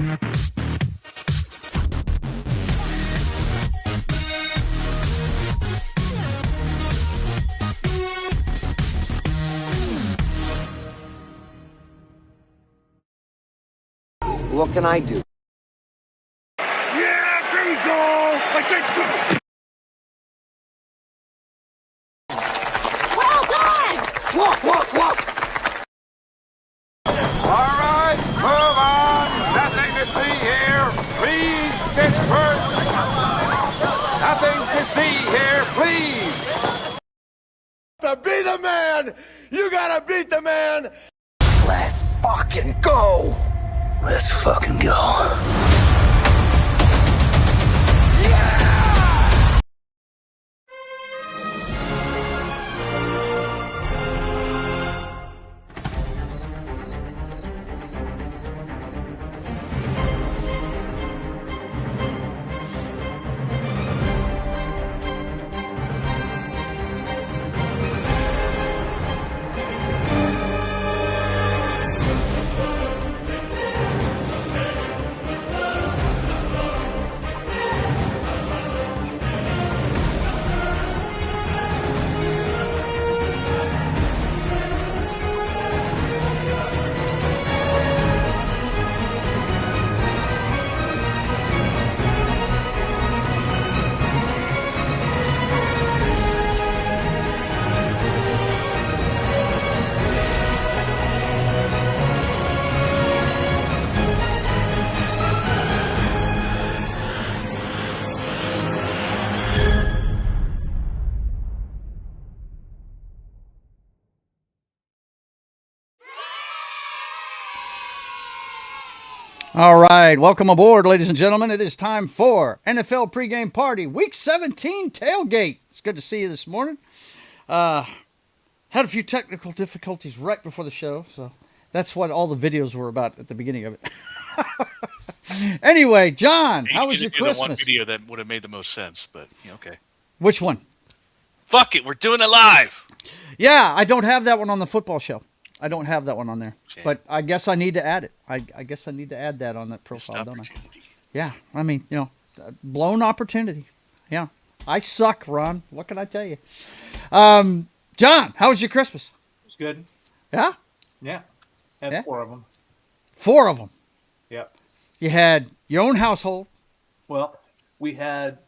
What can I do? Yeah, there you go. Well done! Walk. All right, move on. Nothing to see here. Please, Pittsburgh. Nothing to see here, please. To be the man, you gotta beat the man. Let's fucking go! Let's fucking go. All right, welcome aboard, ladies and gentlemen. It is time for NFL Pregame Party, Week 17 Tailgate. It's good to see you this morning. Had a few technical difficulties right before the show, so that's what all the videos were about at the beginning of it. Anyway, John, how was your Christmas? The one video that would have made the most sense, but okay. Which one? Fuck it, we're doing it live. Yeah, I don't have that one on the football show. I don't have that one on there, Shame. but I guess I need to add it. I guess I need to add that on that profile, don't I? Yeah, I mean, blown opportunity. Yeah, I suck, Ron. What can I tell you? John, how was your Christmas? It was good. Yeah? Yeah. Had 4 of them. 4 of them? Yep. You had your own household? Well, we had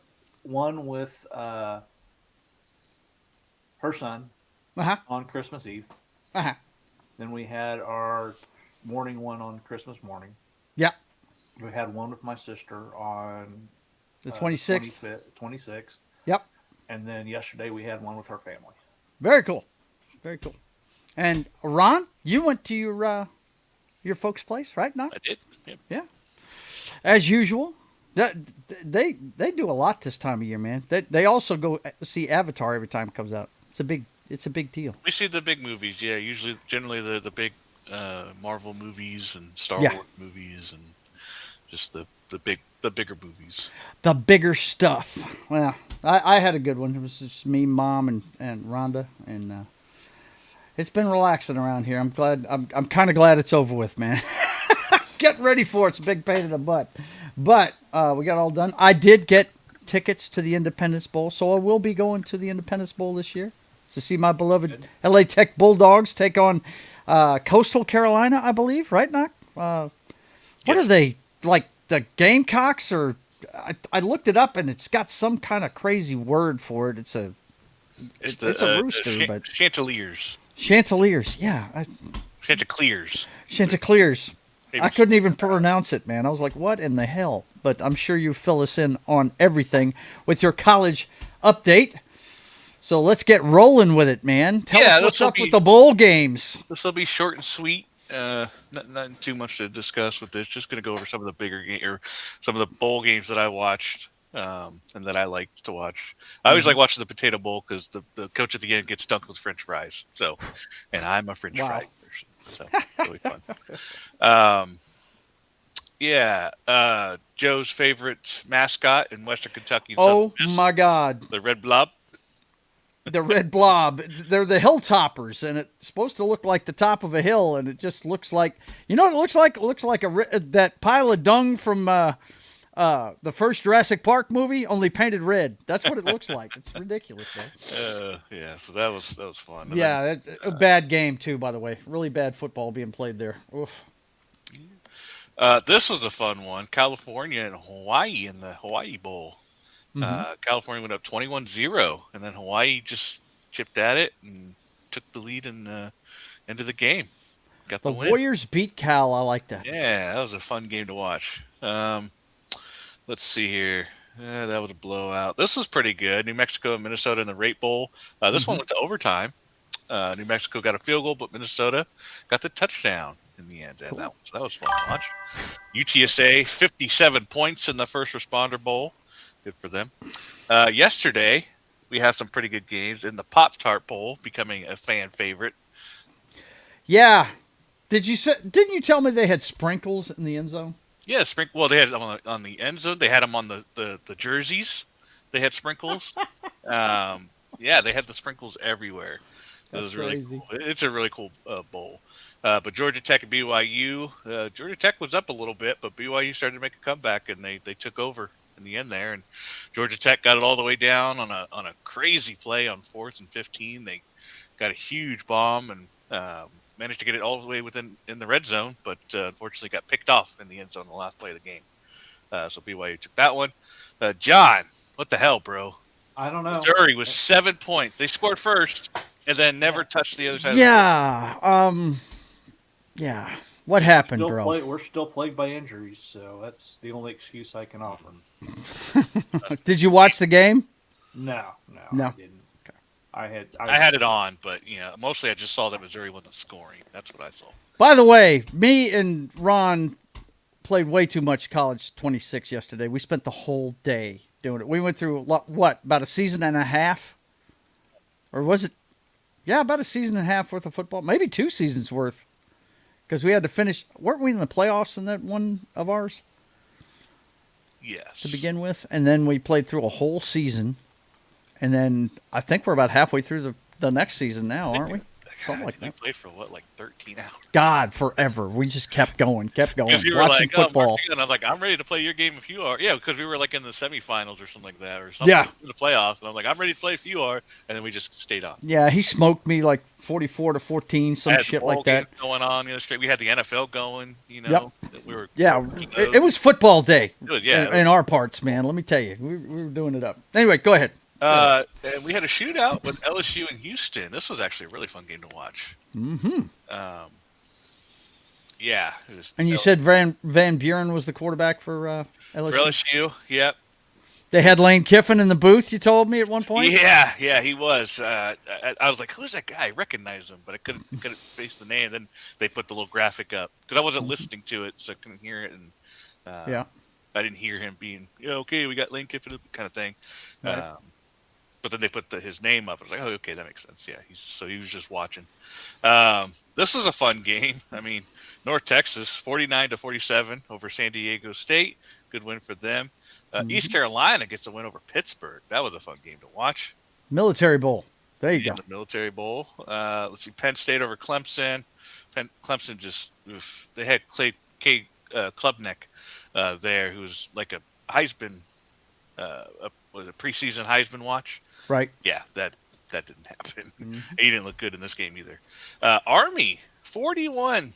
one with her son on Christmas Eve. Uh-huh. Then we had our morning one on Christmas morning. Yeah. We had one with my sister on the 26th. 26th. Yep. And then yesterday we had one with her family. Very cool. Very cool. And Ron, you went to your folks' place, right? Now? I did. Yep. Yeah. As usual. They do a lot this time of year, man. They also go see Avatar every time it comes out. It's a big deal. We see the big movies, yeah. Generally the big Marvel movies and Star Wars movies and just the bigger movies. The bigger stuff. Well, I had a good one. It was just me, Mom, and Rhonda, and it's been relaxing around here. I'm glad. I'm kind of glad it's over with, man. Get ready for it. It's a big pain in the butt, but we got all done. I did get tickets to the Independence Bowl, so I will be going to the Independence Bowl this year to see my beloved LA Tech Bulldogs take on Coastal Carolina, I believe, right, Knock? What are they, like the Gamecocks? Or I looked it up, and it's got some kind of crazy word for it. It's a rooster, but Chanticleers. Chanticleers, yeah. Chanticleers. I couldn't even pronounce it, man. I was like, what in the hell? But I'm sure you fill us in on everything with your college update. So let's get rolling with it, man. Tell us what's up with the bowl games. This will be short and sweet. Not too much to discuss with this. Just going to go over some of the bowl games that I watched and that I liked to watch. I always like watching the Potato Bowl because the coach at the end gets dunked with French fries. So, and I'm a French fry person, so it'll be fun. Joe's favorite mascot in Western Kentucky. Oh my God, the Red Blob. The red blob. They're the hilltoppers, and it's supposed to look like the top of a hill, and it just looks like, you know what it looks like? It looks like that pile of dung from the first Jurassic Park movie, only painted red. That's what it looks like. It's ridiculous, though. Yeah, so that was fun. And Yeah, it's a bad game, too, by the way. Really bad football being played there. Oof. This was a fun one. California and Hawaii in the Hawaii Bowl. California went up 21-0, and then Hawaii just chipped at it and took the lead in the end of the game. Got the win. Warriors beat Cal. I like that. Yeah, that was a fun game to watch. Let's see here. That was a blowout. This was pretty good. New Mexico and Minnesota in the Rate Bowl. This one went to overtime. New Mexico got a field goal, but Minnesota got the touchdown in the end. Cool. That was fun to watch. UTSA, 57 points in the First Responder Bowl. Good for them. Yesterday, we had some pretty good games in the Pop-Tart Bowl, becoming a fan favorite. Yeah. Didn't you tell me they had sprinkles in the end zone? Yeah, well, they had them on the end zone. They had them on the jerseys. They had sprinkles. Yeah, they had the sprinkles everywhere. It was really cool. It's a really cool bowl. But Georgia Tech and BYU, Georgia Tech was up a little bit, but BYU started to make a comeback, and they took over in the end there. And Georgia Tech got it all the way down on a crazy play on 4th and 15. They got a huge bomb and managed to get it all the way in the red zone, but unfortunately got picked off in the end zone on the last play of the game. So BYU took that one. John, what the hell, bro? I don't know. Missouri was 7 points. They scored first and then never touched the other side. Yeah. What happened, bro? We're still plagued by injuries, so that's the only excuse I can offer. Did you watch the game? No. I didn't. Okay. I had it on, but mostly I just saw that Missouri wasn't scoring. That's what I saw. By the way, me and Ron played way too much College 26 yesterday. We spent the whole day doing it. We went through about a season and a half? Or was it? Yeah, about a season and a half worth of football. Maybe 2 seasons worth. Because we had to finish. Weren't we in the playoffs in that one of ours? Yes. To begin with. And then we played through a whole season. And then I think we're about halfway through the next season now, aren't we? Something like that. We played for 13 hours? God, forever. We just kept going. Because you were watching football. And I was like, I'm ready to play your game if you are. Yeah, because we were in the semifinals or something like that, or something. Yeah. In the playoffs, and I'm like, I'm ready to play if you are, and then we just stayed on. Yeah, he smoked me 44-14, some shit like that. Going on, we had the NFL going. Yep. We were. Yeah, it was football day. Yeah. In our parts, man. Let me tell you, we were doing it up. Anyway, go ahead. And we had a shootout with LSU and Houston. This was actually a really fun game to watch. Mm-hmm. Yeah. And you said Van Buren was the quarterback for LSU? For LSU, yep. They had Lane Kiffin in the booth, you told me at one point? Yeah, he was. I was like, who's that guy? I recognized him, but I couldn't face the name. Then they put the little graphic up because I wasn't listening to it, so I couldn't hear it. And I didn't hear him being, okay, we got Lane Kiffin kind of thing. Right. But then they put his name up. I was like, oh, okay, that makes sense. Yeah, he was just watching. This is a fun game. I mean, North Texas, 49-47 over San Diego State. Good win for them. East Carolina gets a win over Pittsburgh. That was a fun game to watch. Military Bowl. There you go. The Military Bowl. Let's see, Penn State over Clemson. Clemson just they had Clay Klubnik there, who's like a Heisman, was a preseason Heisman watch. Right. Yeah, that didn't happen. Mm-hmm. He didn't look good in this game either. Army 41-16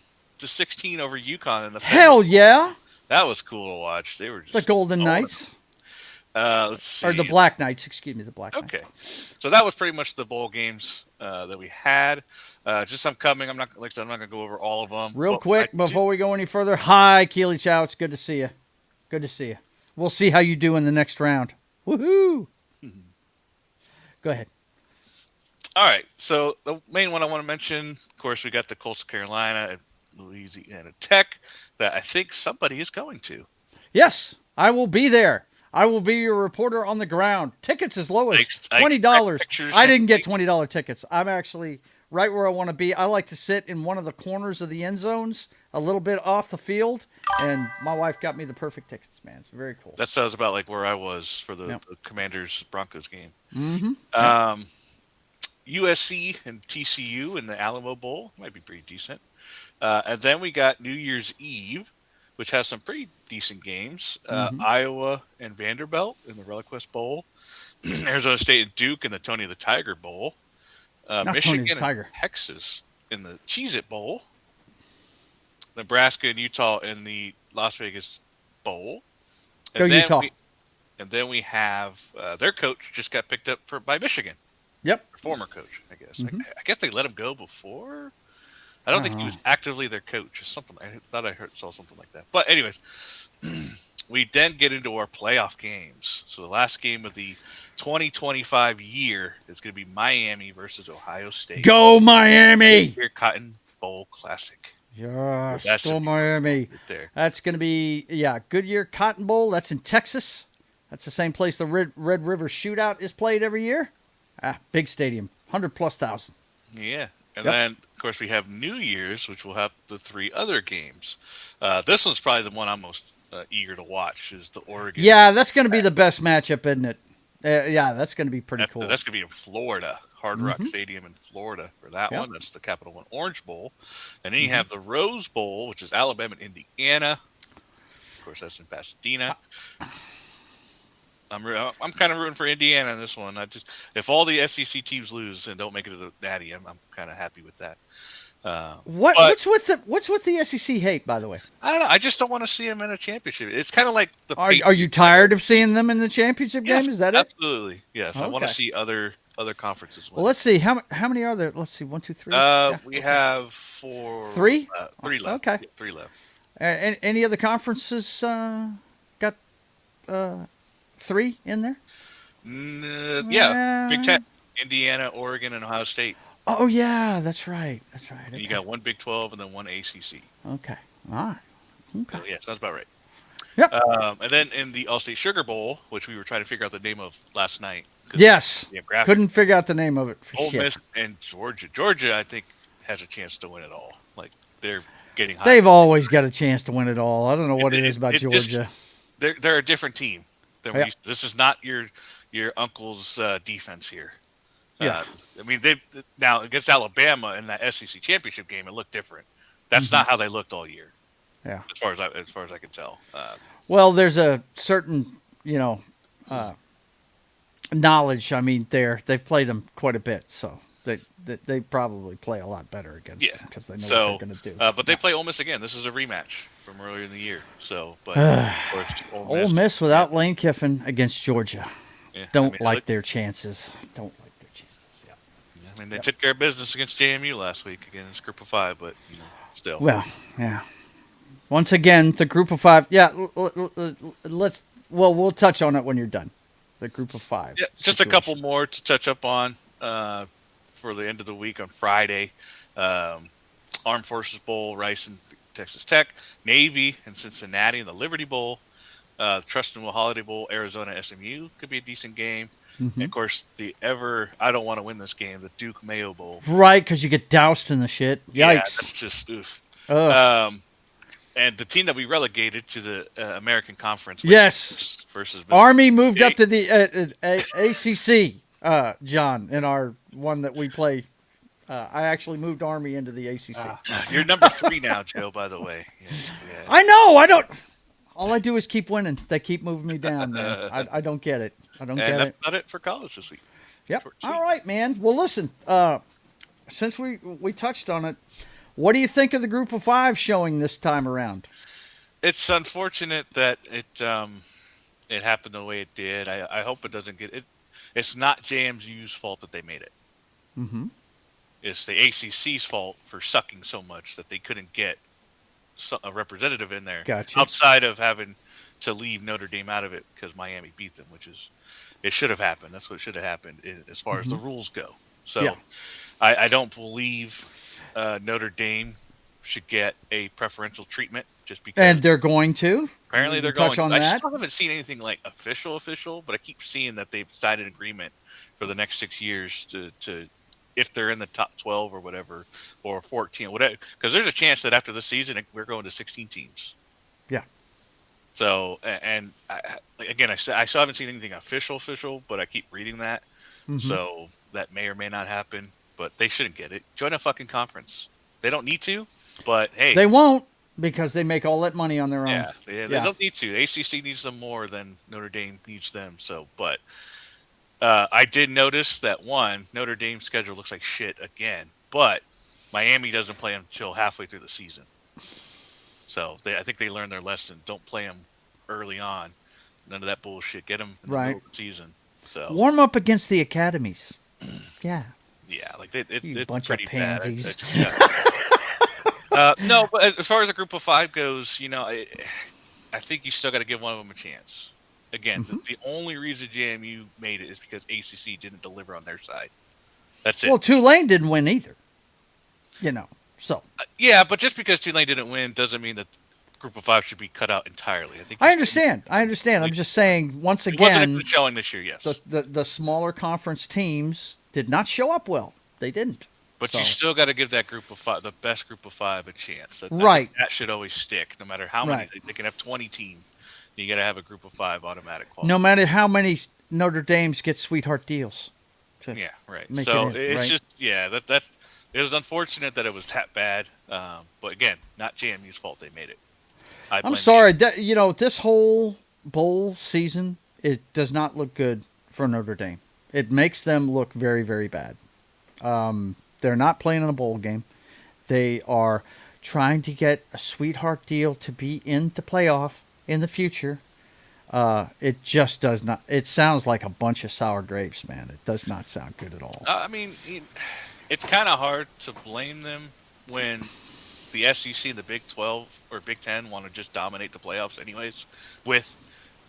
over UConn in the Hell yeah! That was cool to watch. They were just the Golden Knights. Let's see. Or the Black Knights. Excuse me, the Black Knights. Okay, so that was pretty much the bowl games that we had. Just some coming. I'm not going to go over all of them. Real quick before we go any further. Hi, Keely Chow. It's good to see you. Good to see you. We'll see how you do in the next round. Woohoo! Go ahead. All right. So the main one I want to mention, of course, we got the Colts of Carolina and Louisiana Tech that I think somebody is going to. Yes, I will be there. I will be your reporter on the ground. Tickets as low as $20. I didn't get $20 tickets. I'm actually right where I want to be. I like to sit in one of the corners of the end zones, a little bit off the field, and my wife got me the perfect tickets, man. It's very cool. That sounds about like where I was for the Commanders-Broncos game. Mm-hmm. USC and TCU in the Alamo Bowl. Might be pretty decent. And then we got New Year's Eve, which has some pretty decent games. Iowa and Vanderbilt in the ReliquQuest Bowl. Arizona State and Duke in the Tony the Tiger Bowl. Michigan and Texas in the Cheez-It Bowl. Nebraska and Utah in the Las Vegas Bowl. And Go Utah. We have their coach just got picked up by Michigan. Yep. Former coach, I guess. I guess they let him go before. I don't think he was actively their coach. Or something. I thought I saw something like that. But anyways, we then get into our playoff games. So the last game of the 2025 year is going to be Miami versus Ohio State. Go Miami! Your Cotton Bowl Classic. Yes, go Miami. Right there. That's going to be, Goodyear Cotton Bowl. That's in Texas. That's the same place the Red River Shootout is played every year. Big stadium, 100,000+. Yeah. And then, of course, we have New Year's, which will have the 3 other games. This one's probably the one I'm most eager to watch, is the Oregon. Yeah, that's going to be the best matchup, isn't it? That's going to be pretty cool. That's going to be in Florida, Hard Rock Stadium in Florida for that one. That's the Capital One Orange Bowl. And then you have the Rose Bowl, which is Alabama and Indiana. Of course, that's in Pasadena. I'm kind of rooting for Indiana in this one. If all the SEC teams lose and don't make it to the Natty, I'm kind of happy with that. What's with the SEC hate, by the way? I don't know. I just don't want to see them in a championship. It's kind of like the. Are you tired of seeing them in the championship game? Is that it? Absolutely. Yes, okay. I want to see other conferences. Well, let's see how many are there. Let's see, 1, 2, 3. We have 4. 3. 3 left. Okay. Yeah, 3 left. Any other conferences got 3 in there? Yeah, Big Ten, Indiana, Oregon, and Ohio State. Oh yeah, that's right. Okay. And you got 1 Big 12 and then 1 ACC. Okay, all right. Okay. So, yeah, sounds about right. Yep. And then in the All-State Sugar Bowl, which we were trying to figure out the name of last night. Yes. Couldn't figure out the name of it. Ole Miss and Georgia. Georgia, I think, has a chance to win it all. Like, they're getting high. They've always got a chance to win it all. I don't know what it is about Georgia. They're a different team. This is not your uncle's defense here. Yeah. I mean, now against Alabama in that SEC championship game, it looked different. That's not how they looked all year. Yeah. As far as I can tell. Well, there's a certain, knowledge. I mean, they've played them quite a bit, so they probably play a lot better against them because they know what they're going to do. But they play Ole Miss again. This is a rematch from earlier in the year. So, but of course, Ole Miss without Lane Kiffin against Georgia. Yeah, Don't like their chances. Yeah. I mean, they took care of business against JMU last week against Group of 5, but still. Well, yeah. Once again, the Group of 5. Yeah, we'll touch on it when you're done. The Group of 5. Yeah, just a couple more to touch up on for the end of the week on Friday. Armed Forces Bowl, Rice and Texas Tech, Navy and Cincinnati in the Liberty Bowl, Trust and Will Holiday Bowl, Arizona SMU could be a decent game. And of course, I don't want to win this game, the Duke Mayo Bowl. Right, because you get doused in the shit. Yikes. Yeah, that's just oof. And the team that we relegated to the American Conference. Yes. Versus Army moved up to the ACC, John, in our one that we play. I actually moved Army into the ACC. You're number 3 now, Joe, by the way. Yeah. I know. All I do is keep winning. They keep moving me down, man. I don't get it. And that's not it for college this week. Yep. All right, man. Well, listen, since we touched on it, what do you think of the Group of 5 showing this time around? It's unfortunate that it happened the way it did. I hope it doesn't get it. It's not JMU's fault that they made it. Mm-hmm. It's the ACC's fault for sucking so much that they couldn't get a representative in there. Gotcha. Outside of having to leave Notre Dame out of it because Miami beat them, it should have happened. That's what should have happened as far as the rules go. So I don't believe Notre Dame should get a preferential treatment just because. And they're going to? Apparently they're going to. On I that? still haven't seen anything like official, but I keep seeing that they've signed an agreement for the next 6 years to if they're in the top 12 or whatever, or 14, whatever. Because there's a chance that after this season, we're going to 16 teams. Yeah. So, and again, I still haven't seen anything official, but I keep reading that. Mm-hmm. So that may or may not happen, but they shouldn't get it. Join a fucking conference. They don't need to, but hey, They won't because they make all that money on their own. they don't need to. The ACC needs them more than Notre Dame needs them. So, but I did notice that Notre Dame's schedule looks like shit again, but Miami doesn't play until halfway through the season. So I think they learned their lesson. Don't play them early on. None of that bullshit. Get them in the middle of the season. So warm up against the academies. Yeah. Yeah, like it's bunch pretty of pansies. Bad. No, but as far as a group of 5 goes, I think you still got to give one of them a chance. Again, the only reason JMU made it is because ACC didn't deliver on their side. That's it. Well, Tulane didn't win either. So. Yeah, but just because Tulane didn't win doesn't mean that group of 5 should be cut out entirely. I understand. I'm just saying, once again, it wasn't a good showing this year. Yes, the smaller conference teams did not show up well. They didn't. But you still got to give that group of 5, the best group of 5, a chance. Right. That should always stick, no matter how many. They can have 20 teams. You got to have a group of 5 automatic quality. No matter how many Notre Dames get sweetheart deals. Yeah, right. So it's just that's it was unfortunate that it was that bad. But again, not JMU's fault they made it. I'm sorry. This whole bowl season, it does not look good for Notre Dame. It makes them look very, very bad. They're not playing in a bowl game. They are trying to get a sweetheart deal to be in the playoff in the future. It just does not. It sounds like a bunch of sour grapes, man. It does not sound good at all. I mean, it's kind of hard to blame them when the SEC and the Big 12 or Big 10 want to just dominate the playoffs anyways with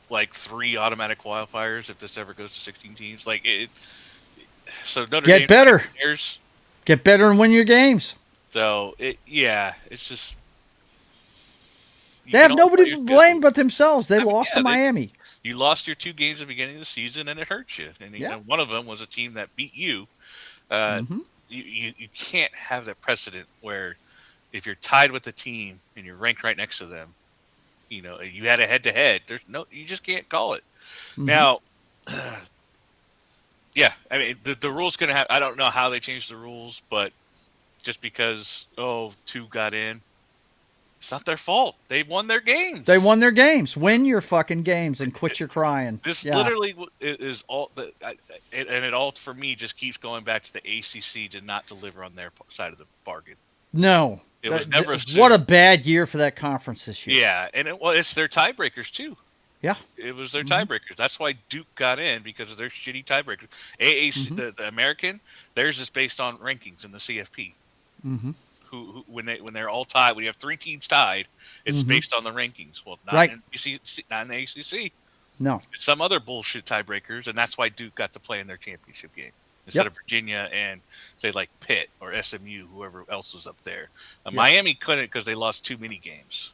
like 3 automatic qualifiers if this ever goes to 16 teams. Like it. So Notre Dame better. Get better and win your games. So it's just they have nobody to blame but themselves. They lost to Miami. You lost your 2 games at the beginning of the season, and it hurt you. And one of them was a team that beat you. You can't have that precedent where if you're tied with the team and you're ranked right next to them, you had a head-to-head. You just can't call it. Now. Yeah, I mean, the rule's going to have – I don't know how they changed the rules, but just because, 2 got in, it's not their fault. They won their games. Win your fucking games and quit your crying. This literally is all – and it all, for me, just keeps going back to the ACC did not deliver on their side of the bargain. No. It was never what a bad year for that conference this year. Yeah, and it's their tiebreakers, too. Yeah, it was their tiebreakers. That's why Duke got in because of their shitty tiebreakers. AAC, the American, theirs is based on rankings in the CFP. Who when they're all tied, when you have 3 teams tied, it's based on the rankings. Well, not in the ACC. No, it's some other bullshit tiebreakers, and that's why Duke got to play in their championship game instead of Virginia and say like Pitt or SMU, whoever else was up there. Miami couldn't because they lost too many games.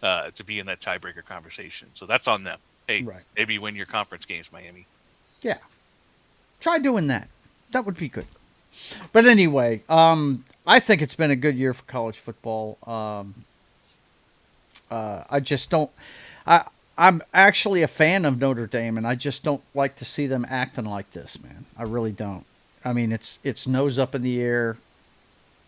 To be in that tiebreaker conversation. So that's on them. Hey, maybe win your conference games, Miami. Yeah. Try doing that. That would be good. But anyway, I think it's been a good year for college football. I just don't I'm actually a fan of Notre Dame, and I just don't like to see them acting like this, man. I really don't. I mean, it's nose up in the air,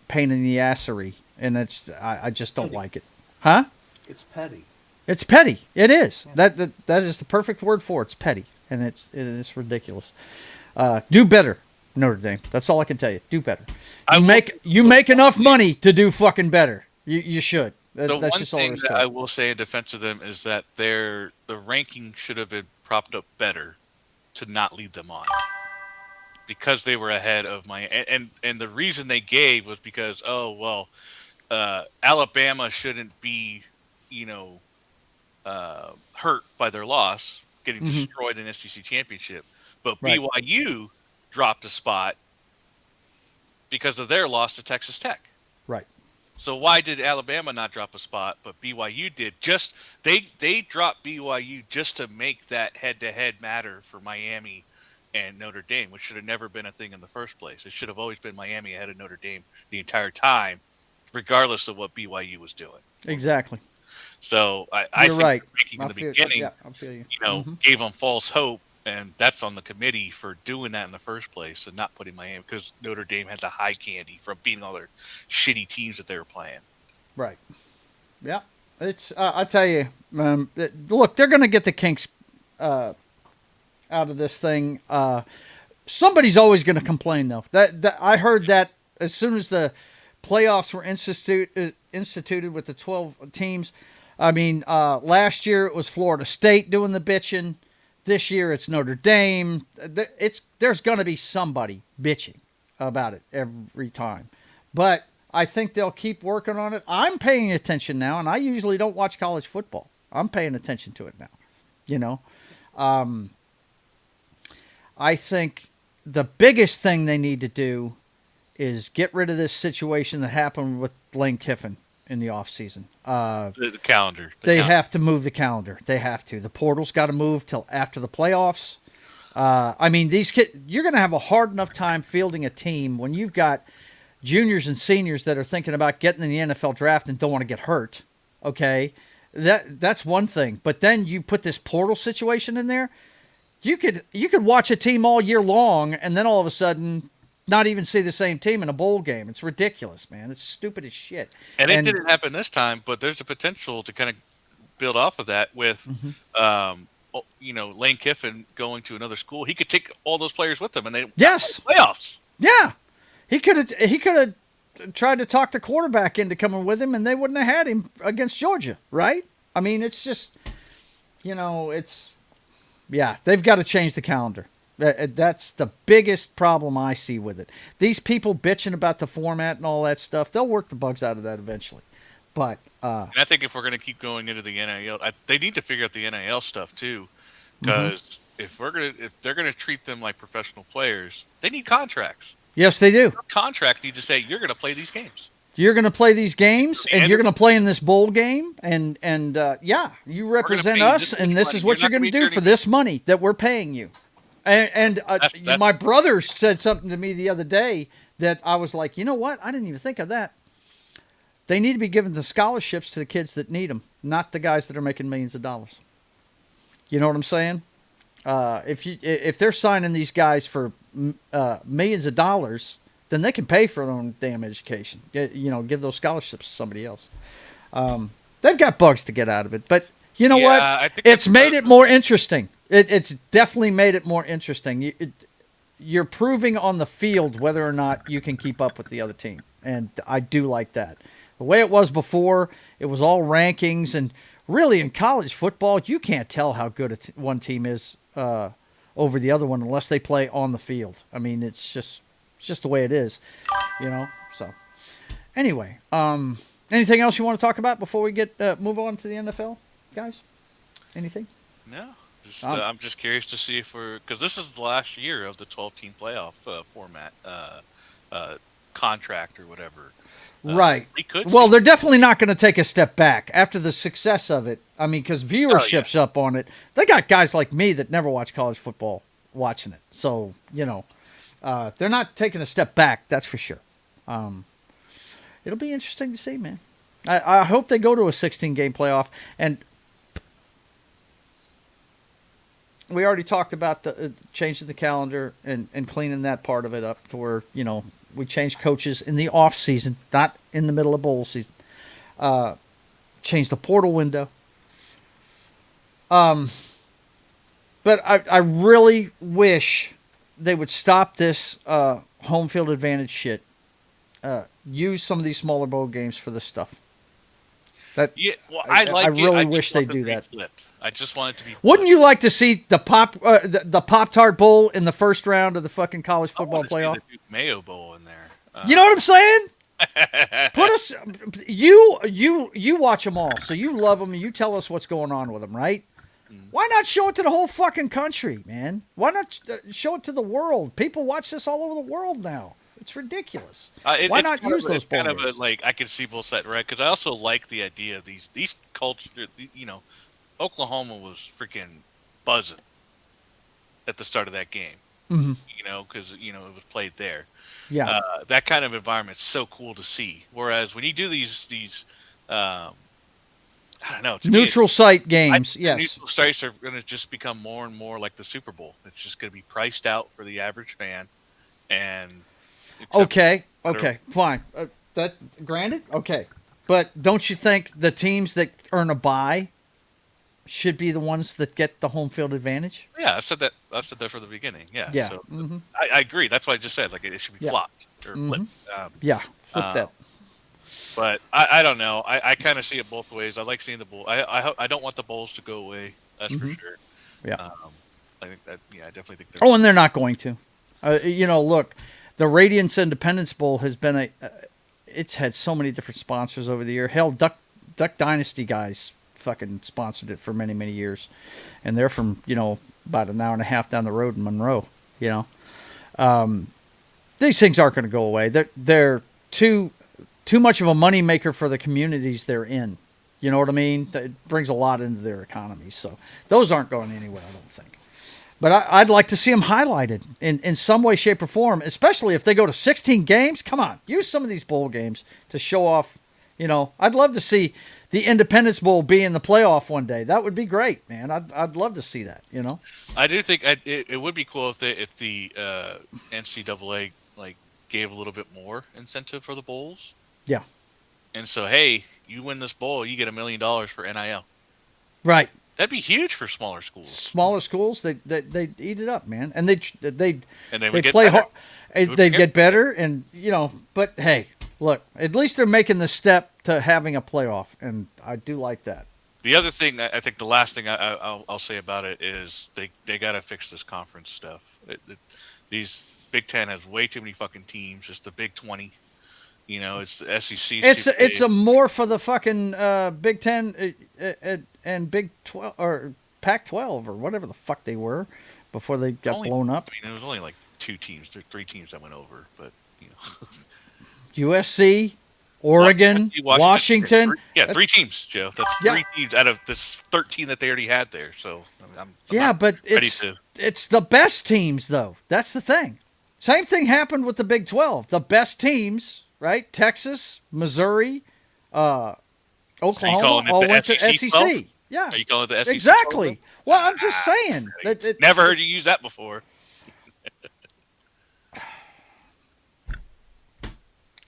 pain in the assery, and I just don't like it. Huh? It's petty. It's petty. It is. Yeah. That is the perfect word for it. It's petty, and it is ridiculous. Do better, Notre Dame. That's all I can tell you. Do better. You make enough money to do fucking better. You should. That's one just all thing that I will say in defense of them is that the ranking should have been propped up better to not lead them on. Because they were ahead of and the reason they gave was because Alabama shouldn't be hurt by their loss, getting destroyed in the SEC championship, but BYU dropped a spot because of their loss to Texas Tech. Right. So why did Alabama not drop a spot, but BYU did? Just they dropped BYU just to make that head-to-head matter for Miami and Notre Dame, which should have never been a thing in the first place. It should have always been Miami ahead of Notre Dame the entire time, regardless of what BYU was doing. Exactly. So I think right. the ranking in the beginning, gave them false hope And that's on the committee for doing that in the first place and not putting Miami because Notre Dame has a high candy from beating all their shitty teams that they were playing. Right. Yeah. It's I tell you, look, they're going to get the kinks out of this thing. Somebody's always going to complain, though. That I heard that as soon as the playoffs were instituted with the 12 teams. I mean, last year it was Florida State doing the bitching. This year it's Notre Dame. There's going to be somebody bitching about it every time. But I think they'll keep working on it. I'm paying attention now, and I usually don't watch college football. I'm paying attention to it now. You know, I think the biggest thing they need to do is get rid of this situation that happened with Lane Kiffin in the offseason. The calendar. They have to move the calendar. They have to. The portal's got to move till after the playoffs. I mean, these kids, you're going to have a hard enough time fielding a team when you've got juniors and seniors that are thinking about getting in the NFL draft and don't want to get hurt. Okay, that's one thing. But then you put this portal situation in there. You could watch a team all year long and then all of a sudden not even see the same team in a bowl game. It's ridiculous, man. It's stupid as shit. And it didn't happen this time, but there's a potential to kind of build off of that with, Lane Kiffin going to another school. He could take all those players with him, and they playoffs. Yeah, he could have tried to talk the quarterback into coming with him, and they wouldn't have had him against Georgia, right? I mean, it's just, they've got to change the calendar. That's the biggest problem I see with it. These people bitching about the format and all that stuff, they'll work the bugs out of that eventually. But and I think if we're going to keep going into the NIL, they need to figure out the NIL stuff too, because if they're going to treat them like professional players, they need contracts. Yes, they do. Your contract needs to say you're going to play these games. You're going to play these games, and you're going to play in this bowl game, and you represent us, and this is what you're going to do for this money that we're paying you. And my brother said something to me the other day that I was like, you know what? I didn't even think of that. They need to be giving the scholarships to the kids that need them, not the guys that are making millions of dollars. You know what I'm saying? If they're signing these guys for millions of dollars, then they can pay for their own damn education. Give those scholarships to somebody else. They've got bugs to get out of it, but you know what? It's made it more interesting. It's definitely made it more interesting. You're proving on the field whether or not you can keep up with the other team, and I do like that. The way it was before, it was all rankings, and really in college football, you can't tell how good one team is over the other one unless they play on the field. I mean, it's just the way it is, So, anyway, anything else you want to talk about before we move on to the NFL, guys? Anything? No. I'm just curious to see because this is the last year of the 12-team playoff format contract or whatever. Right. Well, they're definitely not going to take a step back after the success of it. I mean, because viewership's up on it. They got guys like me that never watch college football watching it. So, they're not taking a step back, that's for sure. It'll be interesting to see, man. I hope they go to a 16-game playoff. And we already talked about the changing the calendar and cleaning that part of it up to where, we change coaches in the off season, not in the middle of bowl season. Change the portal window. But I really wish they would stop this home field advantage shit. Use some of these smaller bowl games for this stuff. I really wish they'd do that. Flipped. I just want it to be flipped. Wouldn't you like to see the Pop-Tart Bowl in the first round of the fucking college football playoff? I want to see the Duke Mayo Bowl in there. You know what I'm saying? Put us. You watch them all, so you love them, and you tell us what's going on with them, right? Why not show it to the whole fucking country, man? Why not show it to the world? People watch this all over the world now. It's ridiculous. Why not use those bowl games? Kind of I can see both sides, right? Because I also like the idea of these cultures. Oklahoma was freaking buzzing at the start of that game. Mm-hmm. Because it was played there. Yeah, that kind of environment is so cool to see. Whereas when you do these I don't know. To me, Neutral site I games, think yes. neutral sites are going to just become more and more like the Super Bowl. It's just going to be priced out for the average fan, and Okay, fine. That granted, okay, but don't you think the teams that earn a bye should be the ones that get the home field advantage? Yeah, I've said that. I've said that from the beginning. Yeah. Yeah. So Mm-hmm. I agree. That's why I just said like it should be Yeah. flopped or flipped. Yeah. Flip that. But I don't know. I kind of see it both ways. I like seeing the bowl. I don't want the bowls to go away. That's for sure. Yeah. I think that. Yeah, I definitely think. Oh, and they're not going to. Look, the Radiance Independence Bowl has been it's had so many different sponsors over the year. Hell, Duck Dynasty guys fucking sponsored it for many, many years, and they're from about an hour and a half down the road in Monroe. These things aren't going to go away. They're too much of a moneymaker for the communities they're in. You know what I mean? It brings a lot into their economies. So those aren't going anywhere, I don't think. But I'd like to see them highlighted in some way, shape, or form, especially if they go to 16 games. Come on, use some of these bowl games to show off. I'd love to see the Independence Bowl be in the playoff one day. That would be great, man. I'd love to see that. I do think it would be cool if the NCAA gave a little bit more incentive for the bowls. Yeah. And so, hey, you win this bowl, you get $1 million for NIL. Right. That'd be huge for smaller schools. Smaller schools, they eat it up, man, and they would play hard. They They get better, and But hey, look, at least they're making the step to having a playoff, and I do like that. The other thing, I think, the last thing I'll say about it is they got to fix this conference stuff. These Big Ten has way too many fucking teams. It's the Big 20. It's the SEC. It's a more for the fucking Big Ten and Big 12 or Pac-12 or whatever the fuck they were before they got blown up. I mean, it was only like 2 teams, 3 teams that went over, but USC, Oregon, Washington. 3 teams, Joe. That's 3 teams out of this 13 that they already had there. So I'm but it's the best teams though. That's the thing. Same thing happened with the Big 12. The best teams, right? Texas, Missouri, Oklahoma all went to SEC. 12? Yeah. Are you calling it the SEC? Exactly. 12? Well, I'm just saying. Never heard you use that before.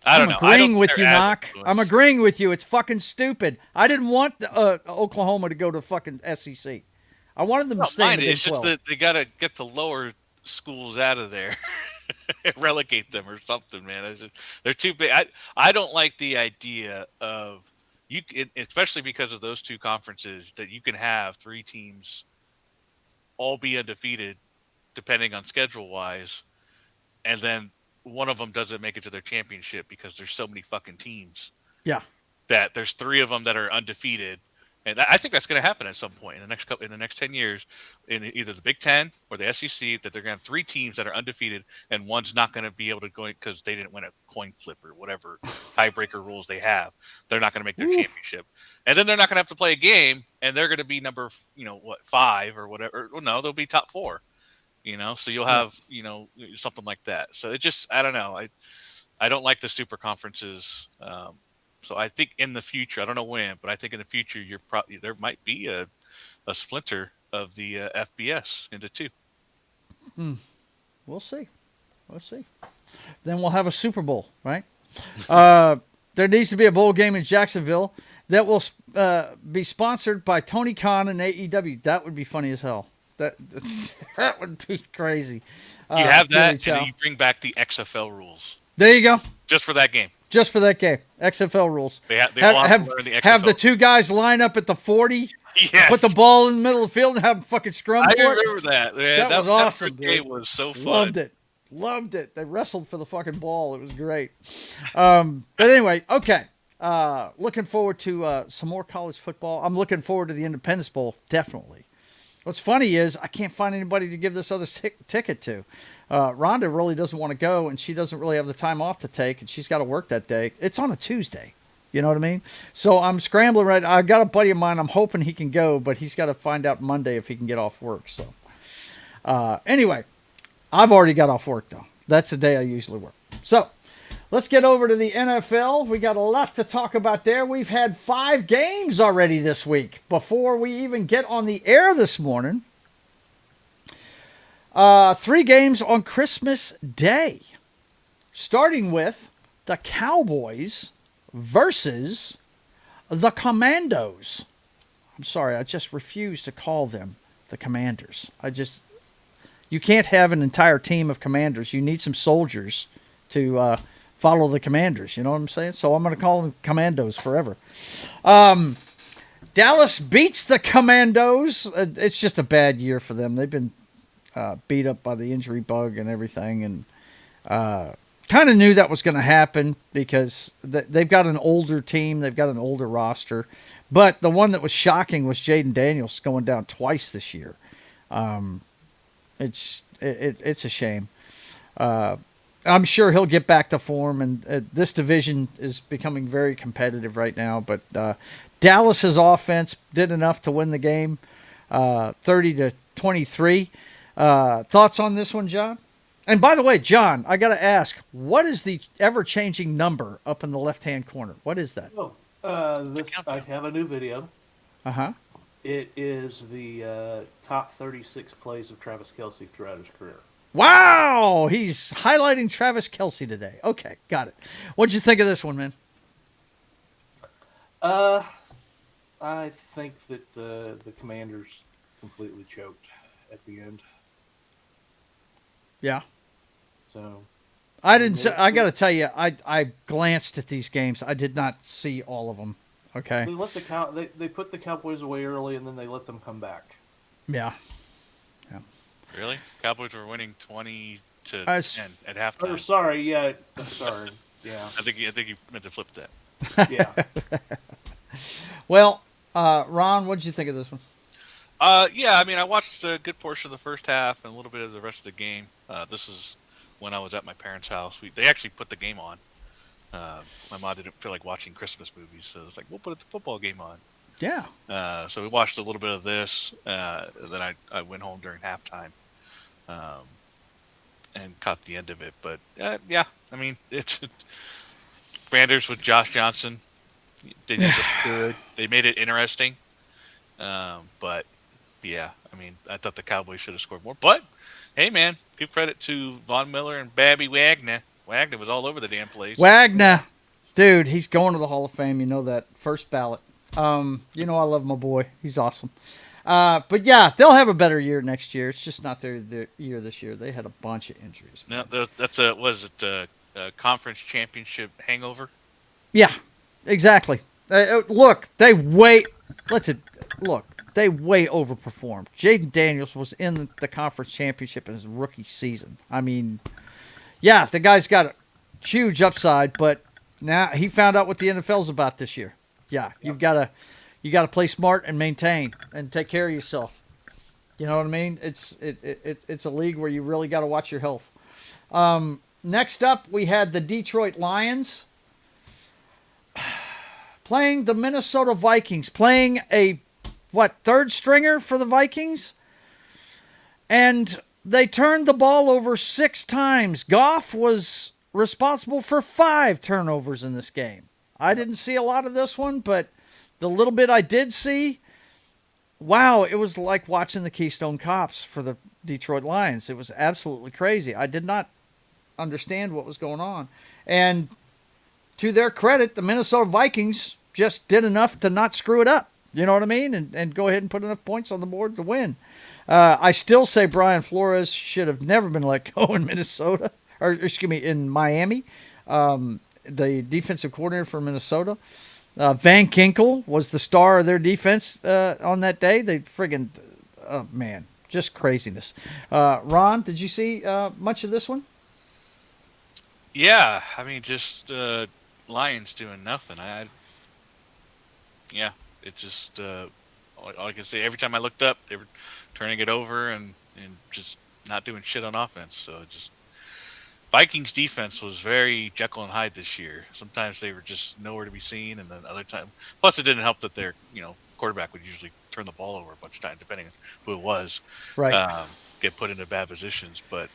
I don't know. I'm agreeing with you, Knock. I'm agreeing with you. It's fucking stupid. I didn't want Oklahoma to go to fucking SEC. I wanted them to stay in the Big 12. It's just that they got to get the lower schools out of there. Relegate them or something, man. They're too big. I don't like the idea of especially because of those 2 conferences, that you can have 3 teams all be undefeated, depending on schedule wise, and then one of them doesn't make it to their championship because there's so many fucking teams. Yeah, that there's 3 of them that are undefeated. And I think that's going to happen at some point in the next 10 years, in either the Big Ten or the SEC, that they're going to have 3 teams that are undefeated, and one's not going to be able to go because they didn't win a coin flip or whatever tiebreaker rules they have. They're not going to make their championship, and then they're not going to have to play a game, and they're going to be number 5 or whatever. Well, no, they'll be top 4. So you'll have something like that. So it just, I don't know. I don't like the super conferences. So I think in the future, I don't know when, but I think in the future, there might be a splinter of the FBS into 2. We'll see. Then we'll have a Super Bowl, right? There needs to be a bowl game in Jacksonville that will be sponsored by Tony Khan and AEW. That would be funny as hell. That would be crazy. You have that, and then you bring back the XFL rules. There you go. Just for that game. XFL rules. They have the XFL. Have the 2 guys line up at the 40. Yes. Put the ball in the middle of the field and have them fucking scrum for it. I remember that. Man, that was awesome. That game was so fun. Loved it. They wrestled for the fucking ball. It was great. But anyway, okay. Looking forward to some more college football. I'm looking forward to the Independence Bowl, definitely. What's funny is I can't find anybody to give this other ticket to. Rhonda really doesn't want to go, and she doesn't really have the time off to take, and she's got to work that day. It's on a Tuesday. You know what I mean? So I'm scrambling right. I got a buddy of mine. I'm hoping he can go, but he's got to find out Monday if he can get off work. So anyway, I've already got off work, though. That's the day I usually work. So Let's get over to the NFL. We got a lot to talk about there. We've had 5 games already this week before we even get on the air this morning. 3 games on Christmas Day, starting with the Cowboys versus the Commandos. I'm sorry, I just refuse to call them the Commanders. You can't have an entire team of Commanders. You need some soldiers to follow the Commanders. You know what I'm saying? So I'm going to call them Commandos forever. Dallas beats the Commandos. It's just a bad year for them. They've been beat up by the injury bug and everything, and kind of knew that was going to happen because they've got an older team. They've got an older roster. But the one that was shocking was Jaden Daniels going down twice this year. It's a shame. I'm sure he'll get back to form, and this division is becoming very competitive right now. But Dallas's offense did enough to win the game, 30-23. Thoughts on this one, John? And by the way, John, I got to ask, what is the ever-changing number up in the left-hand corner? What is that? I have a new video. Uh-huh. It is the top 36 plays of Travis Kelce throughout his career. Wow! He's highlighting Travis Kelce today. Okay, got it. What'd you think of this one, man? I think that the Commanders completely choked at the end. Yeah. So I got to tell you, I glanced at these games. I did not see all of them. Okay. they put the Cowboys away early, and then they let them come back. Yeah. Really? Cowboys were winning 20-10 at halftime. Oh, sorry. Yeah. Sorry. Yeah. I think you meant to flip that. Yeah. Well, Ron, what did you think of this one? Yeah, I mean, I watched a good portion of the first half and a little bit of the rest of the game. This is when I was at my parents' house. They actually put the game on. My mom didn't feel like watching Christmas movies, so it's like, we'll put the football game on. Yeah. So we watched a little bit of this. Then I went home during halftime and caught the end of it. But, yeah, I mean, it's Commanders with Josh Johnson. They did good. They made it interesting. But, yeah, I mean, I thought the Cowboys should have scored more. But, hey, man, give credit to Von Miller and Babby Wagner. Wagner was all over the damn place. Wagner. Dude, he's going to the Hall of Fame. You know that. First ballot. You know I love my boy. He's awesome. But, yeah, they'll have a better year next year. It's just not their year this year. They had a bunch of injuries. No, that's a conference championship hangover? Yeah, exactly. Look, they way overperformed. Jaden Daniels was in the conference championship in his rookie season. I mean, yeah, the guy's got a huge upside, but now he found out what the NFL's about this year. Yeah, you got to play smart and maintain and take care of yourself. You know what I mean? It's a league where you really got to watch your health. Next up, we had the Detroit Lions playing the Minnesota Vikings, playing a third stringer for the Vikings, and they turned the ball over 6 times. Goff was responsible for 5 turnovers in this game. I didn't see a lot of this one, but the little bit I did see, wow, it was like watching the Keystone Cops for the Detroit Lions. It was absolutely crazy. I did not understand what was going on. And to their credit, the Minnesota Vikings just did enough to not screw it up. You know what I mean? And go ahead and put enough points on the board to win. I still say Brian Flores should have never been let go in Minnesota, or excuse me, in Miami. The defensive coordinator for Minnesota. Van Ginkel was the star of their defense on that day. They friggin', oh man, just craziness. Ron, did you see much of this one? Yeah, I mean, just Lions doing nothing. It just all I can say. Every time I looked up, they were turning it over and just not doing shit on offense. So just Vikings defense was very Jekyll and Hyde this year. Sometimes they were just nowhere to be seen, and then other time. Plus, it didn't help that their quarterback would usually turn the ball over a bunch of times, depending on who it was. Right. Get put into bad positions, but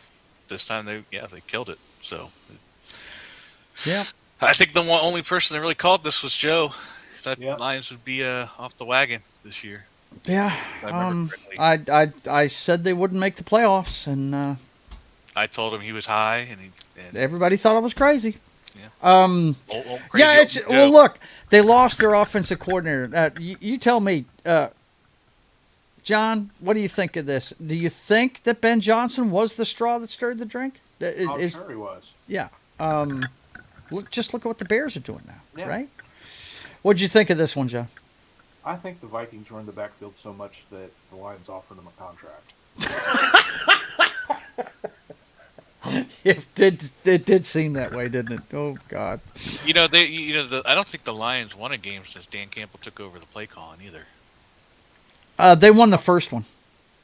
this time they killed it. So Yeah. I think the only person that really called this was Joe. That Yep. Lions would be off the wagon this year. Yeah. If I remember correctly. I said they wouldn't make the playoffs, and I told him he was high, and everybody thought I was crazy. yeah. Um, Crazy yeah, it's Joe. well. Look, they lost their offensive coordinator. You tell me, John. What do you think of this? Do you think that Ben Johnson was the straw that stirred the drink? I'm sure he was. Yeah. Just look at what the Bears are doing now, Yeah. right? What'd you think of this one, Joe? I think the Vikings were in the backfield so much that the Lions offered him a contract. It did seem that way, didn't it? Oh God. I don't think the Lions won a game since Dan Campbell took over the play calling either. They won the first one.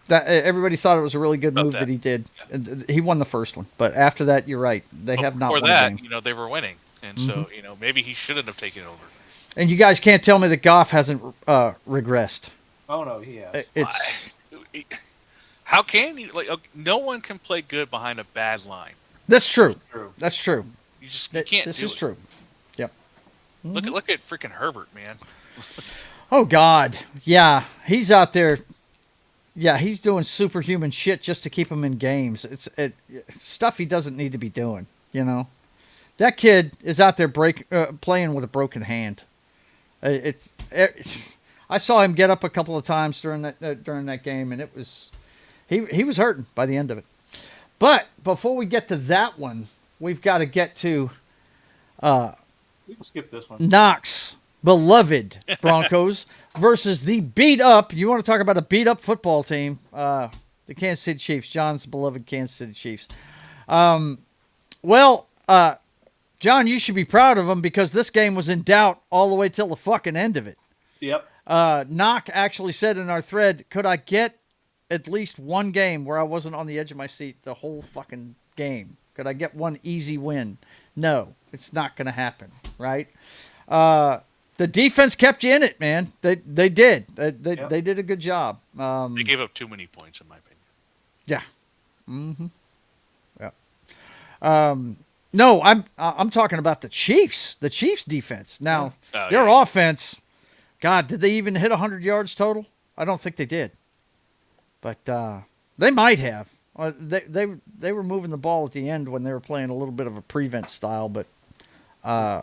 Everybody thought it was a really good move that he did. He won the first one, but after that, you're right. They have not won that, a game. they were winning, and so maybe he shouldn't have taken over. And you guys can't tell me that Goff hasn't regressed. Oh no, he has. How can you no one can play good behind a bad line. That's true. True. That's true. You can't. This do is it. true. Yep. Look at freaking Herbert, man. Oh God. Yeah, he's out there. Yeah, he's doing superhuman shit just to keep him in games. It's stuff he doesn't need to be doing. That kid is out there playing with a broken hand. I saw him get up a couple of times during that game, and it was he was hurting by the end of it. But before we get to that one, we've got to get to We can skip this one. Knox beloved Broncos versus the beat up. You want to talk about a beat up football team? The Kansas City Chiefs. John's beloved Kansas City Chiefs. John, you should be proud of them because this game was in doubt all the way till the fucking end of it. Yep. Knock actually said in our thread, could I get at least one game where I wasn't on the edge of my seat the whole fucking game? Could I get one easy win? No, it's not going to happen, right? The defense kept you in it, man. They did. They did a good job. They gave up too many points, in my opinion. Yeah. Mm-hmm. Yeah. No, I'm talking about the Chiefs. The Chiefs defense. Now, their offense, God, did they even hit 100 yards total? I don't think they did. But they might have. They were moving the ball at the end when they were playing a little bit of a prevent style, but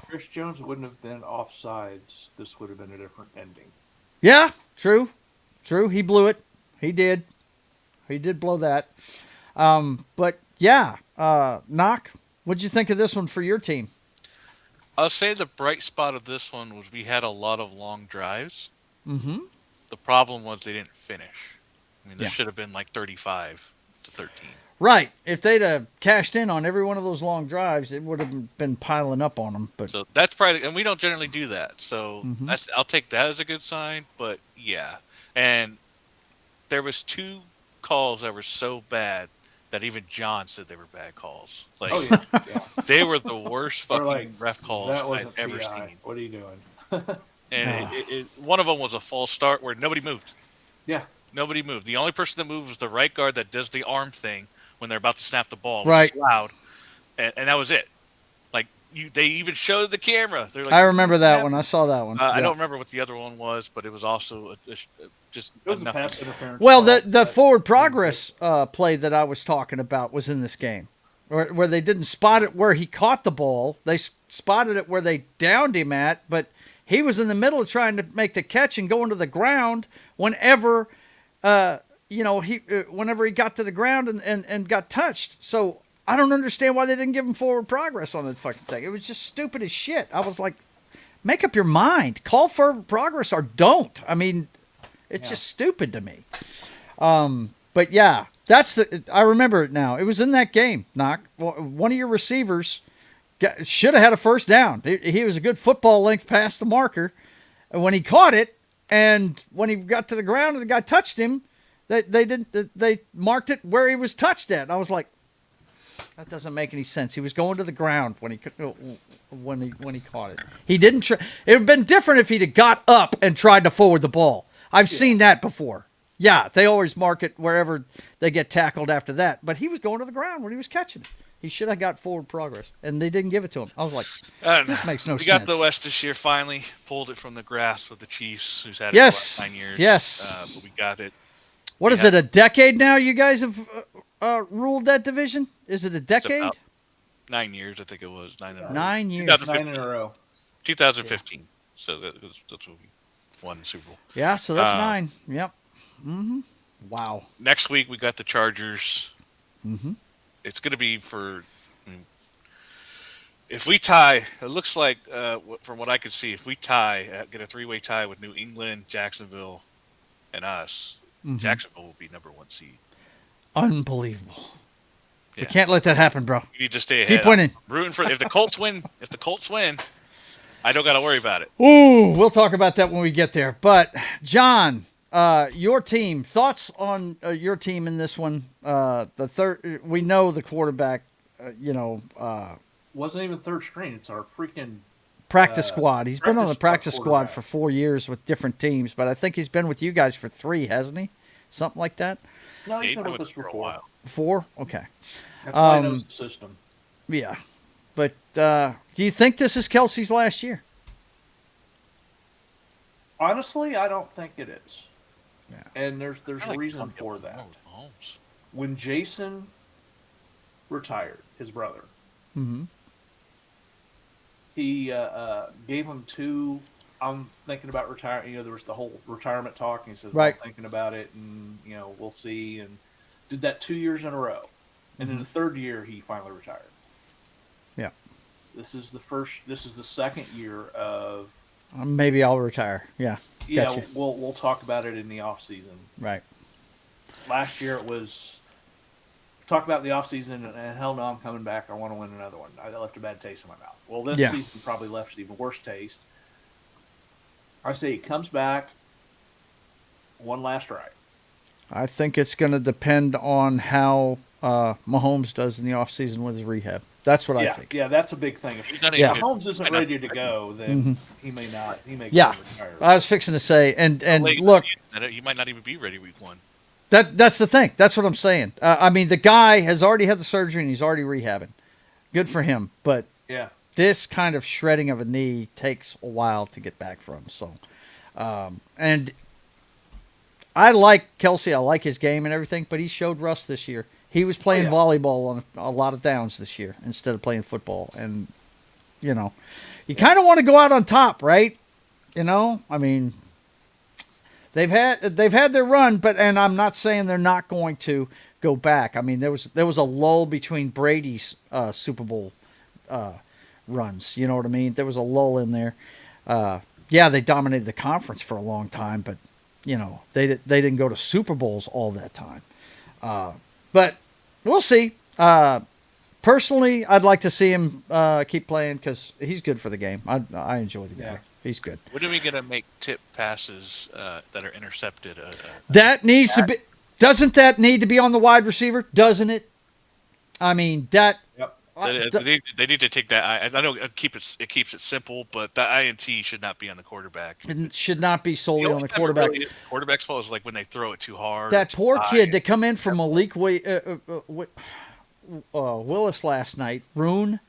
Chris Jones wouldn't have been offsides. This would have been a different ending. Yeah, true. He blew it. He did blow that. But yeah, Knock, what'd you think of this one for your team? I'll say the bright spot of this one was we had a lot of long drives. Mm-hmm. The problem was they didn't finish. I mean, this should have been like 35-13. Right. If they'd have cashed in on every one of those long drives, it would have been piling up on them. But so that's probably, and we don't generally do that. So I'll take that as a good sign. But yeah, and there was 2 calls that were so bad that even John said they were bad calls. Like, they were the worst fucking ref calls I've ever seen. What are you doing? And one of them was a false start where nobody moved. Yeah. Nobody moved. The only person that moved was the right guard that does the arm thing when they're about to snap the ball, which is loud. And that was it. Like, they even showed the camera. They're like, I remember that one. I saw that one. I don't remember what the other one was, but it was also just enough. Well, the forward progress play that I was talking about was in this game, where they didn't spot it where he caught the ball. They spotted it where they downed him at, but he was in the middle of trying to make the catch and going to the ground whenever whenever he got to the ground and got touched. So I don't understand why they didn't give him forward progress on that fucking thing. It was just stupid as shit. I was like, make up your mind. Call forward progress or don't. I mean, it's just stupid to me. But yeah, I remember it now. It was in that game, Knock. One of your receivers should have had a first down. He was a good football length past the marker. And when he caught it, and when he got to the ground and the guy touched him, they marked it where he was touched at. And I was like, that doesn't make any sense. He was going to the ground when he caught it. He didn't try. It would have been different if he'd have got up and tried to forward the ball. I've seen that before. Yeah, they always mark it wherever they get tackled after that. But he was going to the ground when he was catching it. He should have got forward progress, and they didn't give it to him. I was like, this makes no sense. We got the West this year, finally. Pulled it from the grasp of the Chiefs, who's had it Yes. for like 9 years. Yes. But we got it. What is it, a decade now you guys have ruled that division? Is it a It's decade? about 9 years, I think it was. 9 in a row. 9 years. 2015. 9 in a row. 2015. So that's what we won the Super Bowl. Yeah, so that's 9. Yep. Mm-hmm. Wow. Next week, we got the Chargers. Mm-hmm. It's going to be if we tie, it looks like, from what I could see, if we get a 3-way tie with New England, Jacksonville, and us, Jacksonville will be number 1 seed. Unbelievable. Yeah. We can't let that happen, bro. You need to stay ahead. Keep winning. I'm rooting for if the Colts win, I don't got to worry about it. Ooh, we'll talk about that when we get there. But, John, your team, thoughts on your team in this one? The third, we know the quarterback, Wasn't even third string. It's our freaking practice squad. He's been on the practice squad quarterback. for 4 years with different teams, but I think he's been with you guys for 3, hasn't he? Something like that? No, he's He's been been with us for a before. while. 4? Okay. That's why he knows the system. Yeah. But do you think this is Kelsey's last year? Honestly, I don't think it is. Yeah. And there's I a like reason Tom for Gilmore that. with Mahomes. When Jason retired, his brother, Mm-hmm. he gave him 2. I'm thinking about retiring. There was the whole retirement talk, and he says, Right. I'm thinking about it, and we'll see. And did that 2 years in a row, and in the third year, he finally retired. Yeah. This is the second year of. Maybe I'll retire. Yeah. Yeah, Gotcha. we'll talk about it in the off season. Right. Last year it was talk about the off season, and hell no, I'm coming back. I want to win another one. I left a bad taste in my mouth. Well, this season probably left an even worse taste. I say he comes back, one last ride. I think it's going to depend on how Mahomes does in the offseason with his rehab. That's what I think. Yeah, that's a big thing. If Mahomes isn't ready to go, then he may not. He may retire. I was fixing to say, and Late look, season, he might not even be ready week 1. that's the thing. That's what I'm saying. I mean, the guy has already had the surgery and he's already rehabbing. Good for him. But Yeah. this kind of shredding of a knee takes a while to get back from. So, and I like Kelsey. I like his game and everything, but he showed rust this year. He was playing volleyball on a lot of downs this year instead of playing football. And, you kind of want to go out on top, right? I mean, they've had their run, and I'm not saying they're not going to go back. I mean, there was a lull between Brady's Super Bowl runs. You know what I mean? There was a lull in there. They dominated the conference for a long time, but they didn't go to Super Bowls all that time. But we'll see. Personally, I'd like to see him keep playing because he's good for the game. I enjoy the guy. Yeah. He's good. When are we going to make tip passes that are intercepted? That needs to be. Doesn't that need to be on the wide receiver? Doesn't it? I mean that. Yep. They need to take that. I know it keeps it simple, but that INT should not be on the quarterback. It should not be solely on the quarterback. Quarterback's fault is like when they throw it too hard. That poor kid that come in from Malik Willis last night, Rune.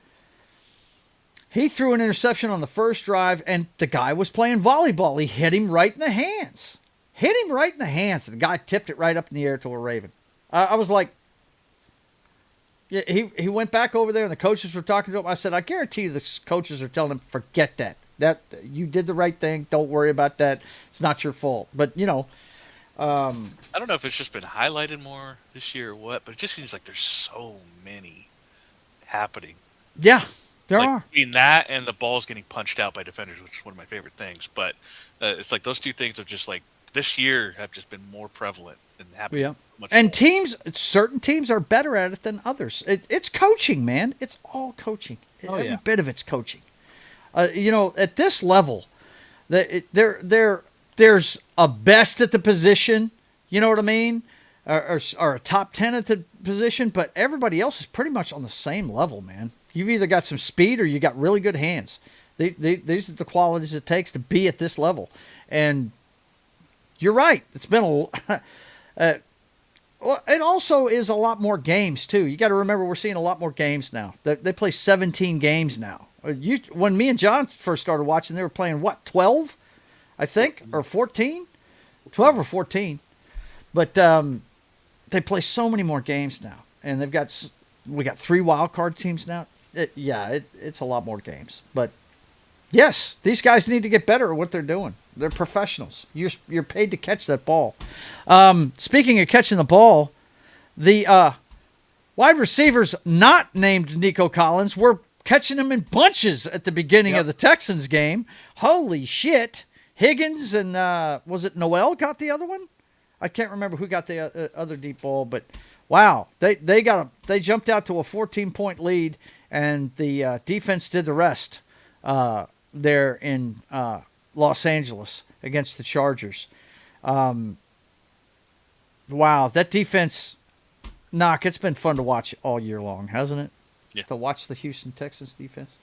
He threw an interception on the first drive, and the guy was playing volleyball. He hit him right in the hands. And the guy tipped it right up in the air to a Raven. I was like, yeah, he went back over there, and the coaches were talking to him. I said, I guarantee you the coaches are telling him, forget that. That you did the right thing. Don't worry about that. It's not your fault. But, I don't know if it's just been highlighted more this year or what, but it just seems like there's so many happening. Yeah, there are. Between that and the balls getting punched out by defenders, which is one of my favorite things. But it's like those two things have just like this year have just been more prevalent and happening. Yeah. Much And more. certain teams are better at it than others. It's coaching, man. It's all coaching. Every bit of it's coaching. At this level, there's a best at the position. You know what I mean? Or a top 10 at the position, but everybody else is pretty much on the same level, man. You've either got some speed or you got really good hands. These are the qualities it takes to be at this level. And you're right. It's been Well, it also is a lot more games too. You got to remember we're seeing a lot more games now. They play 17 games now. When me and John first started watching, they were playing what, 12, I think, or 14, 12 or 14. But they play so many more games now, and we got 3 wild card teams now. It's a lot more games. But yes, these guys need to get better at what they're doing. They're professionals. You're paid to catch that ball. Speaking of catching the ball, the wide receivers not named Nico Collins were catching them in bunches at the beginning of the Texans game. Holy shit. Higgins and, was it Noel got the other one? I can't remember who got the other deep ball, but wow. They jumped out to a 14-point lead, and the defense did the rest there in Los Angeles against the Chargers. Wow, that defense, Knock, it's been fun to watch all year long, hasn't it? Yeah. To watch the Houston Texans defense.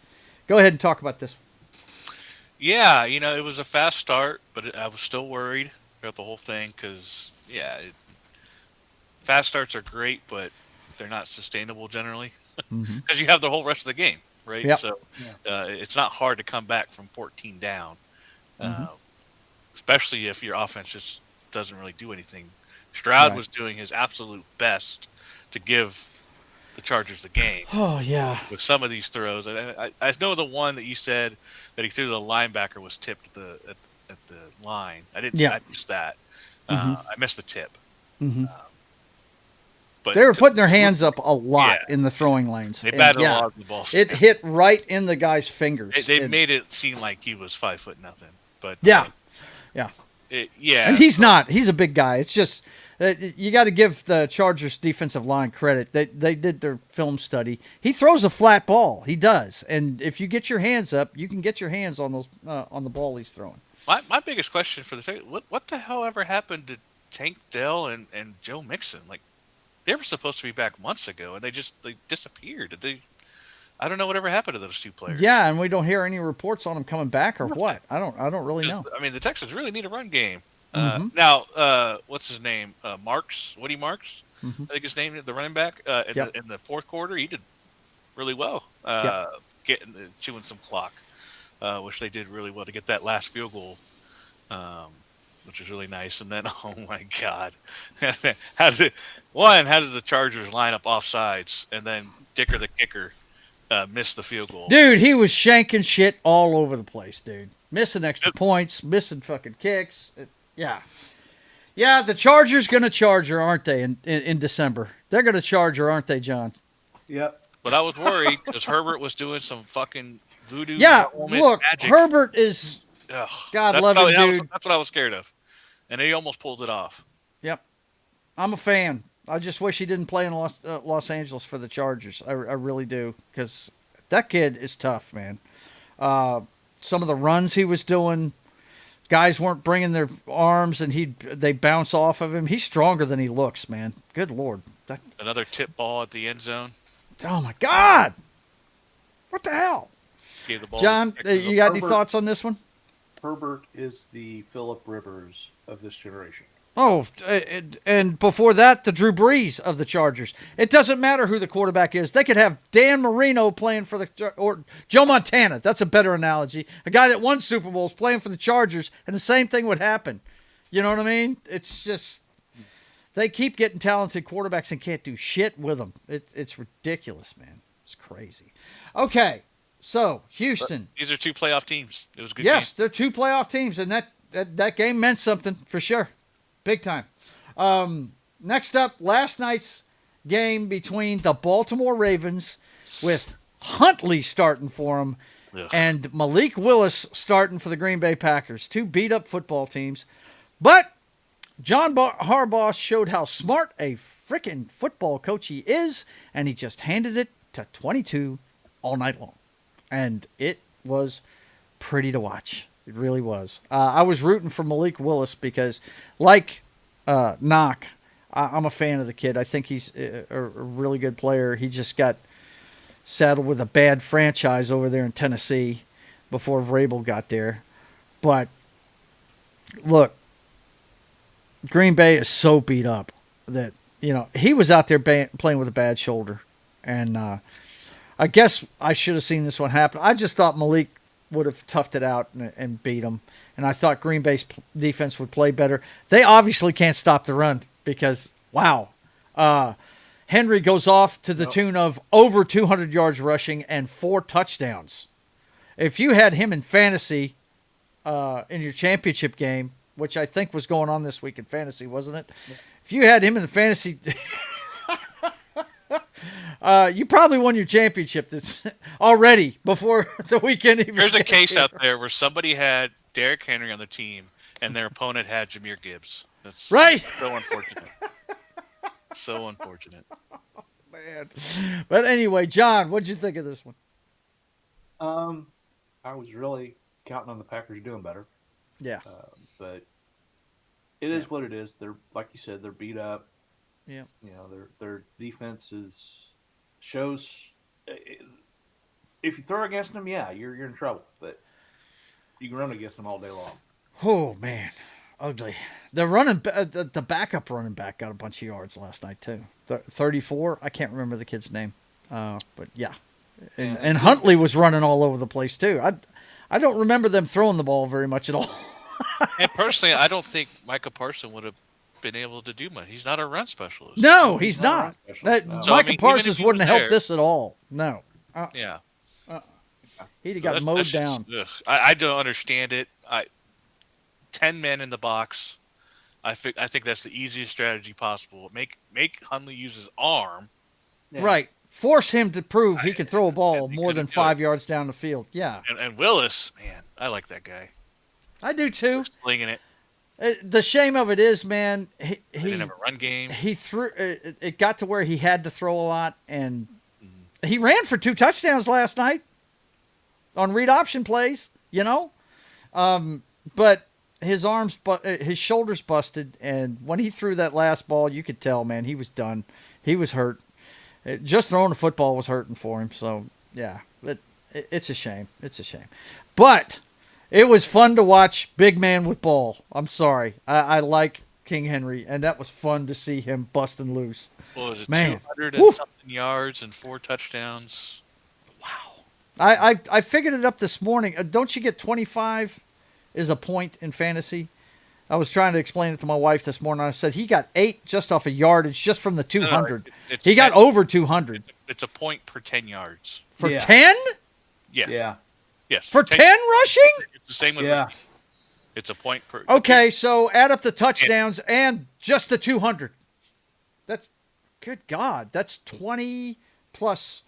Go ahead and talk about this one. Yeah, it was a fast start, but I was still worried about the whole thing because, fast starts are great, but they're not sustainable generally because you have the whole rest of the game, right? Yep. So it's not hard to come back from 14 down, especially if your offense just doesn't really do anything. Stroud was doing his absolute best to give the Chargers the game. Oh, yeah. With some of these throws. I know the one that you said that he threw to the linebacker was tipped at the line. I missed that. I missed the tip. But they were putting their hands up a lot in the throwing lanes. They batted a lot of the balls. It hit right in the guy's fingers. They made it seem like he was 5'0" but and he's not. He's a big guy. It's just you got to give the Chargers defensive line credit. They did their film study. He throws a flat ball. He does, and if you get your hands up, you can get your hands on those on the ball he's throwing. My biggest question for the what the hell ever happened to Tank Dell and Joe Mixon? Like, they were supposed to be back months ago, and they disappeared. I don't know whatever happened to those two players. Yeah, and we don't hear any reports on them coming back or what. I don't really know. I mean, the Texans really need a run game. Now, what's his name? Woody Marks, I think his name, the running back. In the fourth quarter, he did really well, chewing some clock, which they did really well to get that last field goal, which was really nice. And then, oh my God, how did the Chargers line up offsides, and then Dicker the kicker missed the field goal? Dude, he was shanking shit all over the place, dude. Missing extra points, missing fucking kicks. Yeah, the Chargers going to charge her, aren't they, in December? They're going to charge her, aren't they, John? Yep. But I was worried because Herbert was doing some fucking voodoo. Yeah, look, magic. Herbert is, God love him, dude. That's what I was scared of. And he almost pulled it off. Yep. I'm a fan. I just wish he didn't play in Los Angeles for the Chargers. I really do, because that kid is tough, man. Some of the runs he was doing, guys weren't bringing their arms, and they bounce off of him. He's stronger than he looks, man. Good Lord. Another tip ball at the end zone. Oh, my God. What the hell? Gave the ball John, you got any thoughts on this one? Herbert is the Phillip Rivers of this generation. Oh, and before that, the Drew Brees of the Chargers. It doesn't matter who the quarterback is. They could have Dan Marino playing for or Joe Montana. That's a better analogy. A guy that won Super Bowls playing for the Chargers, and the same thing would happen. You know what I mean? It's just they keep getting talented quarterbacks and can't do shit with them. It's ridiculous, man. It's crazy. Okay, so Houston. But these are 2 playoff teams. It was a good Yes, game. they're 2 playoff teams, and that game meant something for sure. Big time. Next up, last night's game between the Baltimore Ravens with Huntley starting for them and Malik Willis starting for the Green Bay Packers. 2 beat-up football teams. But John Harbaugh showed how smart a freaking football coach he is, and he just handed it to 22 all night long. And it was pretty to watch. It really was. I was rooting for Malik Willis because, like Knock, I'm a fan of the kid. I think he's a really good player. He just got saddled with a bad franchise over there in Tennessee before Vrabel got there. But, look, Green Bay is so beat up that he was out there playing with a bad shoulder. And I guess I should have seen this one happen. I just thought Malik would have toughed it out and beat him. And I thought Green Bay's defense would play better. They obviously can't stop the run because, wow. Henry goes off to the tune of over 200 yards rushing and 4 touchdowns. If you had him in fantasy in your championship game, which I think was going on this week in fantasy, wasn't it? Yeah. If you had him in the fantasy, you probably won your championship already before the weekend even. There's a case out there where somebody had Derrick Henry on the team and their opponent had Jahmyr Gibbs. That's right. So unfortunate. So unfortunate. Oh, man. But anyway, John, what'd you think of this one? I was really counting on the Packers doing better. Yeah. But it is what it is. They're, like you said, they're beat up. Yeah. Their defense shows. If you throw against them, you're in trouble. But you can run against them all day long. Oh man, ugly. The backup running back got a bunch of yards last night too. 34. I can't remember the kid's name. But yeah, and Huntley was running all over the place too. I don't remember them throwing the ball very much at all. And personally, I don't think Micah Parsons would have been able to do much. He's not a run specialist. No, he's not. No. Micah Parsons wouldn't have helped this at all. No. Yeah. He'd have got mowed down. I don't understand it. 10 men in the box. I think that's the easiest strategy possible. Make Huntley use his arm. Yeah. Right. Force him to prove he can throw a ball more than 5 yards down the field. Yeah. And Willis, man, I like that guy. I do too. Slinging it. The shame of it is, man, he didn't have a run game. He threw. It got to where he had to throw a lot, and he ran for 2 touchdowns last night on read option plays. But his shoulders busted, and when he threw that last ball, you could tell, man, he was done. He was hurt. Just throwing the football was hurting for him. So yeah, it's a shame. It's a shame, but. It was fun to watch big man with ball. I'm sorry. I like King Henry, and that was fun to see him busting loose. What was it, man. 200 and something yards and 4 touchdowns? Wow. I figured it up this morning. Don't you get 25 is a point in fantasy? I was trying to explain it to my wife this morning. I said he got 8 just off of yardage just from the 200. No, he got over 200. It's a point per 10 yards. For 10? Yeah. Yes. For 10 rushing? It's the same with It's a point per. Okay, so add up the touchdowns and just the 200. That's, good God, that's 20 plus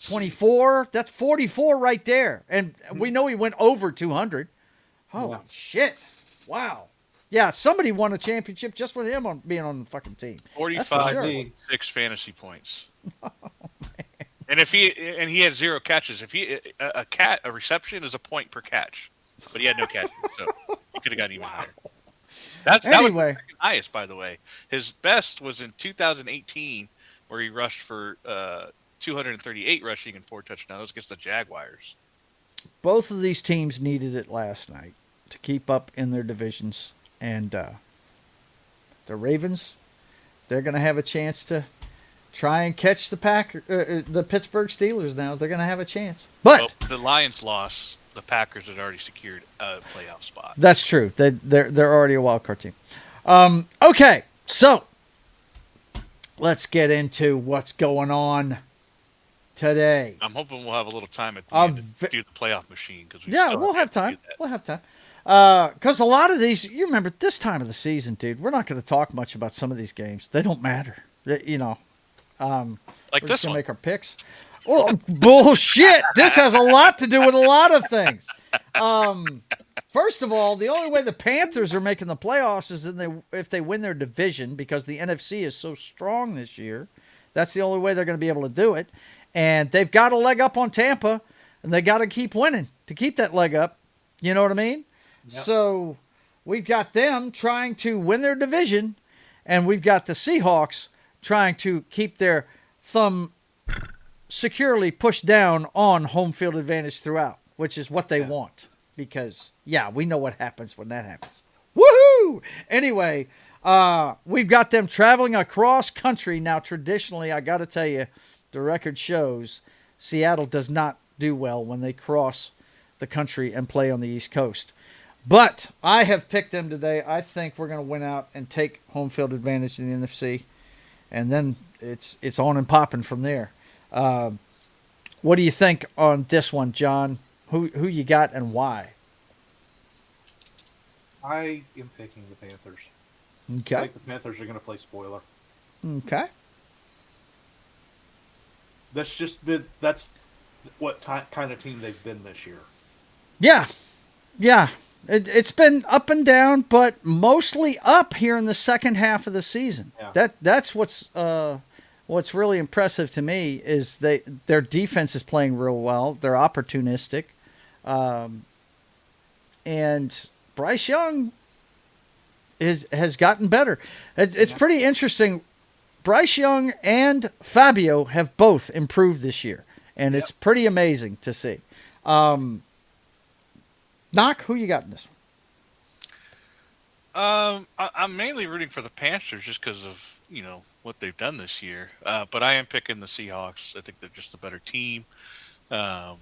24. That's 44 right there. And we know he went over 200. Oh, shit. Wow. Yeah, somebody won a championship just with him being on the fucking team. 45, 6 fantasy points. And he had 0 catches. If a reception is a point per catch, but he had no catches, so he could have gotten even higher. That was the highest, by the way. His best was in 2018, where he rushed for 238 rushing and 4 touchdowns against the Jaguars. Both of these teams needed it last night to keep up in their divisions, and the Ravens, they're going to have a chance to try and catch the Pittsburgh Steelers now. They're going to have a chance. But the Lions lost. The Packers had already secured a playoff spot. That's true. They're already a wild card team. Okay, so let's get into what's going on today. I'm hoping we'll have a little time at the end to do the playoff machine. We'll have time. We'll have time. Because a lot of these, you remember this time of the season, dude, we're not going to talk much about some of these games. They don't matter. Like we're this one. Make our picks. Oh, bullshit. This has a lot to do with a lot of things. First of all, the only way the Panthers are making the playoffs is if they win their division, because the NFC is so strong this year. That's the only way they're going to be able to do it. And they've got a leg up on Tampa, and they got to keep winning to keep that leg up. You know what I mean? Yep. So we've got them trying to win their division, and we've got the Seahawks trying to keep their thumb securely pushed down on home field advantage throughout, which is what they want. Because, we know what happens when that happens. Woohoo! Anyway, We've got them traveling across country. Now, traditionally, I got to tell you, the record shows Seattle does not do well when they cross the country and play on the East Coast. But I have picked them today. I think we're going to win out and take home field advantage in the NFC. And then it's on and popping from there. What do you think on this one, John? Who you got and why? I am picking the Panthers. Okay. I think the Panthers are going to play spoiler. Okay. That's what kind of team they've been this year. Yeah. It's been up and down, but mostly up here in the second half of the season. Yeah. That's what's really impressive to me is their defense is playing real well. They're opportunistic, and Bryce Young has gotten better. It's pretty interesting. Bryce Young and Fabio have both improved this year, and it's pretty amazing to see. Knock, who you got in this one? I'm mainly rooting for the Panthers just because of what they've done this year. But I am picking the Seahawks. I think they're just the better team. I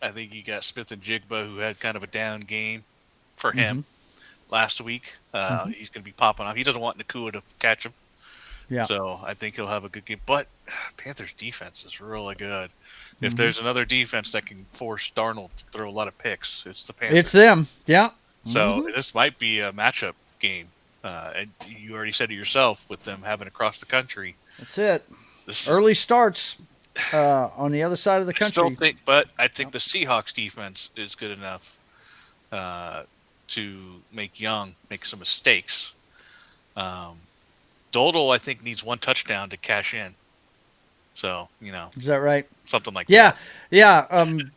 think you got Smith and Jigba, who had kind of a down game for him last week. He's going to be popping off. He doesn't want Nakua to catch him. Yeah. So I think he'll have a good game. But Panthers' defense is really good. If there's another defense that can force Darnold to throw a lot of picks, it's the Panthers. It's them. Yeah. So this might be a matchup game. And you already said it yourself with them having to cross the country. That's it. Early starts on the other side of the country. I think the Seahawks defense is good enough to make Young make some mistakes. Dodal, I think, needs one touchdown to cash in. So, Is that right? Something like that. Yeah.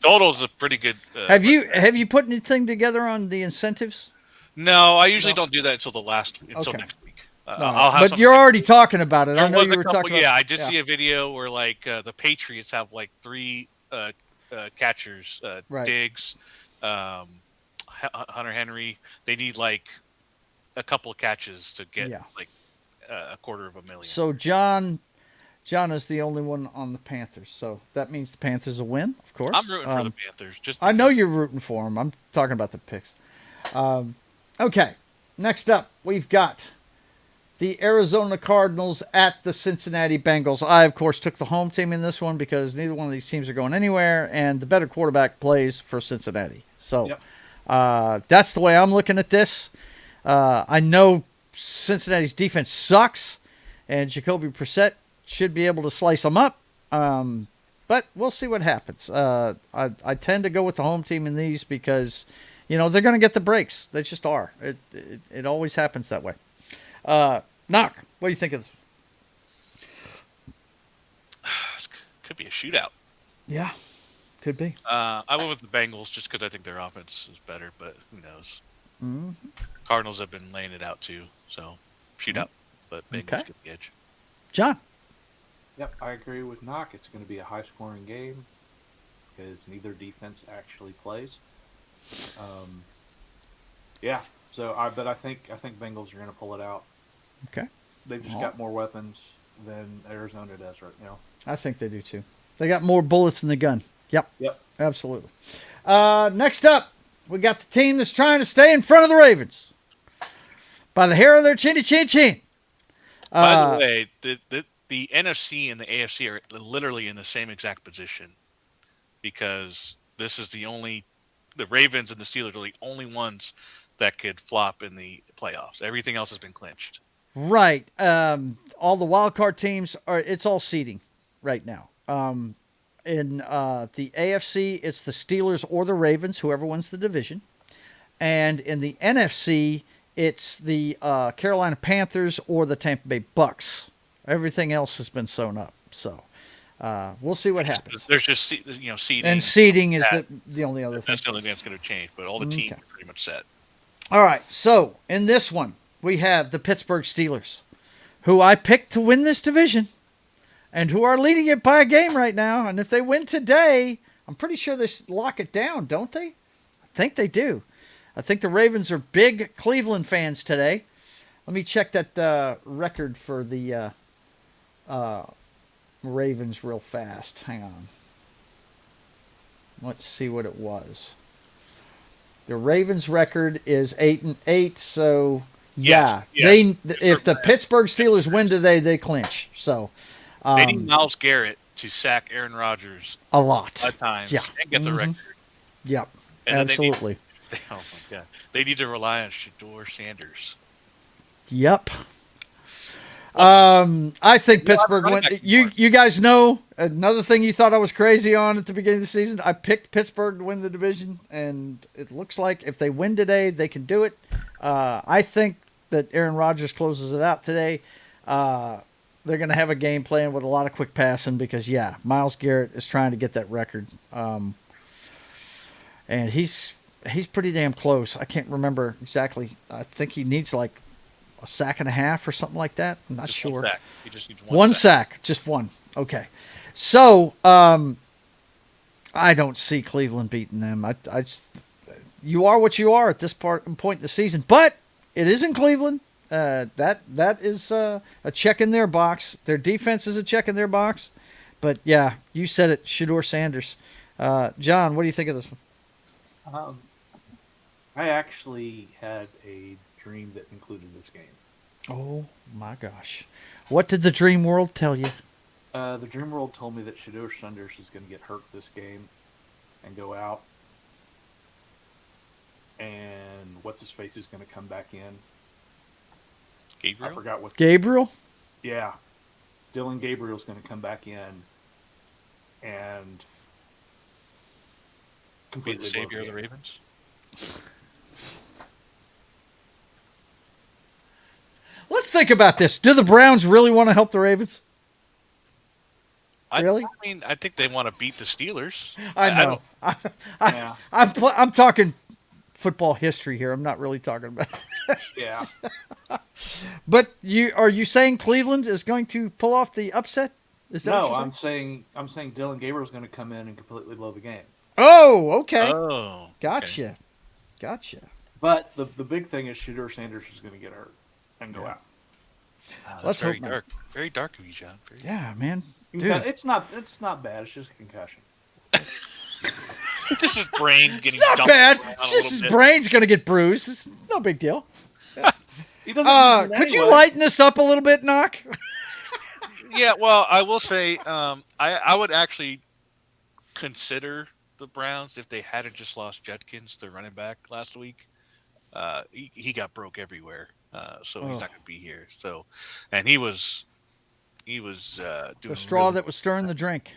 Dodal's a pretty good. Have you put anything together on the incentives? No, I usually don't do that until next week. But you're already talking about it. I know you were talking about. Yeah, I did see a video where the Patriots have 3 catchers, Diggs, Hunter Henry. They need a couple of catches to get $250,000. So John is the only one on the Panthers. So that means the Panthers will win, of course. I'm rooting for the Panthers. I know you're rooting for them. I'm talking about the picks. Okay, next up, we've got the Arizona Cardinals at the Cincinnati Bengals. I, of course, took the home team in this one because neither one of these teams are going anywhere, and the better quarterback plays for Cincinnati. So that's the way I'm looking at this. I know Cincinnati's defense sucks, and Jacoby Brissett should be able to slice them up, but we'll see what happens. I tend to go with the home team in these because they're going to get the breaks. They just are. It always happens that way. Knock, what do you think of this? Could be a shootout. Yeah, could be. I went with the Bengals just because I think their offense is better, but who knows? Cardinals have been laying it out too, so shootout. But Bengals get the edge. John? Yep, I agree with Knock. It's going to be a high-scoring game because neither defense actually plays. But I think Bengals are going to pull it out. Okay. They've just got more weapons than Arizona does right now. I think they do too. They got more bullets in the gun. Yep. Absolutely. Next up, we got the team that's trying to stay in front of the Ravens by the hair of their chinny chin chin. By the way, the NFC and the AFC are literally in the same exact position because this is the Ravens and the Steelers are the only ones that could flop in the playoffs. Everything else has been clinched. Right. All the wild card teams it's all seeding right now. In the AFC, it's the Steelers or the Ravens, whoever wins the division. And in the NFC, it's the Carolina Panthers or the Tampa Bay Bucks. Everything else has been sewn up. So we'll see what happens. There's just seeding. And seeding is the only other thing. That's the only thing that's going to change, but all the teams are pretty much set. All right, so in this one, we have the Pittsburgh Steelers, who I picked to win this division and who are leading it by a game right now. And if they win today, I'm pretty sure they lock it down, don't they? I think they do. I think the Ravens are big Cleveland fans today. Let me check that record for the Ravens real fast. Hang on. Let's see what it was. The Ravens record is 8-8, so yeah. Yes. If the Pittsburgh Steelers win today, they clinch. So they need Myles Garrett to sack Aaron Rodgers a lot at times and get the record. Yep. And absolutely. Oh my God. They need to rely on Shedeur Sanders. Yep. I think Pittsburgh went. You guys know another thing you thought I was crazy on at the beginning of the season. I picked Pittsburgh to win the division, and it looks like if they win today, they can do it. I think that Aaron Rodgers closes it out today. They're going to have a game plan with a lot of quick passing because Myles Garrett is trying to get that record, and he's pretty damn close. I can't remember exactly. I think he needs like a sack and a half or something like that. I'm not just sure. One sack. He just needs one sack. Just one. Okay. So, I don't see Cleveland beating them. I just, you are what you are at this point in the season, but it is in Cleveland. That is a check in their box. Their defense is a check in their box. But yeah, you said it, Shedeur Sanders. John, what do you think of this one? I actually had a dream that included this game. Oh my gosh. What did the dream world tell you? The dream world told me that Shedeur Sanders is going to get hurt this game and go out. And what's-his-face is going to come back in. Gabriel? I forgot what. Gabriel? Yeah. Dylan Gabriel's going to come back in and be the savior of the Ravens? Let's think about this. Do the Browns really want to help the Ravens? Really? I mean, I think they want to beat the Steelers. I know. I'm talking football history here. I'm not really talking about. Yeah. But are you saying Cleveland is going to pull off the upset? Is that no? What I'm saying Dylan Gabriel's going to come in and completely blow the game. Oh, okay. Oh, gotcha. Okay. Gotcha. But the big thing is Shedeur Sanders is going to get hurt and go out. That's very dark. Very dark of you, John. Man. Dude. It's not bad. It's just a concussion. Just his brain getting. It's not bad. Just his brain's going to get bruised. It's no big deal. He doesn't could you lighten this up a little bit, Knock? Yeah, well, I will say I would actually consider the Browns if they hadn't just lost Judkins, their running back, last week. He got broke everywhere, so he's not going to be here. So, and he was doing the straw that was stirring the drink.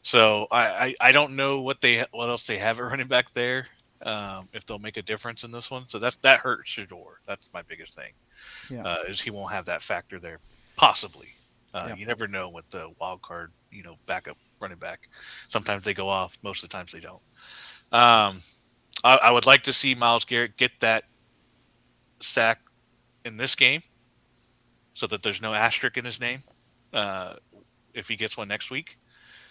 So I don't know what else they have at running back there. If they'll make a difference in this one, so that hurts Shedeur. That's my biggest thing. Yeah. Is he won't have that factor there, possibly. You never know with the wild card, backup running back. Sometimes they go off. Most of the times they don't. I would like to see Myles Garrett get that sack in this game, so that there's no asterisk in his name. If he gets one next week.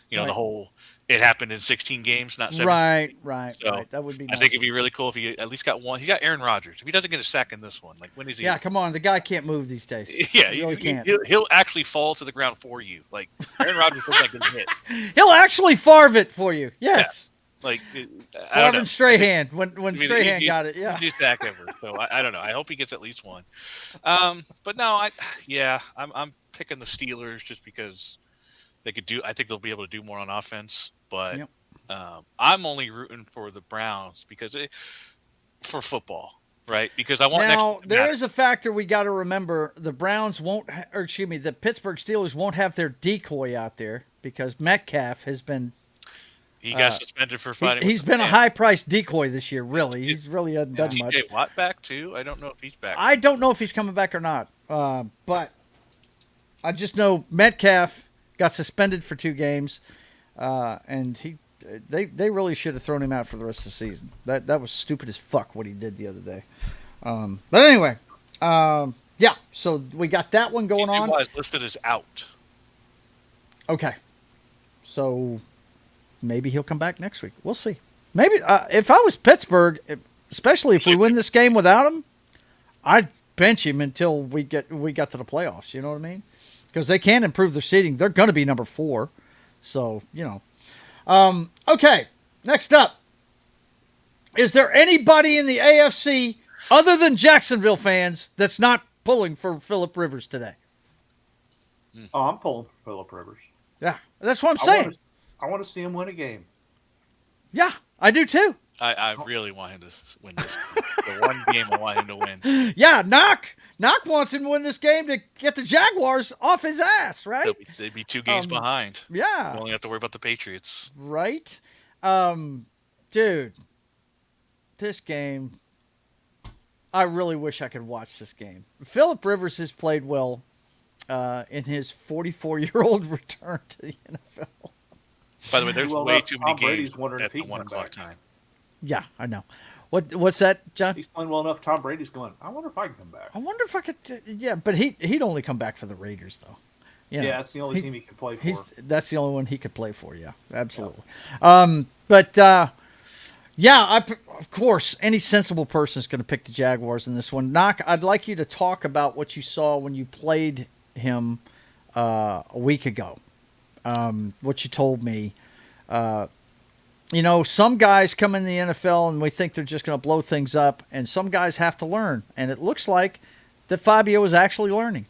The whole it happened in 16 games, not 17. Right. That would be nice. I think it'd be really cool if he at least got one. He got Aaron Rodgers. If he doesn't get a sack in this one, like when is he? Yeah, come on. The guy can't move these days. Yeah, he really can't. He'll actually fall to the ground for you. Like Aaron Rodgers doesn't like getting hit. He'll actually farve it for you. Yes. Yeah. Like Marvin Strahan when Strahan got it. Yeah. He's sack ever. So I don't know. I hope he gets at least one. But no, I'm picking the Steelers just because. They could do. I think they'll be able to do more on offense, but I'm only rooting for the Browns because for football, right? Because I want. Now there is a factor we got to remember: the Browns won't, the Pittsburgh Steelers won't have their decoy out there because Metcalf has been. He got suspended for fighting. He's been a high-priced decoy this year. Really, he's really hasn't done much. TJ Watt back too? I don't know if he's back. I don't know if he's coming back or not, but I just know Metcalf. Got suspended for 2 games, and they really should have thrown him out for the rest of the season. That was stupid as fuck what he did the other day. But anyway, so we got that one going on. Was listed as out. Okay, so maybe he'll come back next week. We'll see. Maybe if I was Pittsburgh, especially if we win this game without him, I'd bench him until we got to the playoffs. You know what I mean? Because they can improve their seeding. They're going to be number 4. So, okay, next up. Is there anybody in the AFC other than Jacksonville fans that's not pulling for Phillip Rivers today? Oh, I'm pulling for Phillip Rivers. Yeah, that's what I'm saying. I want to see him win a game. Yeah, I do too. I really want him to win this. The one game I want him to win. Yeah, Knock wants him to win this game to get the Jaguars off his ass, right? They'd be 2 games behind. Yeah. You only have to worry about the Patriots. Right? Dude, this game, I really wish I could watch this game. Phillip Rivers has played well in his 44-year-old return to the NFL. By the way, there's way too many Brady's games wondering at if he the 1 can o'clock back. time. Yeah, I know. What's that, John? He's playing well enough. Tom Brady's going, I wonder if I can come back. I wonder if I could. Yeah, but he'd only come back for the Raiders, though. You know, Yeah, that's the only team he can play for. That's the only one he could play for. Yeah, absolutely. Yeah. Of course, any sensible person is going to pick the Jaguars in this one. Knock, I'd like you to talk about what you saw when you played him a week ago. What you told me. Some guys come in the NFL and we think they're just going to blow things up, and some guys have to learn. And it looks like that Fabio is actually learning.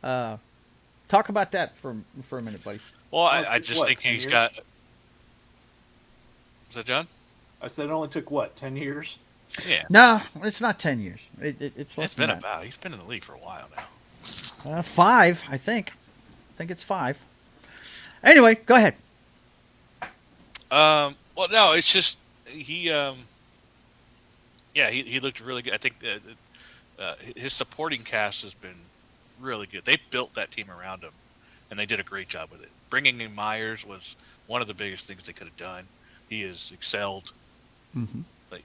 Talk about that for a minute, buddy. Well, I just think he's got. Is that John? I said it only took 10 years? Yeah. No, it's not 10 years. It's less than that. He's been in the league for a while now. 5, I think. I think it's 5. Anyway, go ahead. Well, no, it's just he looked really good. I think his supporting cast has been really good. They built that team around him, and they did a great job with it. Bringing in Myers was one of the biggest things they could have done. He has excelled. Mm-hmm. Like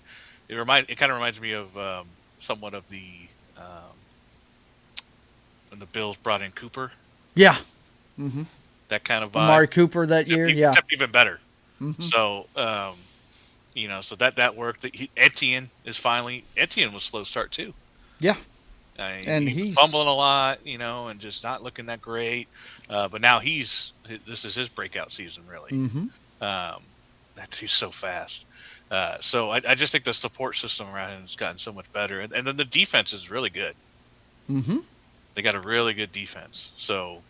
it kind of reminds me of somewhat of the when the Bills brought in Cooper. Yeah. Mm-hmm. That kind of vibe. Amari Cooper that year, yeah. Except even better. Mm-hmm. So, so that worked. Etienne was slow start too. Yeah. And he's fumbling a lot, and just not looking that great. But now this is his breakout season, really. Mm-hmm. He's so fast. So I just think the support system around him has gotten so much better. And then the defense is really good. Mm-hmm. They got a really good defense. So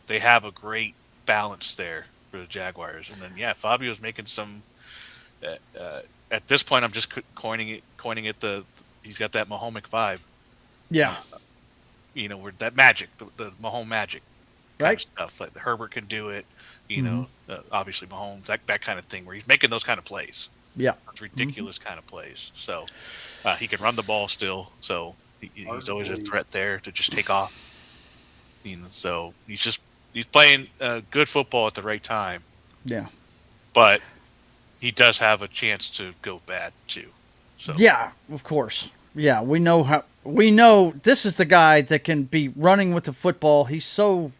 they have a great balance there for the Jaguars. And then, Fabio's making some at this point, I'm just coining it he's got that Mahomes vibe. Yeah. Where that magic, the Mahomes magic kind right of stuff. Like Herbert can do it, mm-hmm. Obviously Mahomes, that kind of thing where he's making those kind of plays. Yeah. It's ridiculous kind of plays. So he can run the ball still. So he's always a threat there to just take off. So he's playing good football at the right time. Yeah. But he does have a chance to go bad too. So yeah, of course. Yeah, we know this is the guy that can be running with the football. He's so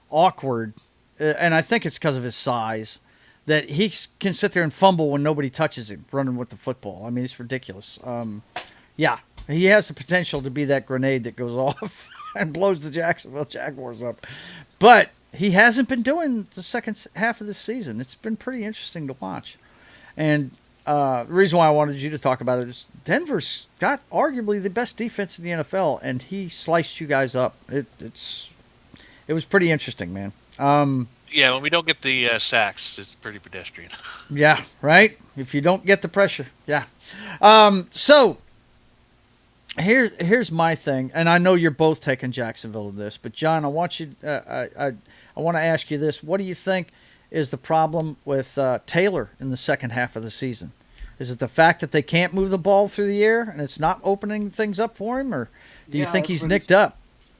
awkward, and I think it's because of his size, that he can sit there and fumble when nobody touches him running with the football. I mean, it's ridiculous. Yeah, he has the potential to be that grenade that goes off and blows the Jacksonville Jaguars up. But he hasn't been doing the second half of the season. It's been pretty interesting to watch. And the reason why I wanted you to talk about it is Denver's got arguably the best defense in the NFL, and he sliced you guys up. It was pretty interesting, man. Yeah, when we don't get the sacks, it's pretty pedestrian. Yeah, right? If you don't get the pressure, yeah. So here's my thing, and I know you're both taking Jacksonville in this, but John, I want you. I want to ask you this: what do you think is the problem with Taylor in the second half of the season? Is it the fact that they can't move the ball through the air and it's not opening things up for him, or do you think he's nicked up?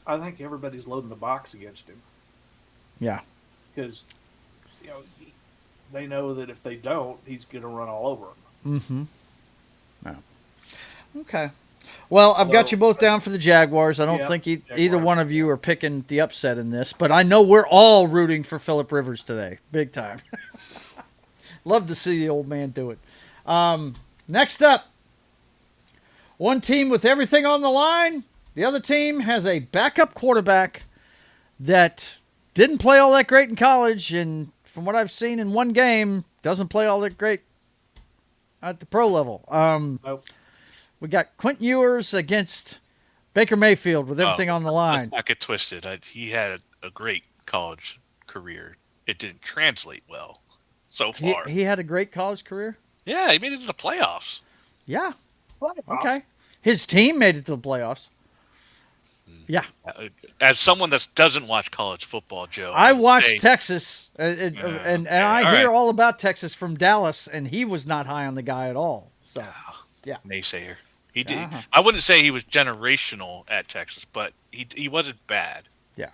I think everybody's loading the box against him. Yeah. Because, they know that if they don't, he's going to run all over them. Mm-hmm. No. Okay. Well, I've got you both down for the Jaguars. I don't think either one of you are picking the upset in this, but I know we're all rooting for Phillip Rivers today. Big time. Love to see the old man do it. Next up, one team with everything on the line The other team has a backup quarterback that didn't play all that great in college, and from what I've seen in one game, doesn't play all that great at the pro level. Nope. We got Quint Ewers against Baker Mayfield with everything on the line. Let's not get twisted. He had a great college career. It didn't translate well so far. He had a great college career? Yeah, he made it to the playoffs. Yeah. Okay. His team made it to the playoffs. Yeah. As someone that doesn't watch college football, Joe, I watched Texas, and I hear all about Texas from Dallas, and he was not high on the guy at all. So, yeah. Naysayer. He did. I wouldn't say he was generational at Texas, but he wasn't bad. Yeah.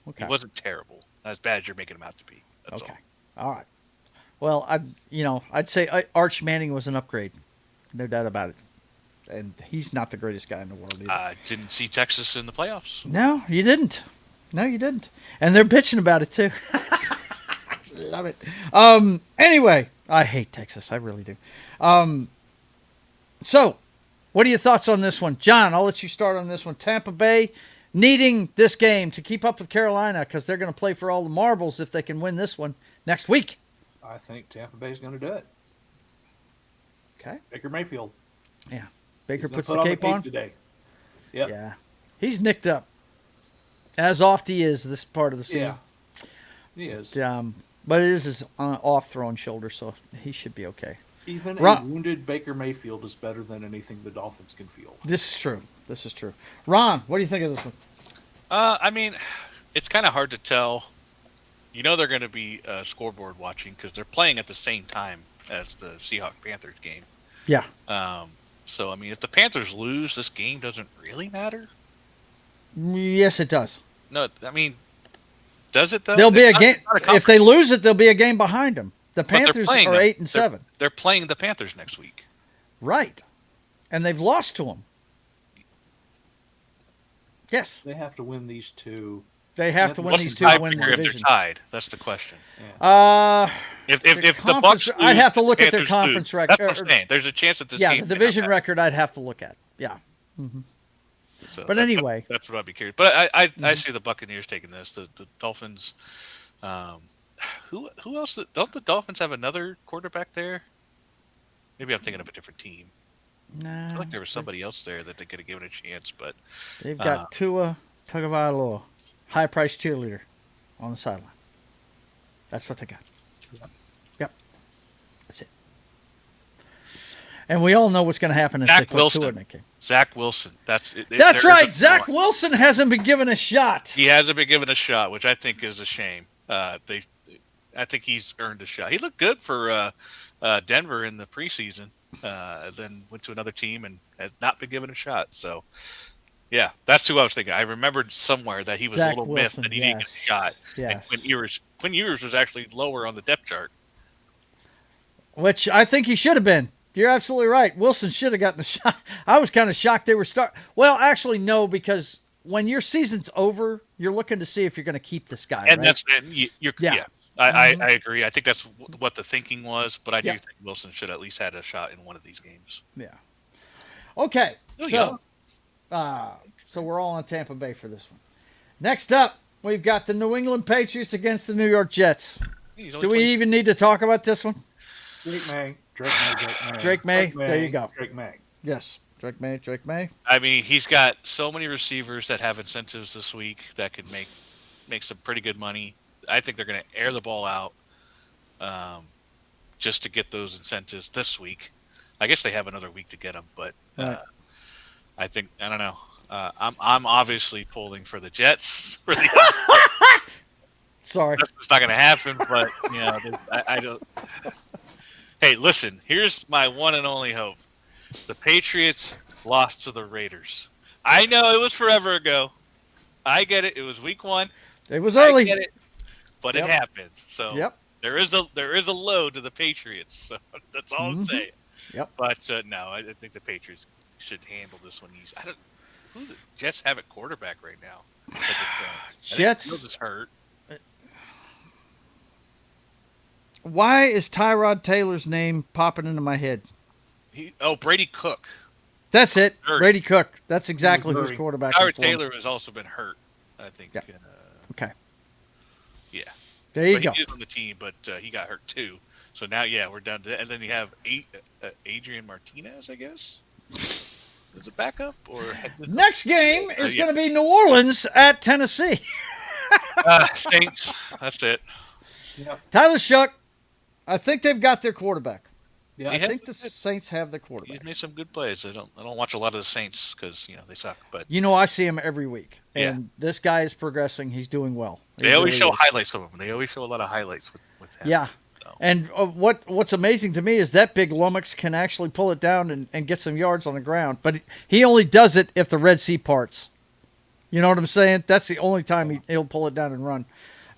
Okay. He wasn't terrible. Not as bad as you're making him out to be. That's okay. All right. Well, I'd say Arch Manning was an upgrade. No doubt about it. And he's not the greatest guy in the world either. I didn't see Texas in the playoffs. No, you didn't. And they're bitching about it, too. Love it. Anyway, I hate Texas. I really do. So, what are your thoughts on this one? John, I'll let you start on this one. Tampa Bay needing this game to keep up with Carolina because they're going to play for all the marbles if they can win this one next week. I think Tampa Bay's going to do it. Okay. Baker Mayfield. Yeah. Baker puts the cape on today. Yep. Yeah. He's nicked up. As oft he is this part of the season. Yeah. He is. But it is his off-thrown shoulder, so he should be okay. Even a wounded Baker Mayfield is better than anything the Dolphins can feel. This is true. Ron, what do you think of this one? I mean, it's kind of hard to tell. You know they're going to be scoreboard watching because they're playing at the same time as the Seahawks-Panthers game. Yeah. So, I mean, if the Panthers lose, this game doesn't really matter. Yes, it does. No, I mean, does it though? There'll be a game. If they lose it, there'll be a game behind them. The Panthers are 8-7. They're playing the Panthers next week. Right. And they've lost to them. Yes. They have to win these two. They have to win these two to win the division. If they're tied, that's the question. Yeah. If the Bucks lose, I'd have to look at their conference record. That's what I'm saying. There's a chance that this game. Yeah, the division record I'd have to look at. Yeah. Mm-hmm. So but anyway, that's what I'd be curious. But I see the Buccaneers taking this. The Dolphins. Who else? Don't the Dolphins have another quarterback there? Maybe I'm thinking of a different team. Nah, I feel like there was somebody else there that they could have given a chance, but they've got Tua Tagovailoa, high-priced cheerleader, on the sideline. That's what they got. Yep. That's it. And we all know what's going to happen in Zach Wilson. Zach Wilson. That's right. Zach Wilson hasn't been given a shot. He hasn't been given a shot, which I think is a shame. I think he's earned a shot. He looked good for Denver in the preseason. Then went to another team and has not been given a shot. So, yeah, that's who I was thinking. I remembered somewhere that he was Zach a little Wilson, myth that he didn't get a shot. Yes. And Quinn Ewers was actually lower on the depth chart. Which I think he should have been. You're absolutely right. Wilson should have gotten a shot. I was kind of shocked they were Well, actually, no, because when your season's over, you're looking to see if you're going to keep this guy. And right? Yeah. I agree. I think that's what the thinking was, but I do think Wilson should at least had a shot in one of these games. Yeah. Okay. So we're all on Tampa Bay for this one. Next up, we've got the New England Patriots against the New York Jets. Do we even need to talk about this one? Drake May. There you go. Drake May. Yes. Drake May. I mean, he's got so many receivers that have incentives this week that could make some pretty good money. I think they're going to air the ball out just to get those incentives this week. I guess they have another week to get them, but I don't know. I'm obviously pulling for the Jets. Sorry, it's not going to happen. But I don't. Hey, listen. Here's my one and only hope: the Patriots lost to the Raiders. I know it was forever ago. I get it. It was week 1. It was early. I get it. But it happened. So there is a load to the Patriots. So that's all I'm saying. Yep. But no, I think the Patriots should handle this one easy. Who the Jets have at quarterback right now? Jets is hurt. Why is Tyrod Taylor's name popping into my head? Brady Cook. That's it. Hurt. Brady Cook. That's exactly who's quarterback. Howard Taylor has also been hurt, I think. Yeah. Okay. Yeah. There you but go. He is on the team, but he got hurt too. So now, we're down to, and then you have Adrian Martinez, I guess. Is it backup or next game is going to be New Orleans at Tennessee. Saints. That's it. Yep. Tyler Shuck. I think they've got their quarterback. Yeah, I think the Saints have the quarterback. He's made some good plays. I don't watch a lot of the Saints because they suck. But I see him every week, and this guy is progressing. He's doing well. They always show highlights of him. They always show a lot of highlights with him. Yeah. So. And what's amazing to me is that big lummox can actually pull it down and get some yards on the ground, but he only does it if the Red Sea parts. You know what I'm saying? That's the only time he'll pull it down and run.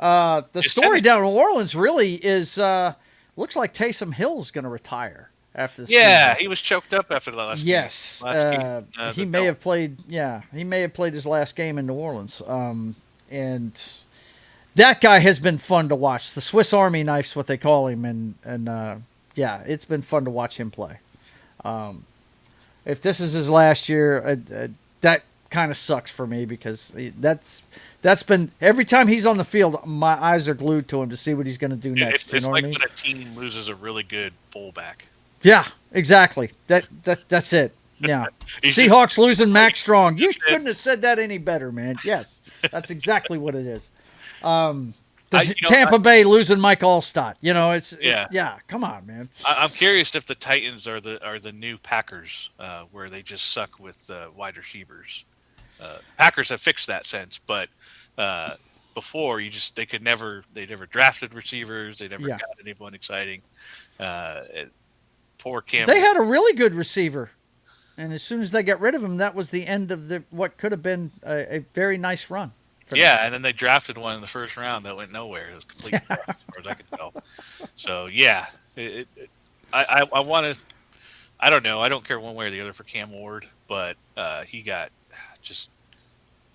The story down in New Orleans really is looks like Taysom Hill's going to retire after this season. He was choked up after the last game. Yes. He may have played his last game in New Orleans. And that guy has been fun to watch. The Swiss Army knife's what they call him, and it's been fun to watch him play. If this is his last year, that kind of sucks for me because that's been every time he's on the field, my eyes are glued to him to see what he's going to do next. It's like when a team loses a really good fullback. Yeah, exactly. That's it. Yeah. Seahawks losing Max Strong. You couldn't have said that any better, man. Yes, that's exactly what it is. Tampa Bay losing Mike Allstott. Come on, man. I'm curious if the Titans are the new Packers, where they just suck with wide receivers. Packers have fixed that since, but before they never drafted receivers. They never got anyone exciting. Poor Cam. They had a really good receiver, and as soon as they got rid of him, that was the end of what could have been a very nice run. And then they drafted one in the first round that went nowhere. It was complete crap, as far as I can tell. So I want to. I don't know. I don't care one way or the other for Cam Ward, but he got just.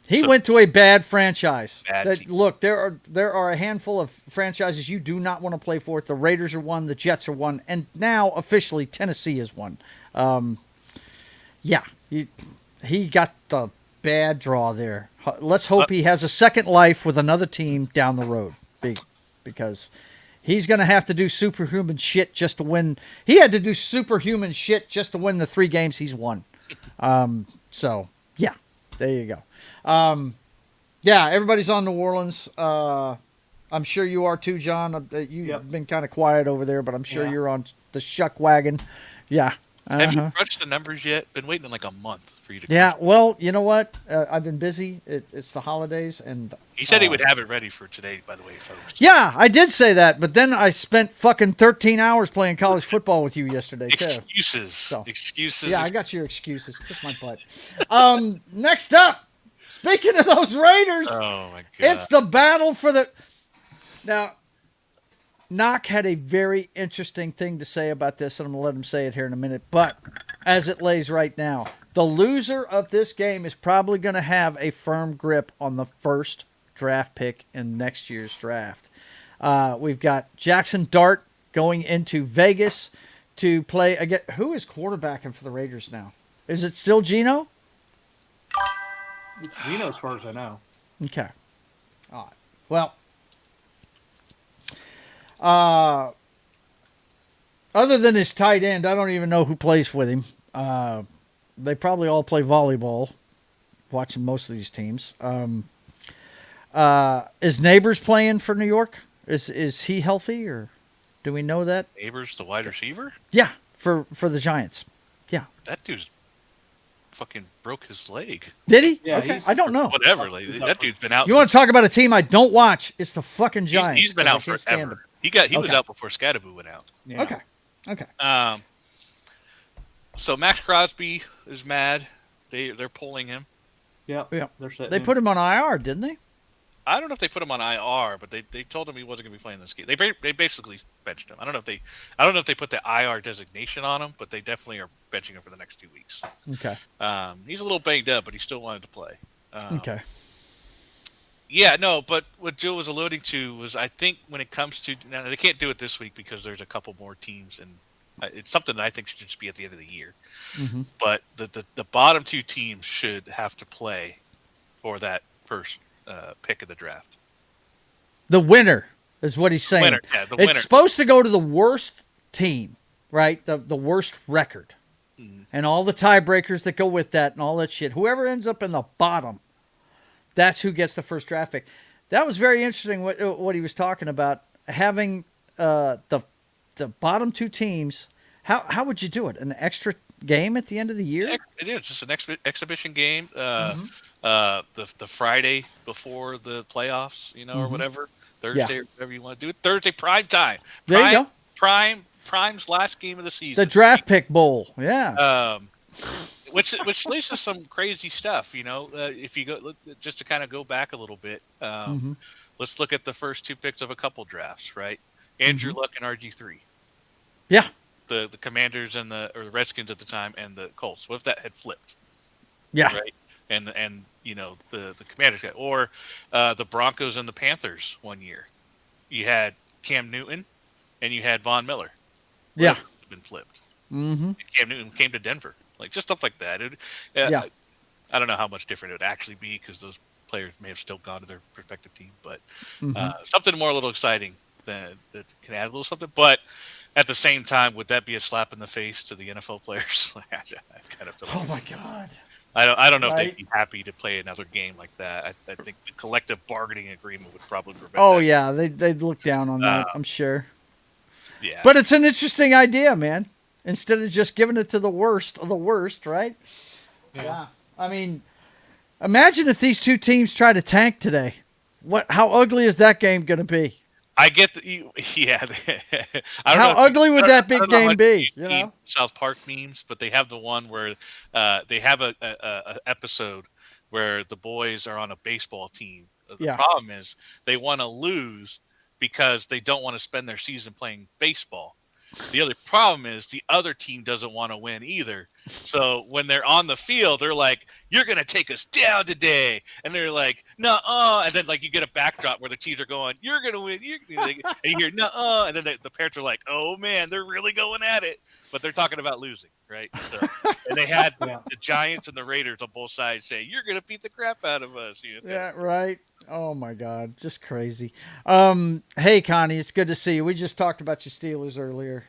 He went to a bad franchise. Team. Look, there are a handful of franchises you do not want to play for. The Raiders are one, the Jets are one, and now officially Tennessee is one. He got the bad draw there. Let's hope he has a second life with another team down the road, because he's going to have to do superhuman shit just to win. He had to do superhuman shit just to win the 3 games he's won. There you go. Everybody's on New Orleans. I'm sure you are too, John. You've been kind of quiet over there, but I'm sure you're on the shuck wagon. Yeah. Have you crunched the numbers yet? Been waiting like a month for you to. Yeah. Well, you know what? I've been busy. It's the holidays, and he said he would have it ready for today. By the way, folks. Yeah, I did say that, but then I spent fucking 13 hours playing college football with you yesterday too. Excuses. Yeah, I got your excuses. Kiss my butt. Next up. Speaking of those Raiders, oh my God. It's the battle for the. Now, Knock had a very interesting thing to say about this, and I'm going to let him say it here in a minute. But as it lays right now, the loser of this game is probably going to have a firm grip on the first draft pick in next year's draft. We've got Jackson Dart going into Vegas to play again. Who is quarterbacking for the Raiders now? Is it still Geno? Geno, as far as I know. Okay. All right. Well, other than his tight end, I don't even know who plays with him. They probably all play volleyball, watching most of these teams. Is Neighbors playing for New York? Is he healthy, or do we know that? Neighbors, the wide receiver? Yeah, for the Giants. Yeah. That dude's fucking broke his leg. Did he? Yeah, okay. I don't know. Whatever. That dude's been out. You want to talk about a team I don't watch? It's the fucking Giants. He's been out forever. He was out before Scadaboo went out. Yeah. Okay. So Max Crosby is mad. They're pulling him. Yeah. They put him on IR, didn't they? I don't know if they put him on IR, but they told him he wasn't going to be playing this game. They basically benched him. I don't know if they put the IR designation on him, but they definitely are benching him for the next 2 weeks. Okay. He's a little banged up, but he still wanted to play. Okay. Yeah, no, but what Joe was alluding to was, I think when it comes to, now they can't do it this week because there's a couple more teams in It's something that I think should just be at the end of the year. Mm-hmm. But the bottom two teams should have to play for that first pick of the draft. The winner is what he's saying. The winner. It's supposed to go to the worst team, right? The worst record. And all the tiebreakers that go with that and all that shit. Whoever ends up in the bottom, that's who gets the first draft pick. That was very interesting what he was talking about. Having the bottom two teams, how would you do it? An extra game at the end of the year? It is just an exhibition game. The Friday before the playoffs, or whatever. Thursday or whatever you want to do it. Thursday prime time. There you go. Prime's last game of the season. The draft pick bowl. Yeah. Which leads to some crazy stuff, if you go just to kind of go back a little bit. Let's look at the first two picks of a couple drafts, right? Andrew Luck and RG3. Yeah. The Commanders or the Redskins at the time and the Colts. What if that had flipped? Yeah. Right. And the Commanders got, or the Broncos and the Panthers one year. You had Cam Newton and you had Von Miller. Yeah. Been flipped. Mm-hmm. And Cam Newton came to Denver. Like just stuff like that. I don't know how much different it would actually be because those players may have still gone to their respective team, but something more a little exciting that can add a little something. But at the same time, would that be a slap in the face to the NFL players? I kind of feel Oh my God. I don't know if they'd be happy to play another game like that. I think the collective bargaining agreement would probably prevent that. Oh yeah, they'd look down on that, I'm sure. Yeah. But it's an interesting idea, man. Instead of just giving it to the worst of the worst, right? Yeah. I mean, imagine if these two teams try to tank today. How ugly is that game going to be? I get How ugly would that big game be? South Park memes, but they have the one where they have a episode where the boys are on a baseball team. The problem is they want to lose because they don't want to spend their season playing baseball. The other problem is the other team doesn't want to win either. So when they're on the field, they're like, "You're going to take us down today." And they're like, "Nuh-uh." And then you get a backdrop where the teams are going, "You're going to win." And you hear, "Nuh-uh." And then the parents are like, "Oh man, they're really going at it." But they're talking about losing, right? So, and they had the Giants and the Raiders on both sides say, "You're going to beat the crap out of us." Yeah, right. Oh my God, just crazy. Hey Connie, it's good to see you. We just talked about your Steelers earlier.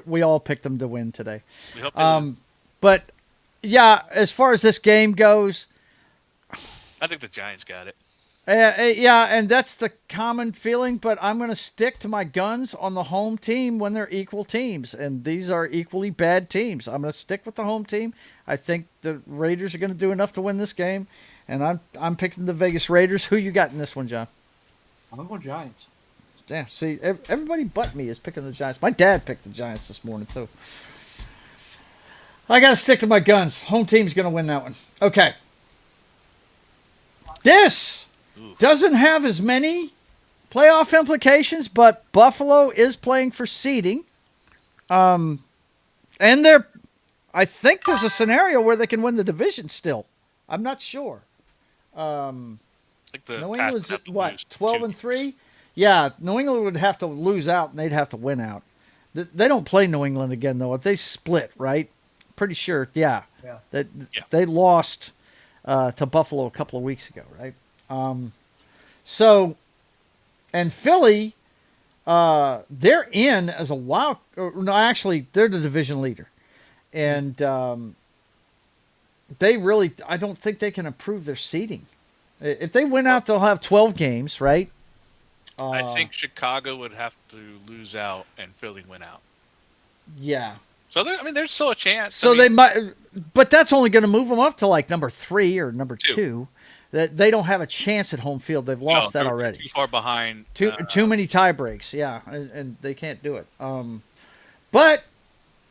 We all picked them to win today. We hope they win. But yeah, as far as this game goes, I think the Giants got it. Yeah, and that's the common feeling. But I'm going to stick to my guns on the home team when they're equal teams, and these are equally bad teams. I'm going to stick with the home team. I think the Raiders are going to do enough to win this game. And I'm picking the Vegas Raiders. Who you got in this one, John? I'm going Giants. Yeah, see, everybody but me is picking the Giants. My dad picked the Giants this morning, too. I got to stick to my guns. Home team's going to win that one. Okay. This doesn't have as many playoff implications, but Buffalo is playing for seeding. And I think there's a scenario where they can win the division still. I'm not sure. New England's at what, 12-3? Yeah, New England would have to lose out, and they'd have to win out. They don't play New England again, though. If they split, right? Pretty sure, yeah. They lost to Buffalo a couple of weeks ago, right? And Philly, they're in as a wild. No, actually, they're the division leader, and I don't think they can improve their seeding. If they win out, they'll have 12 games, right? I think Chicago would have to lose out and Philly win out. Yeah. So there's still a chance. So they might, but that's only going to move them up to like number 3 or number 2. That they don't have a chance at home field. They've lost that already. Too far behind. Too many tie breaks. Yeah, and they can't do it. But